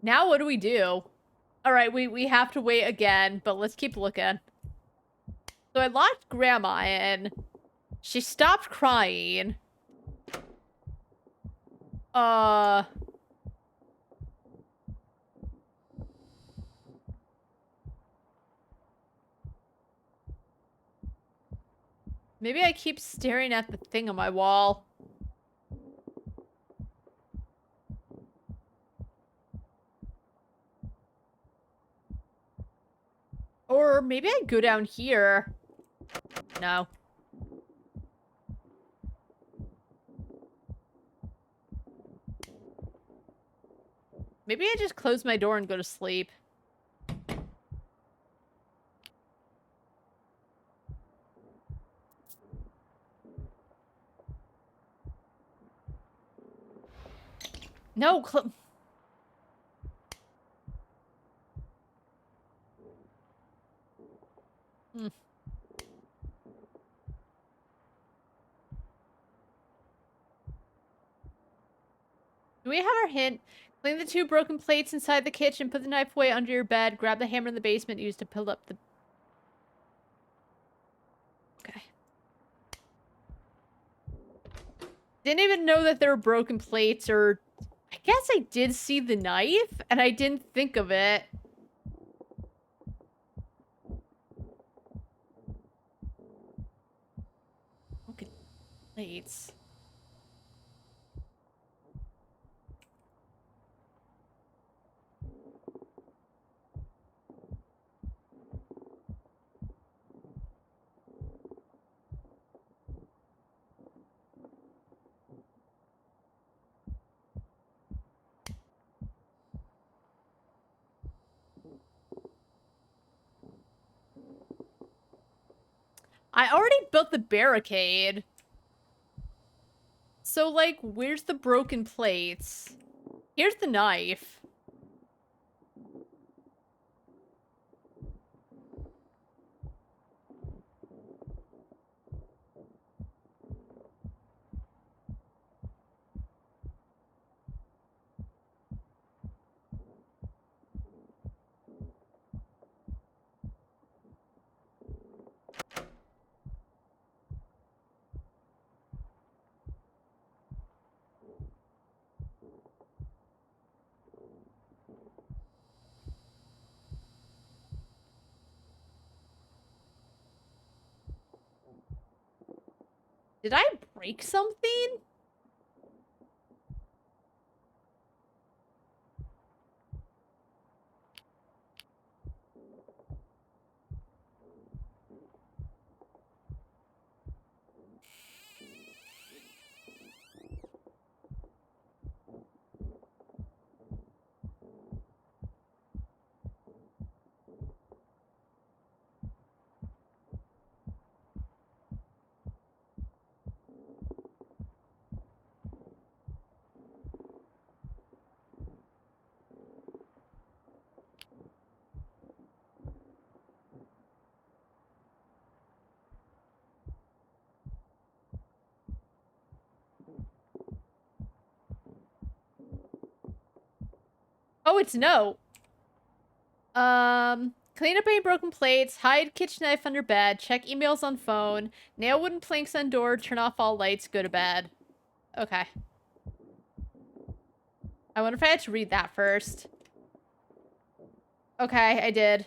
Now what do we do? Alright, we have to wait again, but let's keep looking. So I locked Grandma in. She stopped crying. Maybe I keep staring at the thing on my wall. Or maybe I go down here. No. Maybe I just close my door and go to sleep. No, Do we have our hint? Clean the two broken plates inside the kitchen, put the knife away under your bed, grab the hammer in the basement used to pull up the... Okay. Didn't even know that there were broken plates, or... I guess I did see the knife, and I didn't think of it. Broken plates. I already built the barricade. So, like, where's the broken plates? Here's the knife. Did I break something? Oh, it's no. Clean up any broken plates, hide kitchen knife under bed, check emails on phone, nail wooden planks on door, turn off all lights, go to bed. Okay. I wonder if I had to read that first. Okay, I did.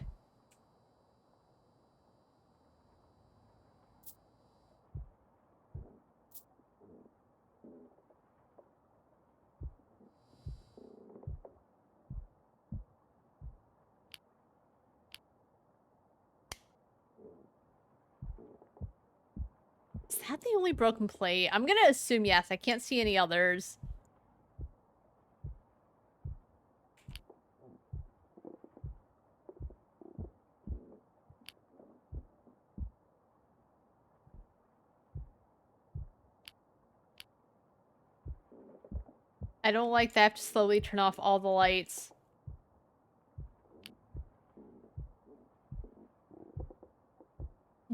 that the only broken plate? I'm gonna assume yes. I can't see any others. I don't like that I have to slowly turn off all the lights.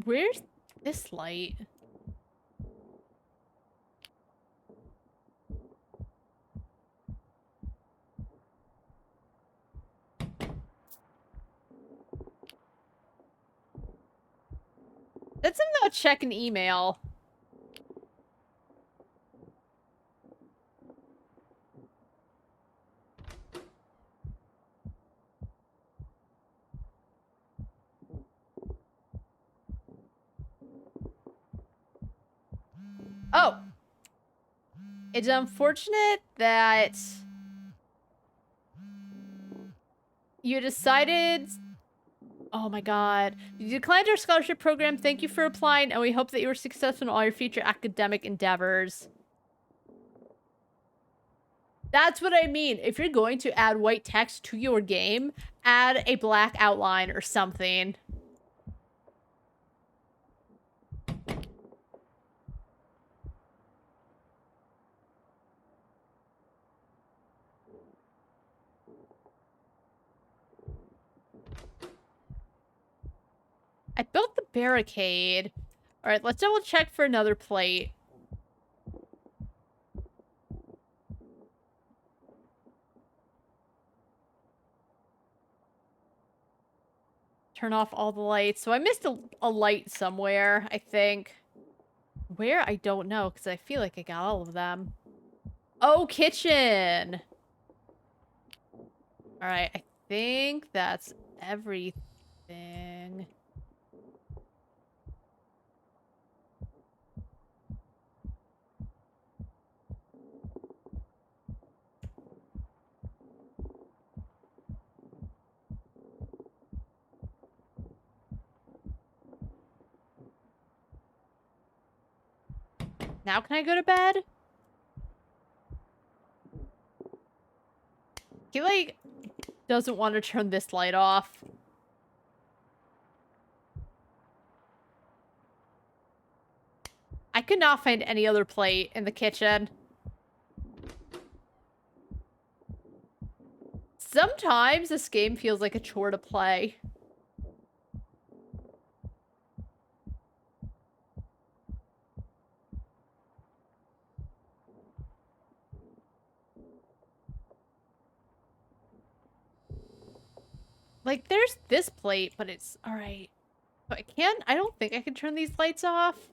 Where's this light? That's about check an email. Oh. It's unfortunate that you decided... Oh my god. You declined our scholarship program. Thank you for applying, and we hope that you are successful in all your future academic endeavors. That's what I mean. If you're going to add white text to your game, add a black outline or something. I built the barricade. Alright, let's double check for another plate. Turn off all the lights. So I missed a light somewhere, I think. Where? I don't know, because I feel like I got all of them. Oh, kitchen! Alright, I think that's everything. Now can I go to bed? He, like, doesn't want to turn this light off. I could not find any other plate in the kitchen. Sometimes this game feels like a chore to play. Like, there's this plate, but it's... Alright. But I don't think I can turn these lights off.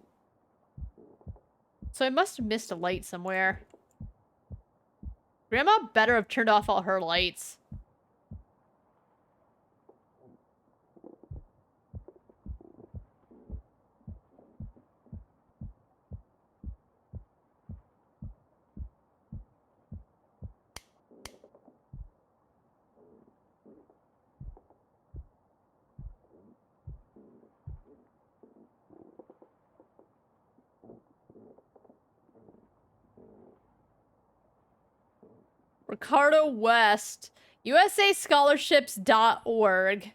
So I must have missed a light somewhere. Grandma better have turned off all her lights. Ricardo West. USAscholarships.org.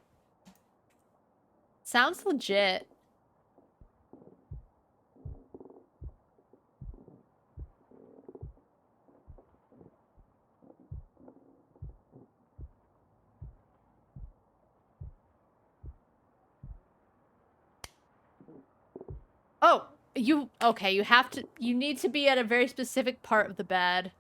Sounds legit. Oh, okay, you need to be at a very specific part of the bed.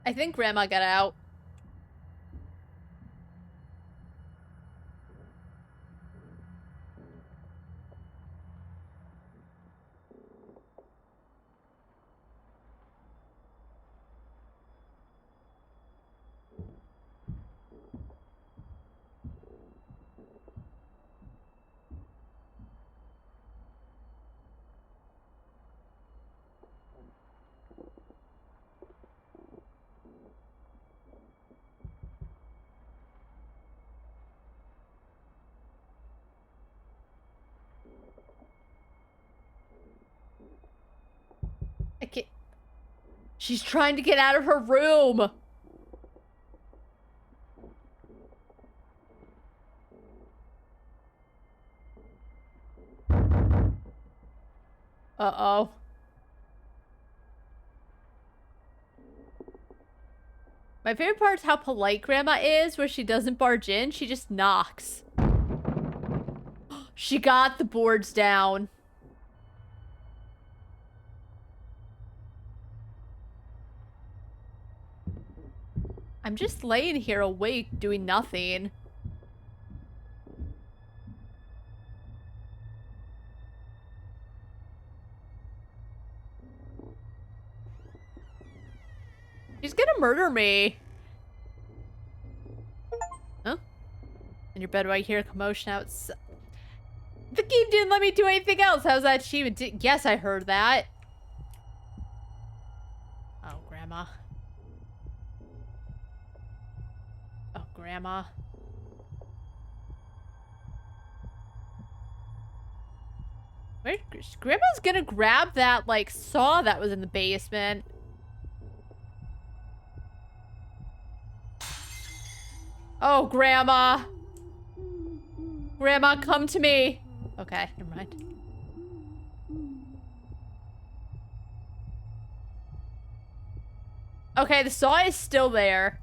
I think Grandma got out. She's trying to get out of her room. Uh-oh. My favorite part is how polite Grandma is, where she doesn't barge in, she just knocks. She got the boards down. I'm just laying here awake, doing nothing. She's gonna murder me. Huh? In your bed right here, commotion outside. The game didn't let me do anything else. How's that achievement? Yes, I heard that. Oh, Grandma. Oh, Grandma. Where? Grandma's gonna grab that, like, saw that was in the basement. Oh, Grandma. Grandma, come to me. Okay, never mind. Okay, the saw is still there.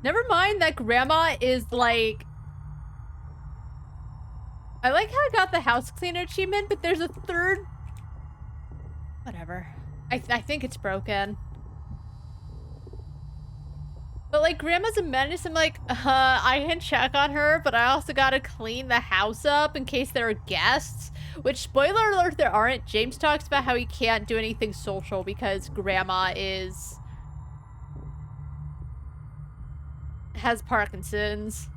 Never mind that Grandma is like... I like how I got the house cleaner achievement, but there's a third... Whatever. I think it's broken. But like, Grandma's a menace. I'm like, I can check on her, but I also gotta clean the house up in case there are guests. Which, spoiler alert, there aren't. James talks about how he can't do anything social because Grandma has Parkinson's.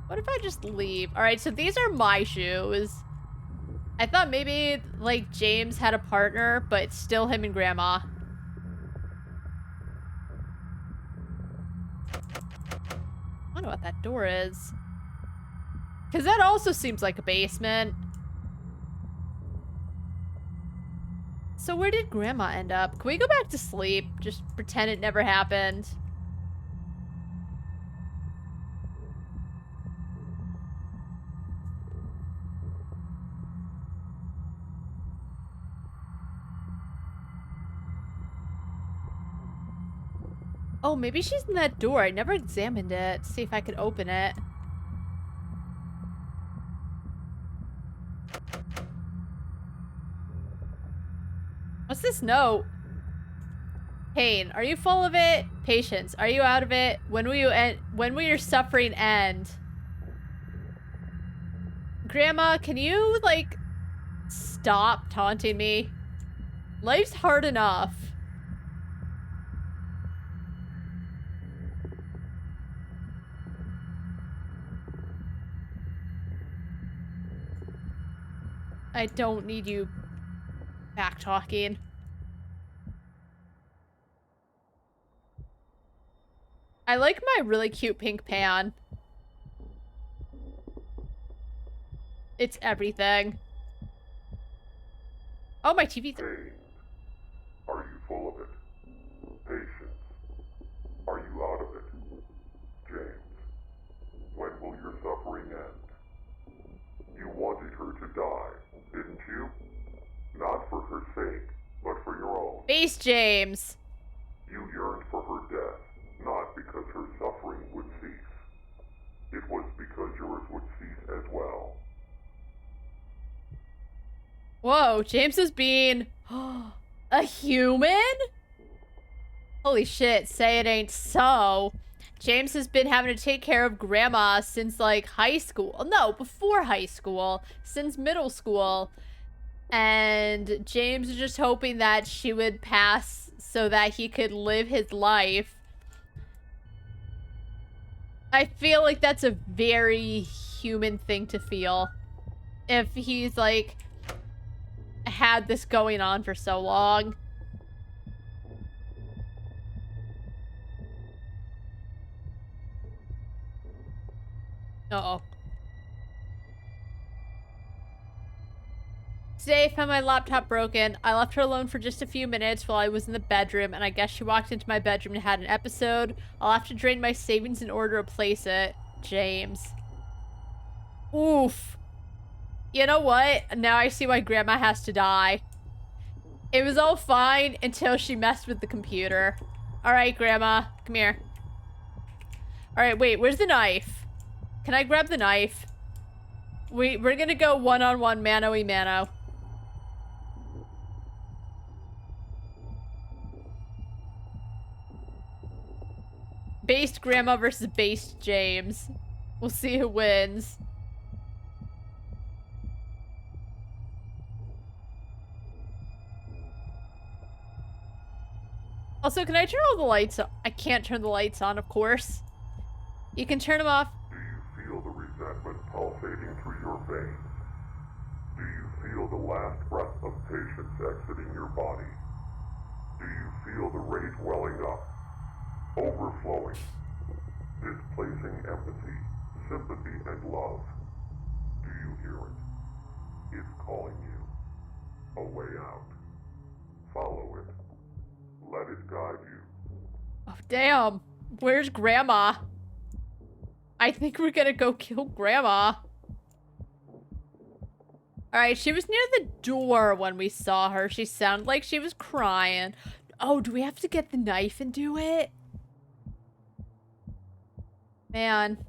What if I just leave? Alright, so these are my shoes. I thought maybe, like, James had a partner, but it's still him and Grandma. I don't know what that door is. Because that also seems like a basement. So where did Grandma end up? Can we go back to sleep? Just pretend it never happened. Oh, maybe she's in that door. I never examined it. See if I could open it. What's this note? Pain. Are you full of it? Patience. Are you out of it? When will you end? When will your suffering end? Grandma, can you, like, stop taunting me? Life's hard enough. I don't need you back-talking. I like my really cute pink pan. It's everything. Oh, my TV's... Pain. Are you full of it? Patience. Are you out of it? James, when will your suffering end? You wanted her to die, didn't you? Not for her sake, but for your own. Face James. You yearned for her death, not because her suffering would cease. It was because yours would cease as well. Whoa, James is being... a human? Holy shit, say it ain't so. James has been having to take care of Grandma since, like, high school. No, before high school. Since middle school. And James was just hoping that she would pass so that he could live his life. I feel like that's a very human thing to feel. If he's, like, had this going on for so long. Uh-oh. Today, I found my laptop broken. I left her alone for just a few minutes while I was in the bedroom, and I guess she walked into my bedroom and had an episode. I'll have to drain my savings in order to replace it. James. Oof. You know what? Now I see why Grandma has to die. It was all fine until she messed with the computer. Alright, Grandma. Come here. Alright, wait. Where's the knife? Can I grab the knife? We're gonna go one-on-one, mano-y mano. Based Grandma versus based James. We'll see who wins. Also, can I turn all the lights on? I can't turn the lights on, of course. You can turn them off. Do you feel the resentment pulsating through your veins? Do you feel the last breath of patience exiting your body? Do you feel the rage welling up, overflowing, displacing empathy, sympathy, and love? Do you hear it? It's calling you. A way out. Follow it. Let it guide you. Oh, damn. Where's Grandma? I think we're gonna go kill Grandma. Alright, she was near the door when we saw her. She sounded like she was crying. Oh, do we have to get the knife and do it? Man.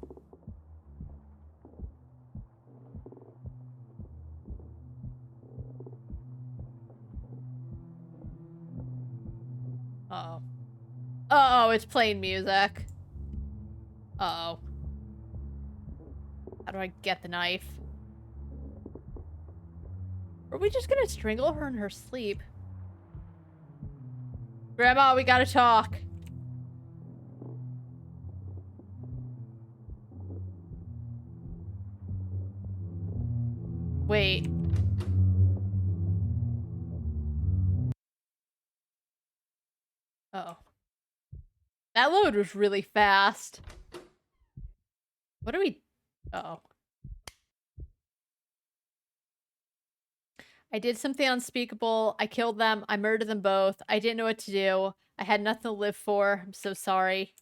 Uh-oh. Uh-oh, it's playing music. Uh-oh. How do I get the knife? Are we just gonna strangle her in her sleep? Grandma, we gotta talk. Wait. Uh-oh. That load was really fast. What do we... Uh-oh. I did something unspeakable. I killed them. I murdered them both. I didn't know what to do. I had nothing to live for. I'm so sorry.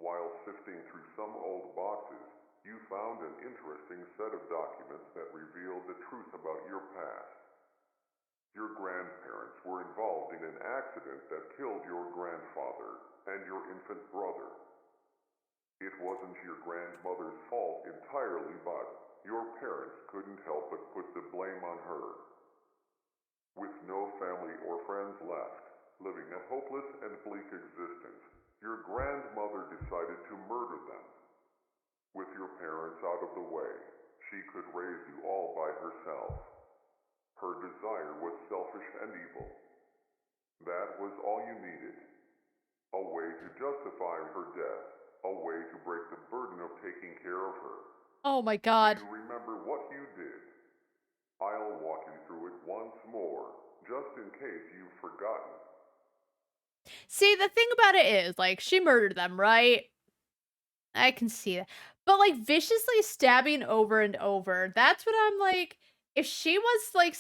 While sifting through some old boxes, you found an interesting set of documents that revealed the truth about your past. Your grandparents were involved in an accident that killed your grandfather and your infant brother. It wasn't your grandmother's fault entirely, but your parents couldn't help but put the blame on her. With no family or friends left, living a hopeless and bleak existence, your grandmother decided to murder them. With your parents out of the way, she could raise you all by herself. Her desire was selfish and evil. That was all you needed. A way to justify her death. A way to break the burden of taking care of her. Oh my god. Do you remember what you did? I'll walk you through it once more, just in case you've forgotten. See, the thing about it is, like, she murdered them, right? I can see that. But, like, viciously stabbing over and over, that's what I'm like... If she was, like,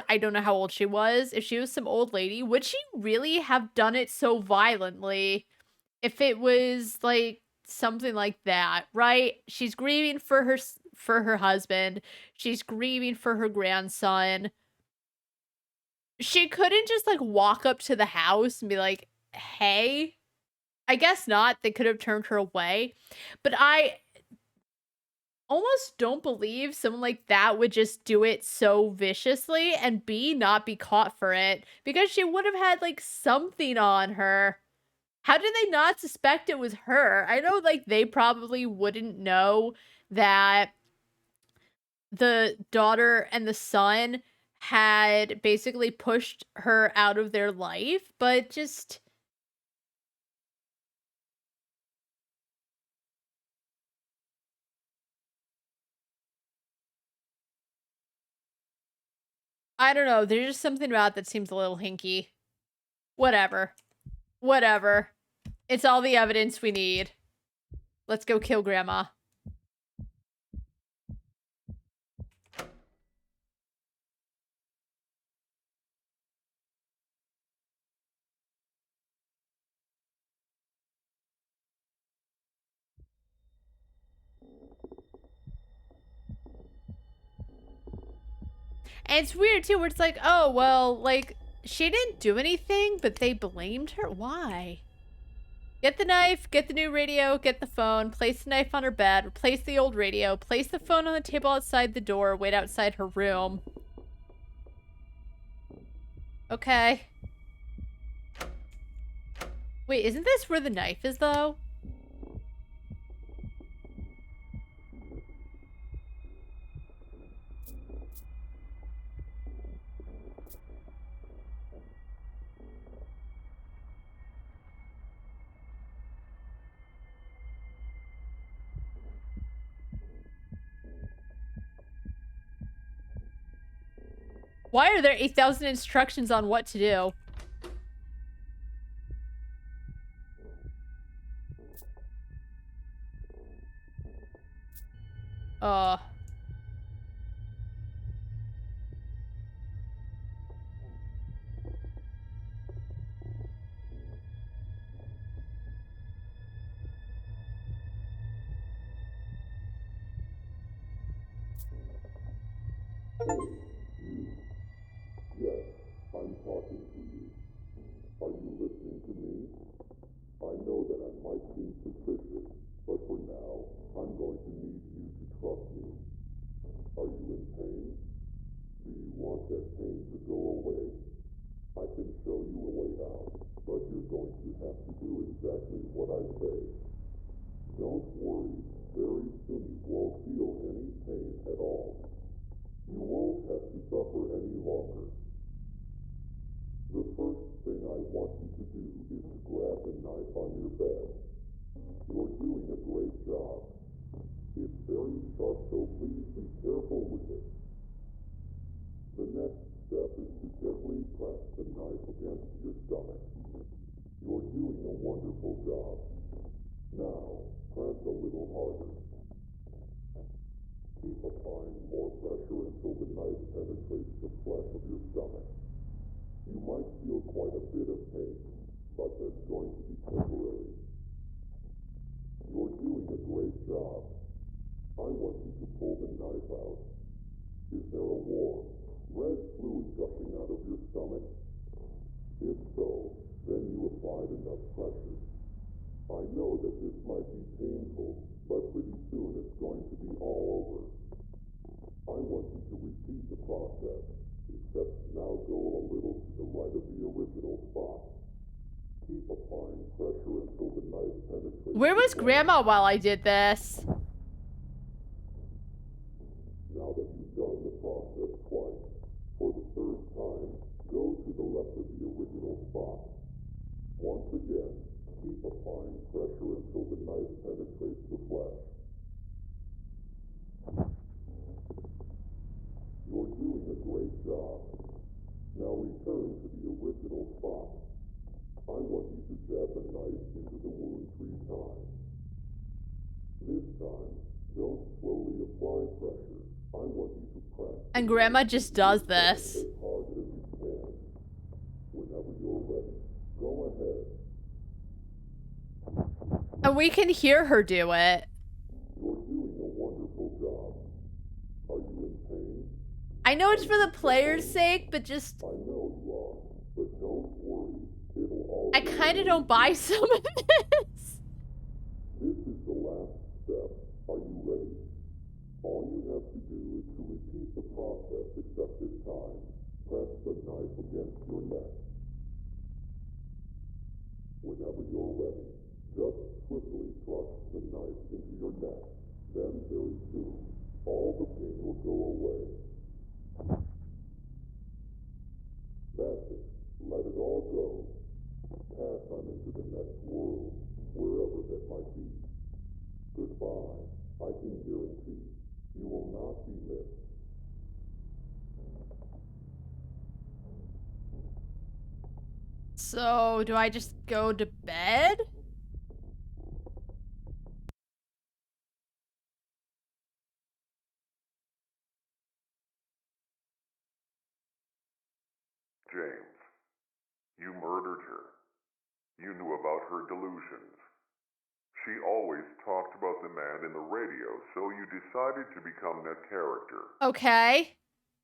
I don't know how old she was. If she was some old lady, would she really have done it so violently? If it was, like, something like that, right? She's grieving for her husband. She's grieving for her grandson. She couldn't just, like, walk up to the house and be like, hey. I guess not. They could have turned her away. But I almost don't believe someone like that would just do it so viciously and not be caught for it, because she would have had, like, something on her. How did they not suspect it was her? I know, like, they probably wouldn't know that the daughter and the son had basically pushed her out of their life, but just... I don't know. There's just something about it that seems a little hinky. Whatever. Whatever. It's all the evidence we need. Let's go kill Grandma. And it's weird too, where it's like, oh, well, like, she didn't do anything, but they blamed her? Why? Get the knife, get the new radio, get the phone, place the knife on her bed, replace the old radio, place the phone on the table outside the door, wait outside her room. Okay. Wait, isn't this where the knife is, though? Why are there 8,000 instructions on what to do? Yes, I'm talking to you. Are you listening to me? I know that I might seem suspicious, but for now, I'm going to need you to trust me. Are you in pain? Do you want that pain to go away? I can show you a way out, but you're going to have to do exactly what I say. Don't worry, very soon you won't feel any pain at all. You won't have to suffer any longer. The first thing I want you to do is to grab the knife on your bed. You're doing a great job. It's very sharp, so please be careful with it. The next step is to gently press the knife against your stomach. You're doing a wonderful job. Now, press a little harder. Keep applying more pressure until the knife penetrates the flesh of your stomach. You might feel quite a bit of pain, but that's going to be temporary. You're doing a great job. I want you to pull the knife out. Is there a warm, red fluid gushing out of your stomach? If so, then you applied enough pressure. I know that this might be painful, but pretty soon it's going to be all over. I want you to repeat the process, except now go a little to the right of the original spot. Keep applying pressure until the knife penetrates. Where was Grandma while I did this? Now that you've done the process twice, for the third time, go to the left of the original spot. Once again, keep applying pressure until the knife penetrates the flesh. You're doing a great job. Now return to the original spot. I want you to jab the knife into the wound 3 times. This time, don't slowly apply pressure. I want you to press. And Grandma just does this. As hard as you can. Whenever you're ready, go ahead. And we can hear her do it. You're doing a wonderful job. Are you in pain? I know it's for the player's sake, but just... I know you are, but don't worry. It'll all... I kind of don't buy some of this. This is the last step. Are you ready? All you have to do is to repeat the process, except this time, press the knife against your neck. Whenever you're ready, just swiftly thrust the knife into your neck. Then very soon, all the pain will go away. That's it. Let it all go. Pass on into the next world, wherever that might be. Goodbye. I can guarantee you will not be missed. So, do I just go to bed? James, you murdered her. You knew about her delusions. She always talked about the man in the radio, so you decided to become that character. Okay.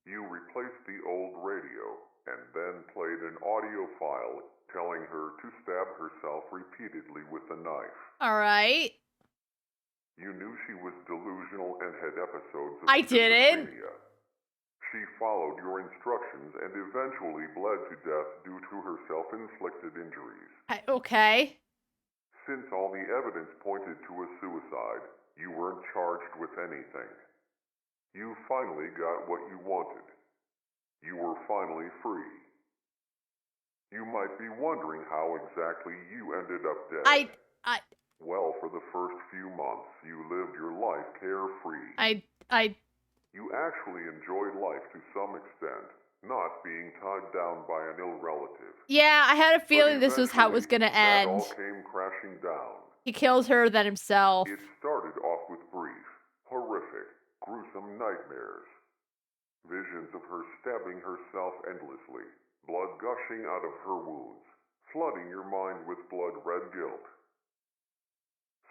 You replaced the old radio and then played an audio file telling her to stab herself repeatedly with a knife. All right. You knew she was delusional and had episodes of I didn't. schizophrenia. She followed your instructions and eventually bled to death due to her self-inflicted injuries. Okay. Since all the evidence pointed to a suicide, you weren't charged with anything. You finally got what you wanted. You were finally free. You might be wondering how exactly you ended up dead. Well, for the first few months, you lived your life carefree. You actually enjoyed life to some extent, not being tied down by an ill relative. Yeah, I had a feeling this was how it was gonna end. That all came crashing down. He kills her, then himself. It started off with brief, horrific, gruesome nightmares. Visions of her stabbing herself endlessly, blood gushing out of her wounds, flooding your mind with blood-red guilt.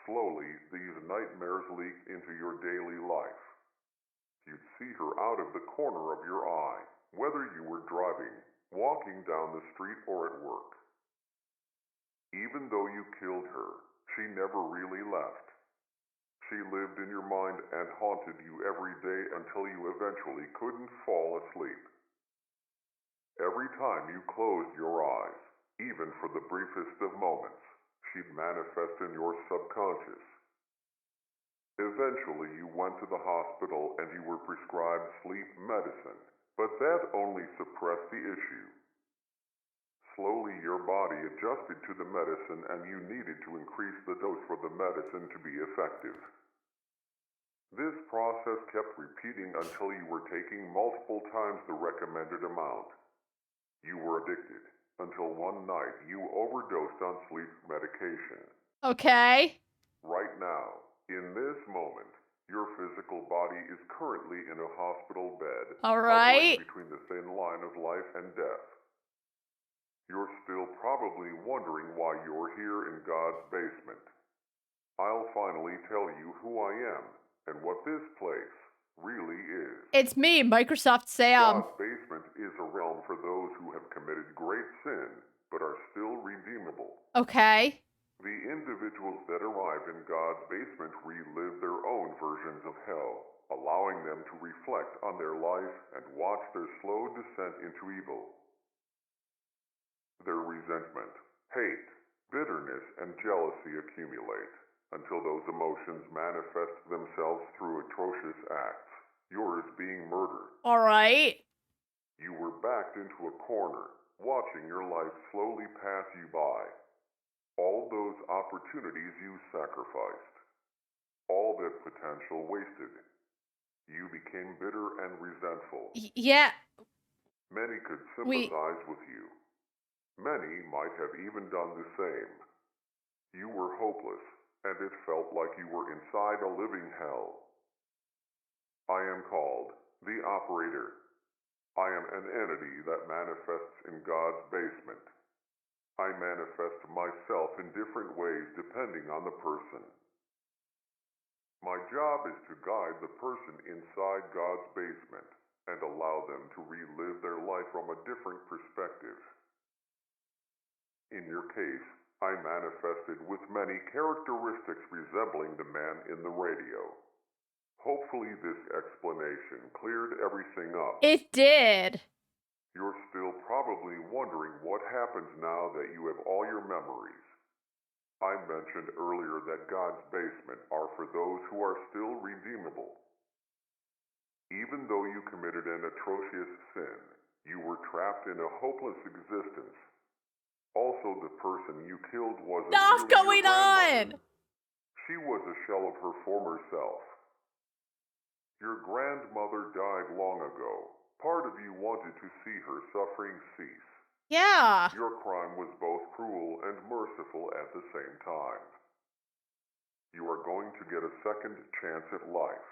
Slowly, these nightmares leaked into your daily life. You'd see her out of the corner of your eye, whether you were driving, walking down the street, or at work. Even though you killed her, she never really left. She lived in your mind and haunted you every day until you eventually couldn't fall asleep. Every time you closed your eyes, even for the briefest of moments, she'd manifest in your subconscious. Eventually, you went to the hospital and you were prescribed sleep medicine, but that only suppressed the issue. Slowly, your body adjusted to the medicine and you needed to increase the dose for the medicine to be effective. This process kept repeating until you were taking multiple times the recommended amount. You were addicted until one night you overdosed on sleep medication. Okay. Right now, in this moment, your physical body is currently in a hospital bed, All right. hovering between the thin line of life and death. You're still probably wondering why you're here in God's basement. I'll finally tell you who I am and what this place really is. It's me, Microsoft Sam. God's basement is a realm for those who have committed great sin but are still redeemable. Okay. The individuals that arrive in God's basement relive their own versions of hell, allowing them to reflect on their life and watch their slow descent into evil. Their resentment, hate, bitterness, and jealousy accumulate until those emotions manifest themselves through atrocious acts, yours being murder. All right. You were backed into a corner, watching your life slowly pass you by. All those opportunities you sacrificed. All that potential wasted. You became bitter and resentful. Yeah. Many could sympathize with you. Many might have even done the same. You were hopeless, and it felt like you were inside a living hell. I am called the Operator. I am an entity that manifests in God's basement. I manifest myself in different ways depending on the person. My job is to guide the person inside God's basement and allow them to relive their life from a different perspective. In your case, I manifested with many characteristics resembling the man in the radio. Hopefully this explanation cleared everything up. It did. You're still probably wondering what happens now that you have all your memories. I mentioned earlier that God's basement are for those who are still redeemable. Even though you committed an atrocious sin, you were trapped in a hopeless existence. Also, the person you killed wasn't Stuff's really going your on. grandmother. She was a shell of her former self. Your grandmother died long ago. Part of you wanted to see her suffering cease. Yeah. Your crime was both cruel and merciful at the same time. You are going to get a second chance at life.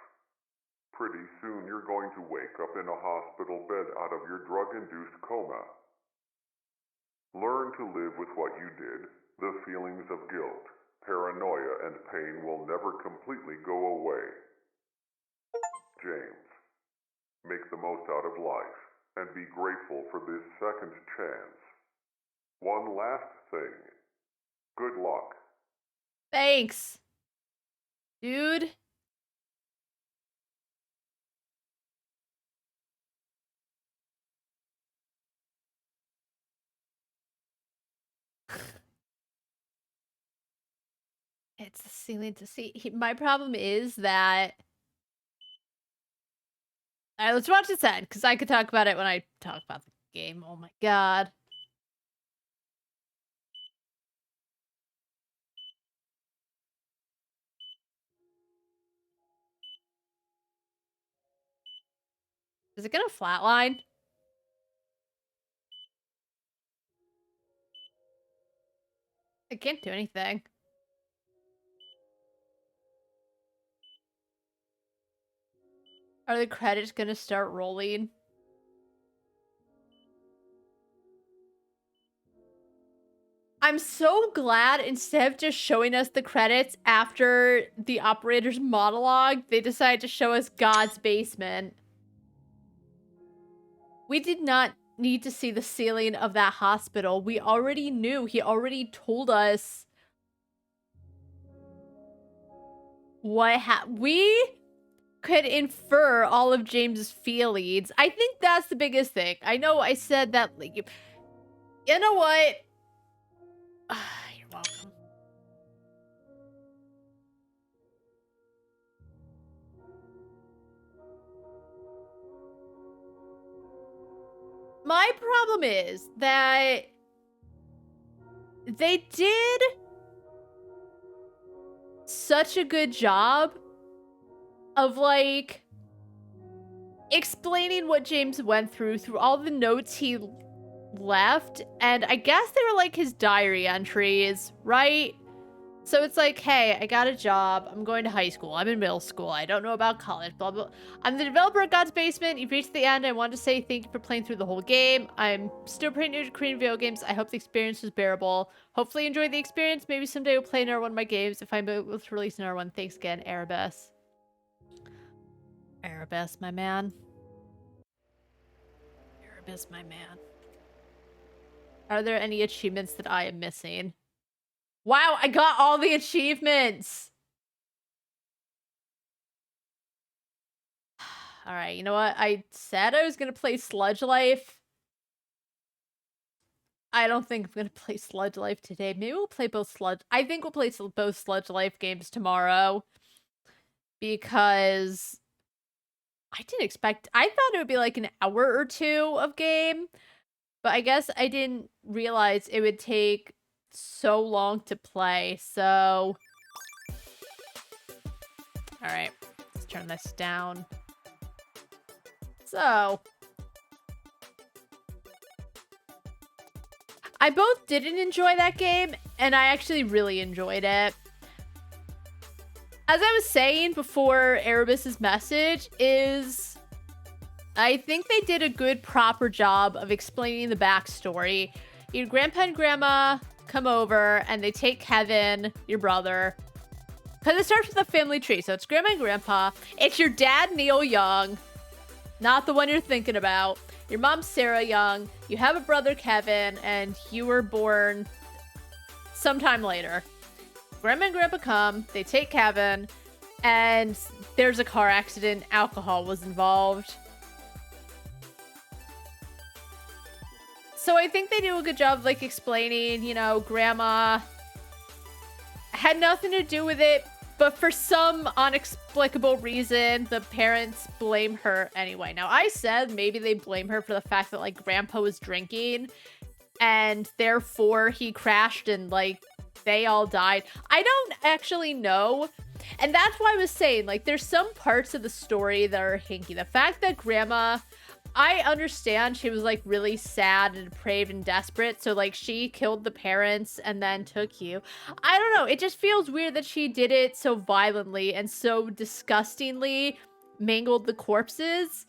Pretty soon you're going to wake up in a hospital bed out of your drug-induced coma. Learn to live with what you did. The feelings of guilt, paranoia, and pain will never completely go away. James, make the most out of life and be grateful for this second chance. One last thing. Good luck. Thanks. Dude. It's the ceiling to see. My problem is that... Alright, let's watch this end, because I could talk about it when I talk about the game. Oh my god. Is it gonna flatline? I can't do anything. Are the credits gonna start rolling? I'm so glad instead of just showing us the credits after the operator's monologue, they decided to show us God's basement. We did not need to see the ceiling of that hospital. We already knew. He already told us what we could infer all of James's feelings. I think that's the biggest thing. I know I said that, like, you know what? You're welcome. My problem is that they did such a good job of, like, explaining what James went through all the notes he left, and I guess they were like his diary entries, right? So it's like, hey, I got a job, I'm going to high school, I'm in middle school, I don't know about college, blah blah. I'm the developer of God's Basement. You've reached the end. I want to say thank you for playing through the whole game. I'm still pretty new to Korean video games. I hope the experience was bearable. Hopefully you enjoyed the experience. Maybe someday we'll play another one of my games if I'm able to release another one. Thanks again, Erebus. Erebus, my man. Erebus, my man. Are there any achievements that I am missing? Wow, I got all the achievements! Alright, you know what? I said I was gonna play Sludge Life. I don't think I'm gonna play Sludge Life today. Maybe we'll play both Sludge... I think we'll play both Sludge Life games tomorrow. Because... I didn't expect... I thought it would be like an hour or two of game. But I guess I didn't realize it would take so long to play, so... Alright, let's turn this down. So... I both didn't enjoy that game, and I actually really enjoyed it. As I was saying before Erebus's message, is... I think they did a good, proper job of explaining the backstory. Your grandpa and grandma come over, and they take Kevin, your brother. Because it starts with a family tree, so it's grandma and grandpa. It's your dad, Neil Young. Not the one you're thinking about. Your mom, Sarah Young. You have a brother, Kevin, and you were born sometime later. Grandma and grandpa come, they take Kevin, and there's a car accident. Alcohol was involved. So I think they do a good job of, like, explaining, you know, grandma had nothing to do with it, but for some inexplicable reason, the parents blame her anyway. Now, I said maybe they blame her for the fact that, like, grandpa was drinking, and therefore he crashed and, like, they all died. I don't actually know. And that's why I was saying, like, there's some parts of the story that are hinky. The fact that grandma... I understand she was, like, really sad and depraved and desperate, so, like, she killed the parents and then took you. I don't know, it just feels weird that she did it so violently and so disgustingly mangled the corpses.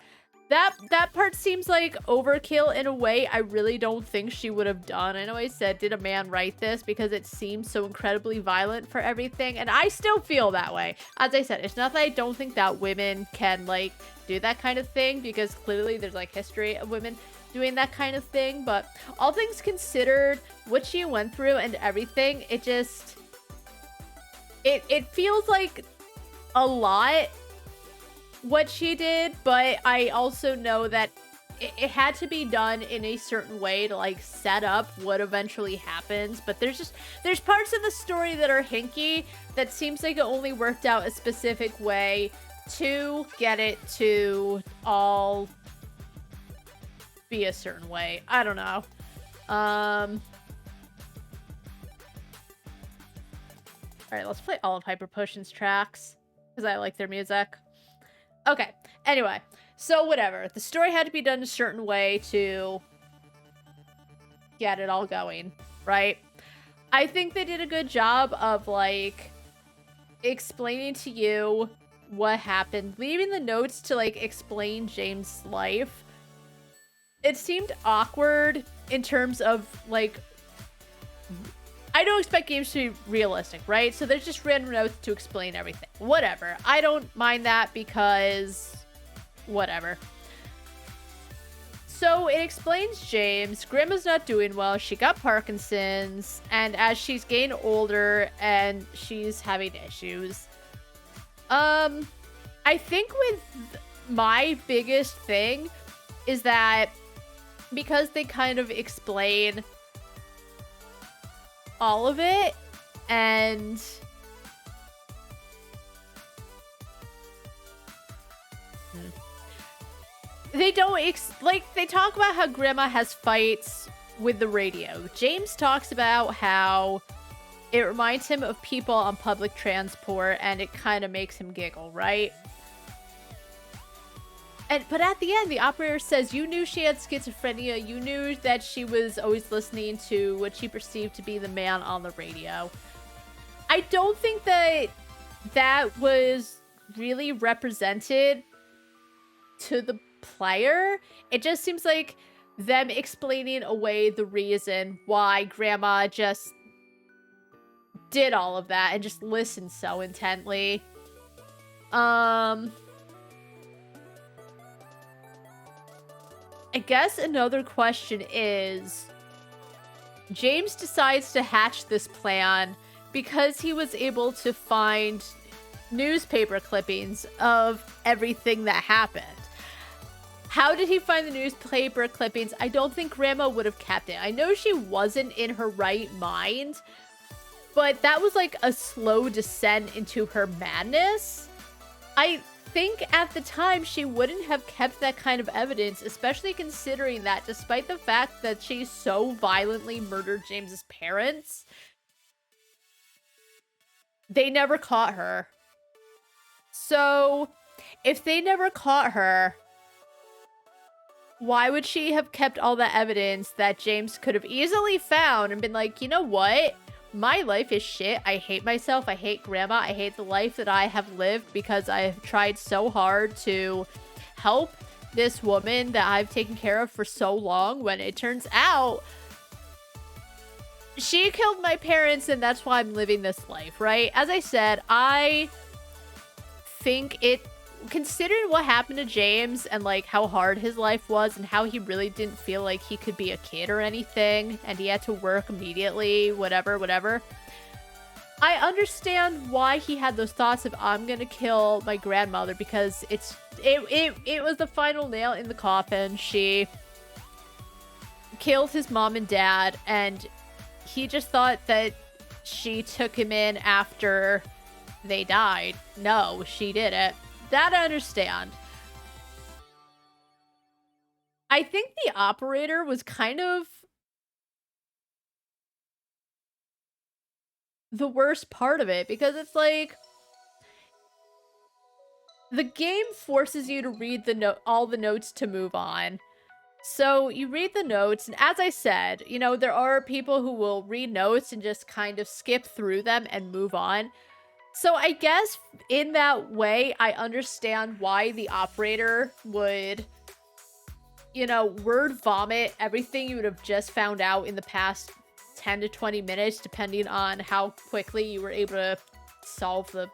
That part seems like overkill in a way I really don't think she would have done. I know I said, did a man write this? Because it seems so incredibly violent for everything. And I still feel that way. As I said, it's not that I don't think that women can, like, do that kind of thing. Because clearly there's, like, history of women doing that kind of thing. But all things considered, what she went through and everything, it just... It feels like a lot what she did, but I also know that it had to be done in a certain way to, like, set up what eventually happens. But there's parts of the story that are hinky that seems like it only worked out a specific way to get it to all be a certain way. I don't know. All right, let's play all of Hyper Potion's tracks because I like their music. Okay, anyway, so whatever. The story had to be done a certain way to get it all going, right? I think they did a good job of, like, explaining to you what happened, leaving the notes to, like, explain James' life. It seemed awkward in terms of, like, I don't expect games to be realistic, right? So there's just random notes to explain everything. Whatever. I don't mind that because... whatever. So it explains James. Grandma's not doing well. She got Parkinson's. And as she's getting older and she's having issues. I think with my biggest thing is that because they kind of explain all of it, and they don't they talk about how Grandma has fights with the radio. James talks about how it reminds him of people on public transport and it kind of makes him giggle, right? But at the end, the operator says, you knew she had schizophrenia. You knew that she was always listening to what she perceived to be the man on the radio. I don't think that that was really represented to the player. It just seems like them explaining away the reason why Grandma just did all of that and just listened so intently. I guess another question is, James decides to hatch this plan because he was able to find newspaper clippings of everything that happened. How did he find the newspaper clippings? I don't think Grandma would have kept it. I know she wasn't in her right mind, but that was like a slow descent into her madness. I think at the time she wouldn't have kept that kind of evidence, especially considering that despite the fact that she so violently murdered James's parents, they never caught her. So if they never caught her, why would she have kept all that evidence that James could have easily found and been like, you know what? My life is shit. I hate myself. I hate Grandma. I hate the life that I have lived because I have tried so hard to help this woman that I've taken care of for so long, when it turns out she killed my parents and that's why I'm living this life, right? As I said, I think considering what happened to James and like how hard his life was and how he really didn't feel like he could be a kid or anything and he had to work immediately, whatever. I understand why he had those thoughts of, I'm gonna kill my grandmother, because it was the final nail in the coffin. She killed his mom and dad and he just thought that she took him in after they died. No, she didn't. That I understand. I think the operator was kind of the worst part of it, because it's like the game forces you to read all the notes to move on. So you read the notes, and as I said, you know, there are people who will read notes and just kind of skip through them and move on. So I guess in that way, I understand why the operator would you know, word vomit everything you would have just found out in the past 10 to 20 minutes, depending on how quickly you were able to solve the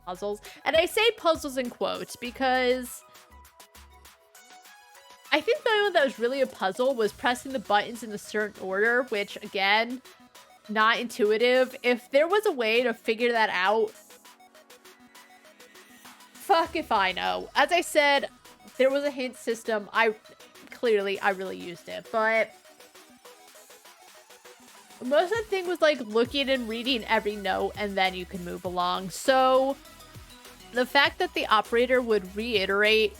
puzzles. And I say puzzles in quotes because I think the only one that was really a puzzle was pressing the buttons in a certain order, which, again, not intuitive. If there was a way to figure that out, fuck if I know. As I said, there was a hint system. I really used it, but most of the thing was like looking and reading every note and then you can move along. So the fact that the operator would reiterate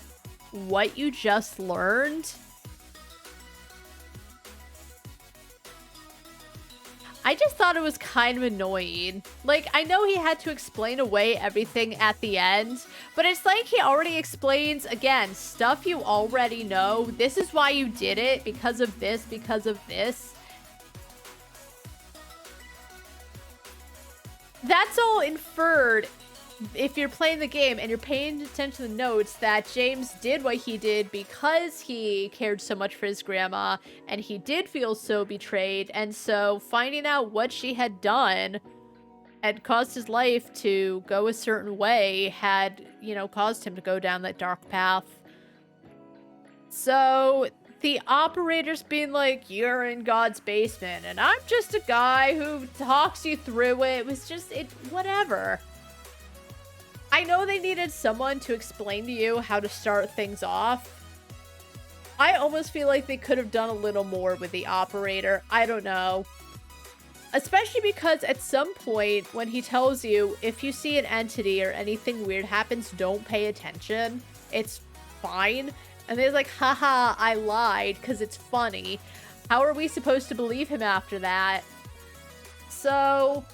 what you just learned, I just thought it was kind of annoying. Like, I know he had to explain away everything at the end, but it's like he already explains, again, stuff you already know. This is why you did it, because of this, because of this. That's all inferred if you're playing the game and you're paying attention to the notes that James did what he did because he cared so much for his grandma and he did feel so betrayed. And so finding out what she had done had caused his life to go a certain way, had, you know, caused him to go down that dark path. So the operator's being like, you're in God's basement and I'm just a guy who talks you through it. It was just, whatever. I know they needed someone to explain to you how to start things off. I almost feel like they could have done a little more with the operator. I don't know. Especially because at some point when he tells you, if you see an entity or anything weird happens, don't pay attention. It's fine. And they're like, haha, I lied because it's funny. How are we supposed to believe him after that? So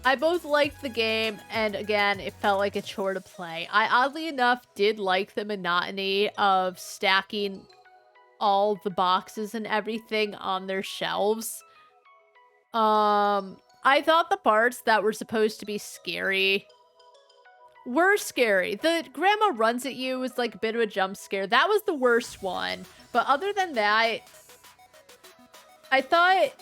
I both liked the game, and again, it felt like a chore to play. I, oddly enough, did like the monotony of stacking all the boxes and everything on their shelves. I thought the parts that were supposed to be scary were scary. The grandma runs at you was like a bit of a jump scare. That was the worst one. But other than that, I thought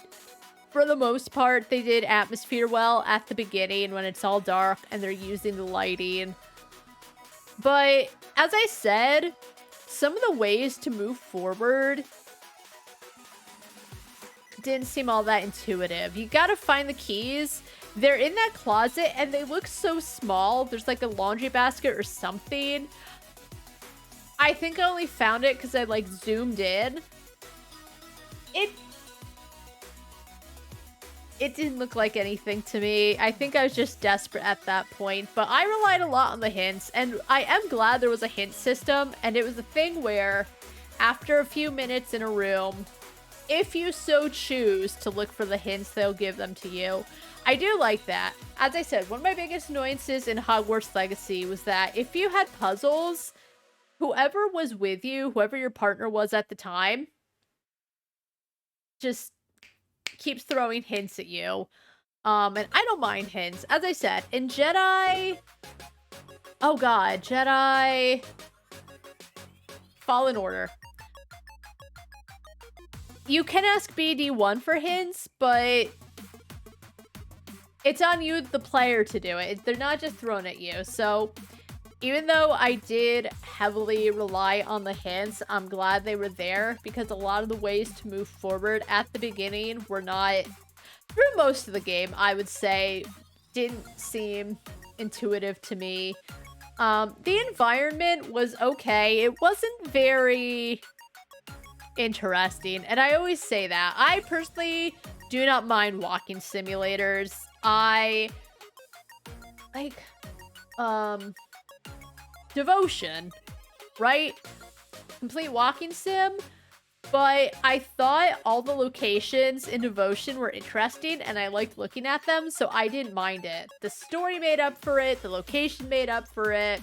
for the most part, they did atmosphere well at the beginning when it's all dark and they're using the lighting. But as I said, some of the ways to move forward didn't seem all that intuitive. You gotta find the keys. They're in that closet and they look so small. There's like a laundry basket or something. I think I only found it because I like zoomed in. It didn't look like anything to me. I think I was just desperate at that point, but I relied a lot on the hints, and I am glad there was a hint system, and it was a thing where after a few minutes in a room, if you so choose to look for the hints, they'll give them to you. I do like that. As I said, one of my biggest annoyances in Hogwarts Legacy was that if you had puzzles, whoever was with you, whoever your partner was at the time, just keeps throwing hints at you. And I don't mind hints. As I said, in Jedi... Oh god, Jedi... Fallen Order. You can ask BD1 for hints, but it's on you, the player, to do it. They're not just thrown at you. So even though I did heavily rely on the hints, I'm glad they were there because a lot of the ways to move forward at the beginning were not, through most of the game, I would say, didn't seem intuitive to me. The environment was okay. It wasn't very interesting, and I always say that. I personally do not mind walking simulators. I like, Devotion, right? Complete walking sim. But I thought all the locations in Devotion were interesting and I liked looking at them, so I didn't mind it. The story made up for it, the location made up for it.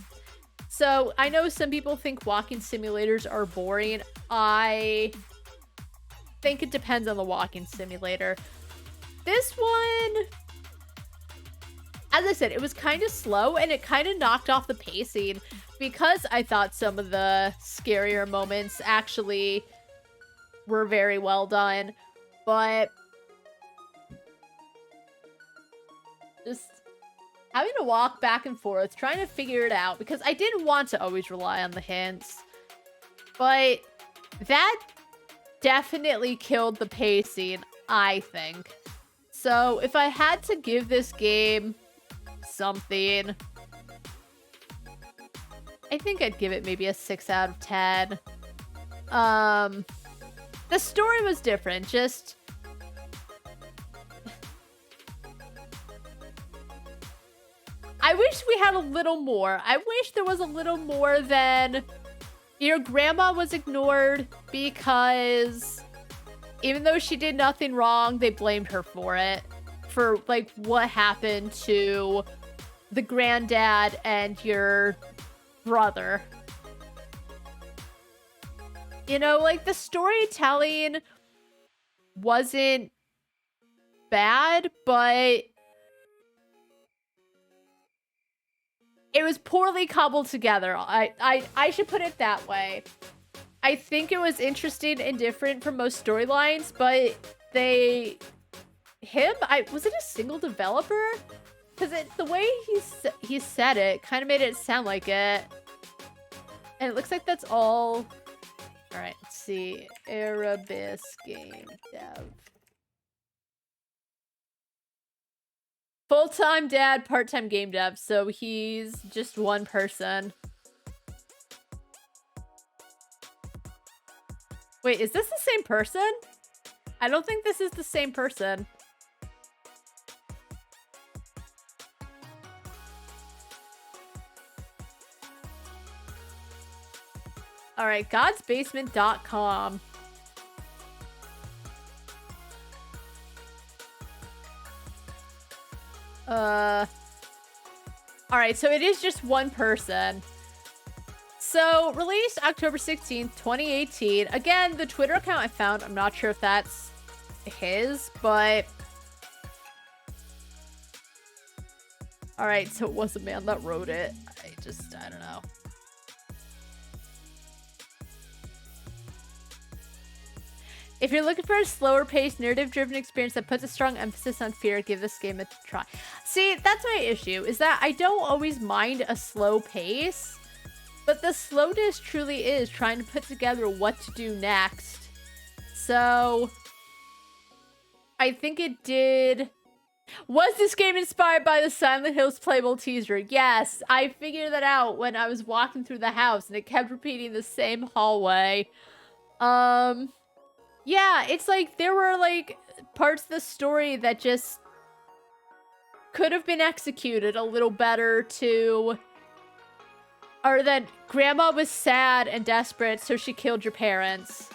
So I know some people think walking simulators are boring. I think it depends on the walking simulator. This one, as I said, it was kind of slow and it kind of knocked off the pacing because I thought some of the scarier moments actually were very well done. But just having to walk back and forth, trying to figure it out, because I didn't want to always rely on the hints. But that definitely killed the pacing, I think. So if I had to give this game something, I think I'd give it maybe a 6 out of 10. The story was different, just... I wish we had a little more. I wish there was a little more than... Your grandma was ignored because even though she did nothing wrong, they blamed her for it. For, like, what happened to the granddad and your brother. You know, like, the storytelling wasn't bad, but it was poorly cobbled together. I should put it that way. I think it was interesting and different from most storylines, but was it a single developer? Because the way he said it kind of made it sound like it. And it looks like that's all. All right, let's see. Erebus game dev. Full-time dad, part-time game dev, so he's just one person. Wait, is this the same person? I don't think this is the same person. Alright, godsbasement.com. Alright, so it is just one person. So, released October 16th, 2018. Again, the Twitter account I found, I'm not sure if that's his, but... Alright, so it was a man that wrote it. I don't know. If you're looking for a slower paced, narrative-driven experience that puts a strong emphasis on fear, give this game a try. See, that's my issue, is that I don't always mind a slow pace, but the slowness truly is trying to put together what to do next. So, I think it did... Was this game inspired by the Silent Hills playable teaser? Yes, I figured that out when I was walking through the house and it kept repeating the same hallway. Yeah, it's like there were like parts of the story that just could have been executed a little better to... Or that grandma was sad and desperate, so she killed your parents.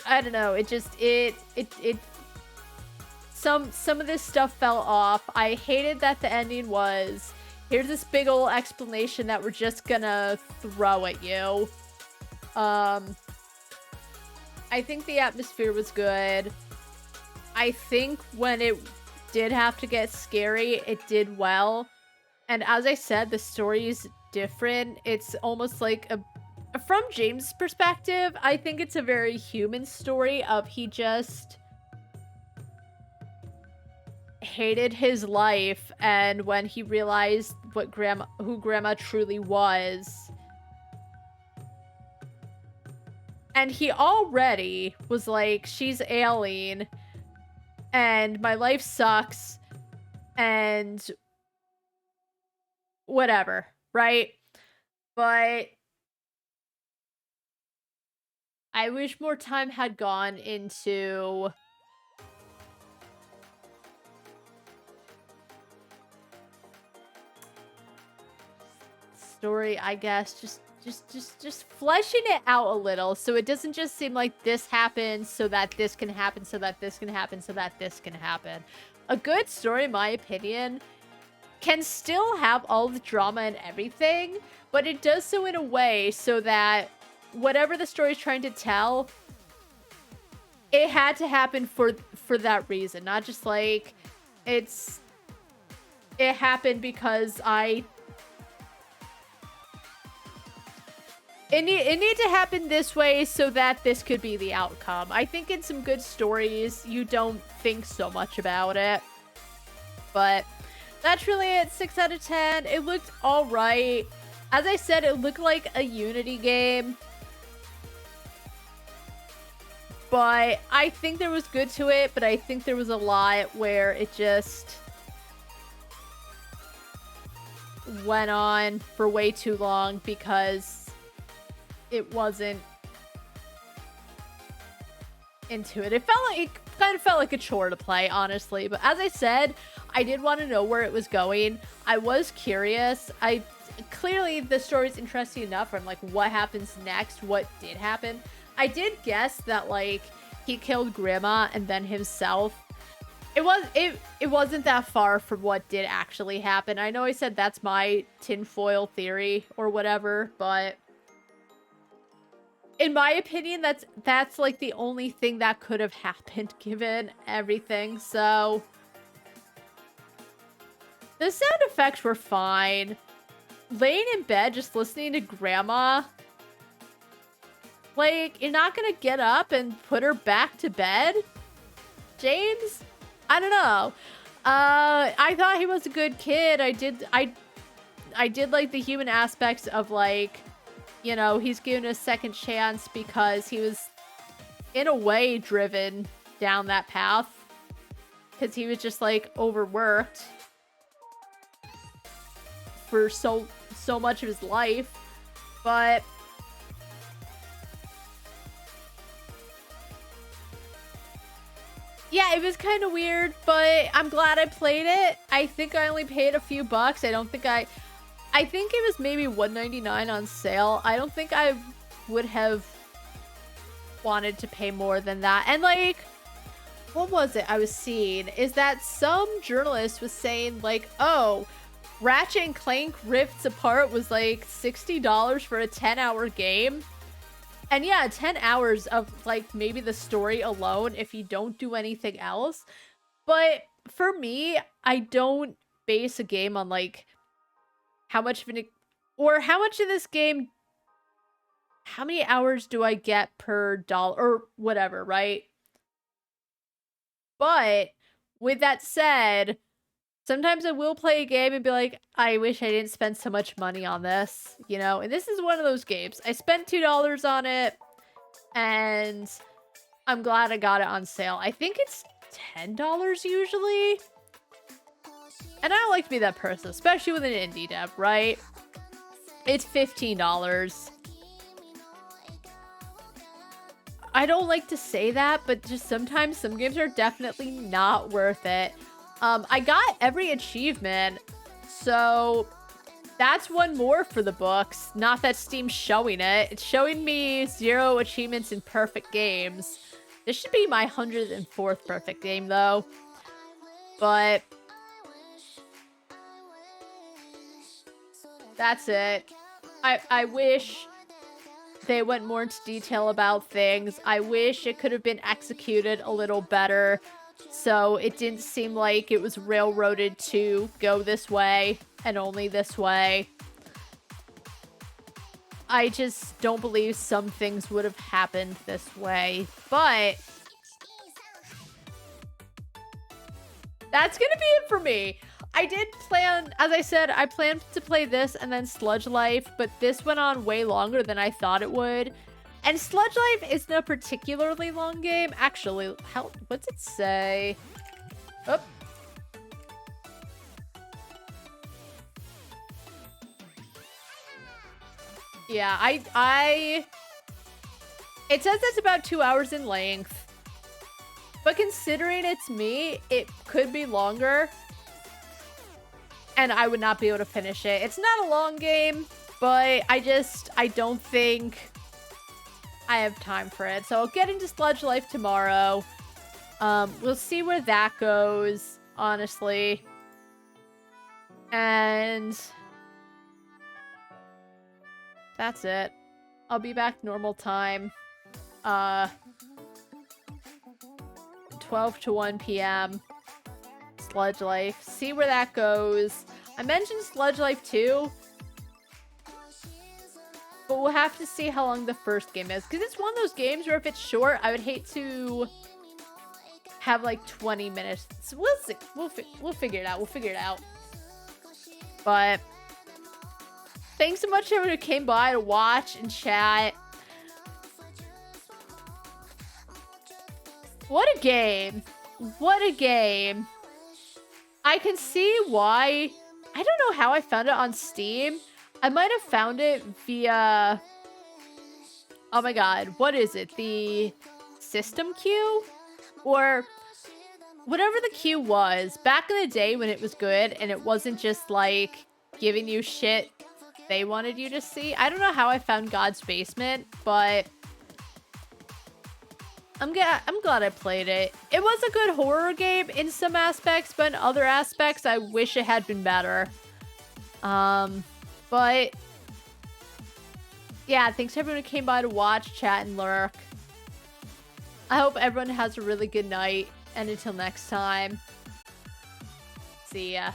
I don't know, it just, some of this stuff fell off. I hated that the ending was... Here's this big old explanation that we're just gonna throw at you. I think the atmosphere was good. I think when it did have to get scary, it did well. And as I said, the story is different. It's almost like from James' perspective, I think it's a very human story of he just hated his life, and when he realized who grandma truly was, and he already was like, she's ailing and my life sucks and whatever, right? But I wish more time had gone into story, I guess, just fleshing it out a little, so it doesn't just seem like this happens so that this can happen, so that this can happen, so that this can happen. A good story, in my opinion, can still have all the drama and everything, but it does so in a way so that whatever the story is trying to tell it had to happen for that reason, not just like it happened because it need to happen this way so that this could be the outcome. I think in some good stories, you don't think so much about it. But that's really it. 6 out of 10. It looked alright. As I said, it looked like a Unity game. But I think there was good to it, but I think there was a lot where it just went on for way too long because it wasn't into it. It kind of felt like a chore to play, honestly. But as I said, I did want to know where it was going. I was curious. Clearly the story's interesting enough. I'm like, what happens next? What did happen? I did guess that like he killed Grandma and then himself. It wasn't that far from what did actually happen. I know I said that's my tinfoil theory or whatever, but in my opinion, that's like the only thing that could have happened given everything. So the sound effects were fine. Laying in bed, just listening to Grandma. Like, you're not gonna get up and put her back to bed? James? I don't know. I thought he was a good kid. I did like the human aspects of like, you know, he's given a second chance because he was in a way driven down that path because he was just like overworked for so much of his life. But yeah, it was kind of weird, but I'm glad I played it. I think I only paid a few bucks. I think it was maybe $1.99 on sale. I don't think I would have wanted to pay more than that. And like, what was it I was seeing? Is that some journalist was saying like, oh, Ratchet and Clank Rifts Apart was like $60 for a 10-hour game. And yeah, 10 hours of like maybe the story alone if you don't do anything else. But for me, I don't base a game on like how much of this game, how many hours do I get per dollar or whatever, right? But with that said, sometimes I will play a game and be like, I wish I didn't spend so much money on this, you know? And this is one of those games. I spent $2 on it, and I'm glad I got it on sale. I think it's $10 usually. And I don't like to be that person, especially with an indie dev, right? It's $15. I don't like to say that, but just sometimes some games are definitely not worth it. I got every achievement, so that's one more for the books. Not that Steam's showing it. It's showing me 0 achievements in perfect games. This should be my 104th perfect game, though. But that's it. I wish they went more into detail about things. I wish it could have been executed a little better, so it didn't seem like it was railroaded to go this way and only this way. I just don't believe some things would have happened this way, but that's gonna be it for me. I did plan, as I said, I planned to play this and then Sludge Life, but this went on way longer than I thought it would. And Sludge Life isn't a particularly long game. Actually, what's it say? Oh. Yeah, it says it's about 2 hours in length. But considering it's me, it could be longer. And I would not be able to finish it. It's not a long game, but I don't think I have time for it. So I'll get into Sludge Life tomorrow. We'll see where that goes, honestly. And that's it. I'll be back normal time. 12 to 1 p.m. Sludge Life. See where that goes. I mentioned Sludge Life too, but we'll have to see how long the first game is. Because it's one of those games where if it's short, I would hate to have like 20 minutes. So we'll see. We'll figure it out. We'll figure it out. But thanks so much to everyone who came by to watch and chat. What a game. What a game. I can see why. I don't know how I found it on Steam. I might have found it via... Oh my god, what is it? The system queue? Or whatever the queue was. Back in the day when it was good and it wasn't just like giving you shit they wanted you to see. I don't know how I found God's Basement, but I'm glad I played it. It was a good horror game in some aspects, but in other aspects, I wish it had been better. But yeah, thanks to everyone who came by to watch, chat, and lurk. I hope everyone has a really good night, and until next time, see ya.